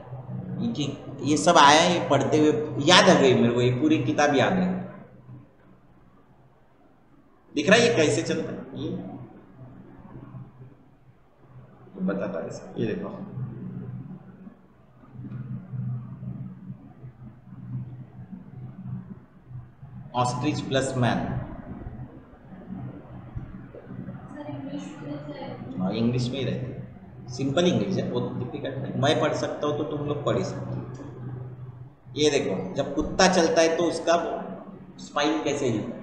ये सब आया है पढ़ते हुए, याद आ गई मेरे को, ये पूरी किताब याद है। दिख रहा है ये कैसे चलता है? ये तो बताता है ऐसे। ये देखो, ऑस्ट्रिच प्लस मैन। हाँ, इंग्लिश में ही रहते, सिंपल इंग्लिश है, बहुत डिफिकल्ट नहीं। मैं पढ़ सकता हूँ तो तुम लोग पढ़ ही सकते हो। ये देखो, जब कुत्ता चलता है तो उसका स्पाइन कैसे हिलता है।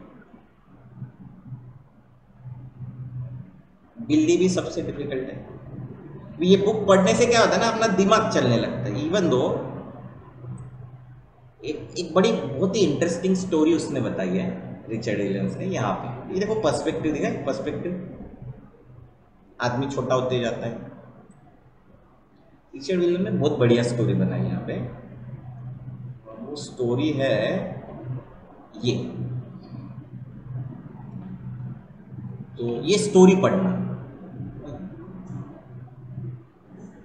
बिल्ली भी सबसे डिफिकल्ट है। ये बुक पढ़ने से क्या होता है ना, अपना दिमाग चलने लगता है। इवन दो एक बड़ी बहुत ही इंटरेस्टिंग स्टोरी उसने बताई है रिचर्ड विलियम्स ने। यहाँ पे ये देखो, पर्सपेक्टिव दिखा है, पर्सपेक्टिव, आदमी छोटा होते जाता है। रिचर्ड विलियम्स ने बहुत बढ़िया स्टोरी बनाई यहाँ पे। वो स्टोरी है ये, तो ये स्टोरी पढ़ना।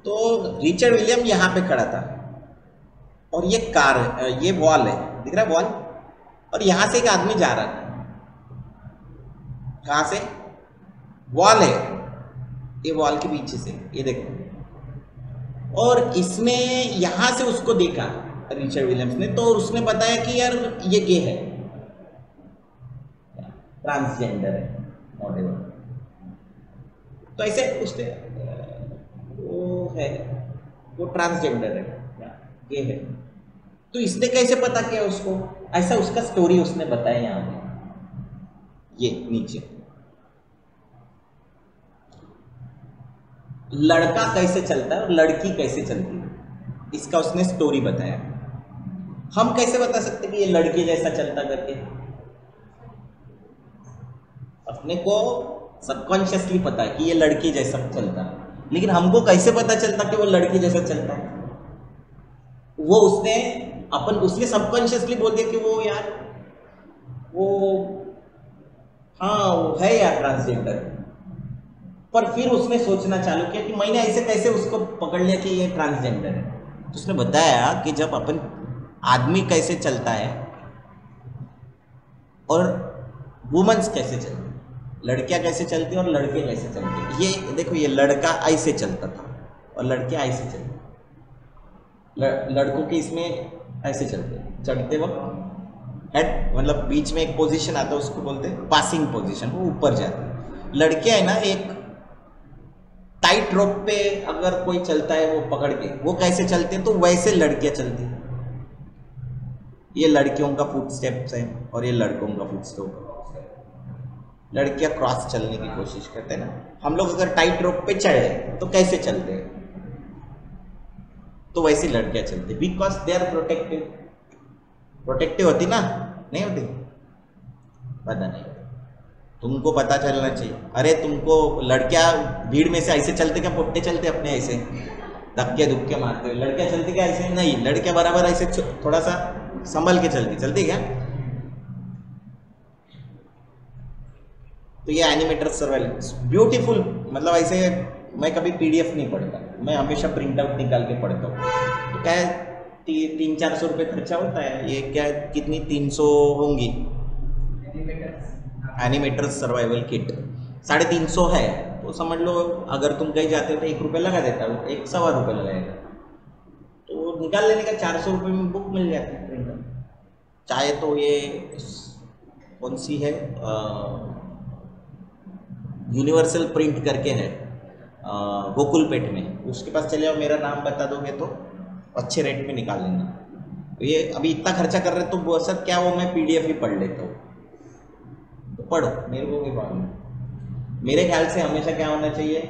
तो रिचर्ड विलियम यहाँ पे खड़ा था और ये कार, ये वॉल है, दिख रहा है वॉल, और यहां से एक आदमी जा रहा था। कहां से? वॉल है, ये वॉल के पीछे से, ये देखो। और इसने यहां से उसको देखा रिचर्ड विलियम्स ने, तो उसने बताया कि यार ये गे है, ट्रांसजेंडर है, वॉटेवर। तो ऐसे उसने, वो है, वो ट्रांसजेंडर है, गे है। तो इसने कैसे पता किया उसको? ऐसा उसका स्टोरी उसने बताया यहां पे, ये नीचे। लड़का कैसे चलता है और लड़की कैसे चलती है, इसका उसने स्टोरी बताया। हम कैसे बता सकते कि ये लड़के जैसा चलता करके? अपने को सबकॉन्शियसली पता है कि ये लड़के जैसा चलता है, लेकिन हमको कैसे पता चलता कि वो लड़के जैसा चलता है? वो उसने अपन उसने सबकॉन्शियसली बोल दिया कि वो यार वो हाँ वो है यार ट्रांसजेंडर, पर फिर उसने सोचना चालू किया कि मैंने ऐसे कैसे उसको पकड़ लिया कि ये ट्रांसजेंडर है। तो उसने बताया कि जब अपन आदमी कैसे चलता है और वुमेन्स कैसे चलती है, लड़कियां कैसे चलती हैं और लड़के कैसे चलते हैं। ये देखो, ये लड़का ऐसे चलता था और लड़कियां ऐसे चलती, लड़कों के इसमें ऐसे चढ़ते वक्त हेड मतलब बीच में एक पोजीशन आता है, उसको बोलते हैं पासिंग पोजीशन, वो ऊपर जाता है। लड़कियां है ना, एक टाइट रोप पे अगर कोई चलता है वो पकड़ के, वो कैसे चलते हैं तो वैसे लड़कियां चलती हैं। ये लड़कियों का फुट स्टेप्स है और ये लड़कों का फुट स्टेप। लड़कियां क्रॉस चलने की कोशिश करते हैं ना, हम लोग अगर टाइट रोप पे चढ़े तो कैसे चलते हैं, तो वैसी लड़कियां चलती, बिकॉज दे आर प्रोटेक्टिव होती ना, नहीं होती, पता नहीं, तुमको पता चलना चाहिए। अरे तुमको लड़कियां भीड़ में से ऐसे चलते क्या, पोट्टे चलते अपने ऐसे धक्के धुक्के मारते हुए, लड़कियां चलती क्या ऐसे नहीं, लड़कियां बराबर ऐसे थोड़ा सा संभल के चलती क्या। तो ये एनिमेटर सर्वेलेंस ब्यूटीफुल, मतलब ऐसे मैं कभी पीडीएफ नहीं पढ़ता, मैं हमेशा प्रिंट आउट निकाल के पढ़ता हूँ। तो क्या है, 300-400 रुपये खर्चा होता है, ये क्या कितनी 300 होंगी एनिमेटर सर्वाइवल किट, 350 है, तो समझ लो अगर तुम कहीं जाते हो तो 1 रुपये लगा देता हो, 1-1.25 रुपये लगाएगा, तो निकाल लेने का 400 रुपये में बुक मिल जाती है प्रिंट आउट। चाहे तो ये कौन सी है, यूनिवर्सल प्रिंट करके है गोकुल पेट में, उसके पास चले जाओ, मेरा नाम बता दोगे तो अच्छे रेट में निकाल लेना। तो ये अभी इतना खर्चा कर रहे तो सर क्या वो मैं पीडीएफ ही पढ़ लेता हूँ, तो पढ़ो, मेरे को कोई प्रॉब्लम। मेरे ख्याल से हमेशा क्या होना चाहिए,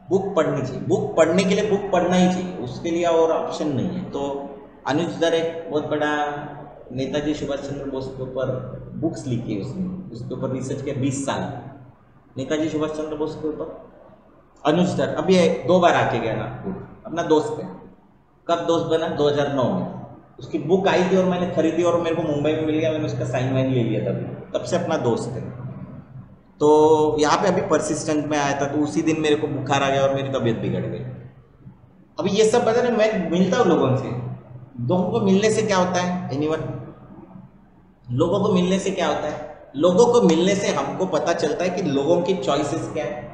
बुक पढ़नी चाहिए, बुक पढ़ने के लिए बुक पढ़ना ही चाहिए, उसके लिए और ऑप्शन नहीं है। तो अनुज दर एक बहुत बड़ा नेताजी सुभाष चंद्र बोस के ऊपर बुक्स लिखी है, उसने उसके ऊपर रिसर्च किया 20 साल, नेताजी सुभाष चंद्र बोस के ऊपर। अनुज दर अभी 2 बार आके गया नागपुर, अपना दोस्त है। कब दोस्त बना, 2009 में। उसकी बुक आई थी और मैंने खरीदी और मेरे को मुंबई में मिल गया, मैंने उसका साइन वाइन ले लिया, तब से अपना दोस्त है। तो यहाँ पे अभी परसिस्टेंट में आया था, तो उसी दिन मेरे को बुखार आ गया और मेरी तबीयत बिगड़ गई। अभी ये सब पता नहीं, मैं मिलता हूँ लोगों से, लोगों को मिलने से क्या होता है, एनीवन, लोगों को मिलने से क्या होता है, लोगों को मिलने से हमको पता चलता है कि लोगों की चॉइसेस क्या है,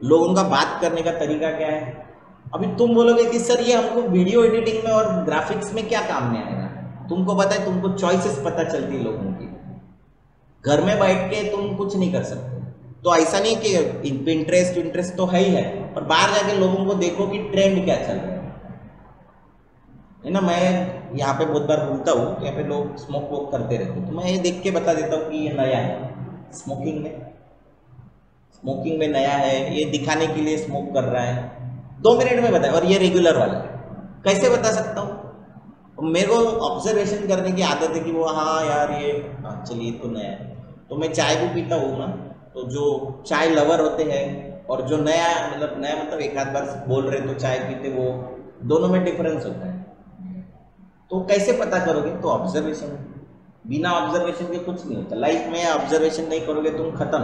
लोगों का बात करने का तरीका क्या है। अभी तुम बोलोगे कि सर ये हमको वीडियो एडिटिंग में और ग्राफिक्स में क्या काम में आएगा, तुमको पता है, तुमको चॉइसेस पता चलती है लोगों की, घर में बैठ के तुम कुछ नहीं कर सकते। तो ऐसा नहीं कि इंटरेस्ट तो है ही है, और बाहर जाके लोगों को देखो कि ट्रेंड क्या चल रहा है ना। मैं यहाँ पे बहुत बार बोलता हूँ, यहाँ पे लोग स्मोक वोक करते रहते हैं, तो मैं ये देख के बता देता हूँ कि ये नया है, स्मोकिंग में नया है, ये दिखाने के लिए स्मोक कर रहा है, 2 मिनट में बताए, और ये रेगुलर वाला है, कैसे बता सकता हूँ। मेरे को ऑब्जर्वेशन करने की आदत है कि वो हाँ यार ये चलिए तो नया है। तो मैं चाय भी पीता हूँ ना, तो जो चाय लवर होते हैं और जो नया मतलब एक आध बार बोल रहे तो चाय पीते, वो दोनों में डिफरेंस होता है। तो कैसे पता करोगे, तो ऑब्जर्वेशन, बिना ऑब्जर्वेशन के कुछ नहीं होता लाइफ में। ऑब्जर्वेशन नहीं करोगे तुम खत्म।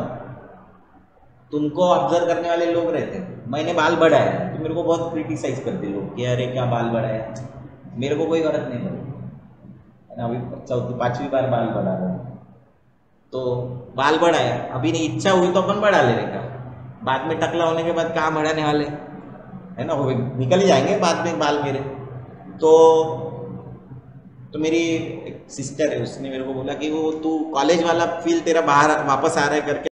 तुमको ऑब्जर्व करने वाले लोग रहते हैं। मैंने बाल बढ़ाया तो मेरे को बहुत क्रिटिसाइज करते लोग कि अरे क्या बाल बढ़ाया, मेरे को कोई गलत नहीं पड़ा, अभी 4th-5वीं बार बाल बढ़ा रहा हूँ, तो बाल बढ़ाया, अभी नहीं इच्छा हुई तो अपन बढ़ा लेने का, बाद में टकला होने के बाद कहाँ बढ़ाने वाले है ना, वो निकल ही जाएंगे बाद में बाल मेरे। तो मेरी एक सिस्टर है, उसने मेरे को बोला कि वो तू कॉलेज वाला फील तेरा बाहर वापस आ रहा है करके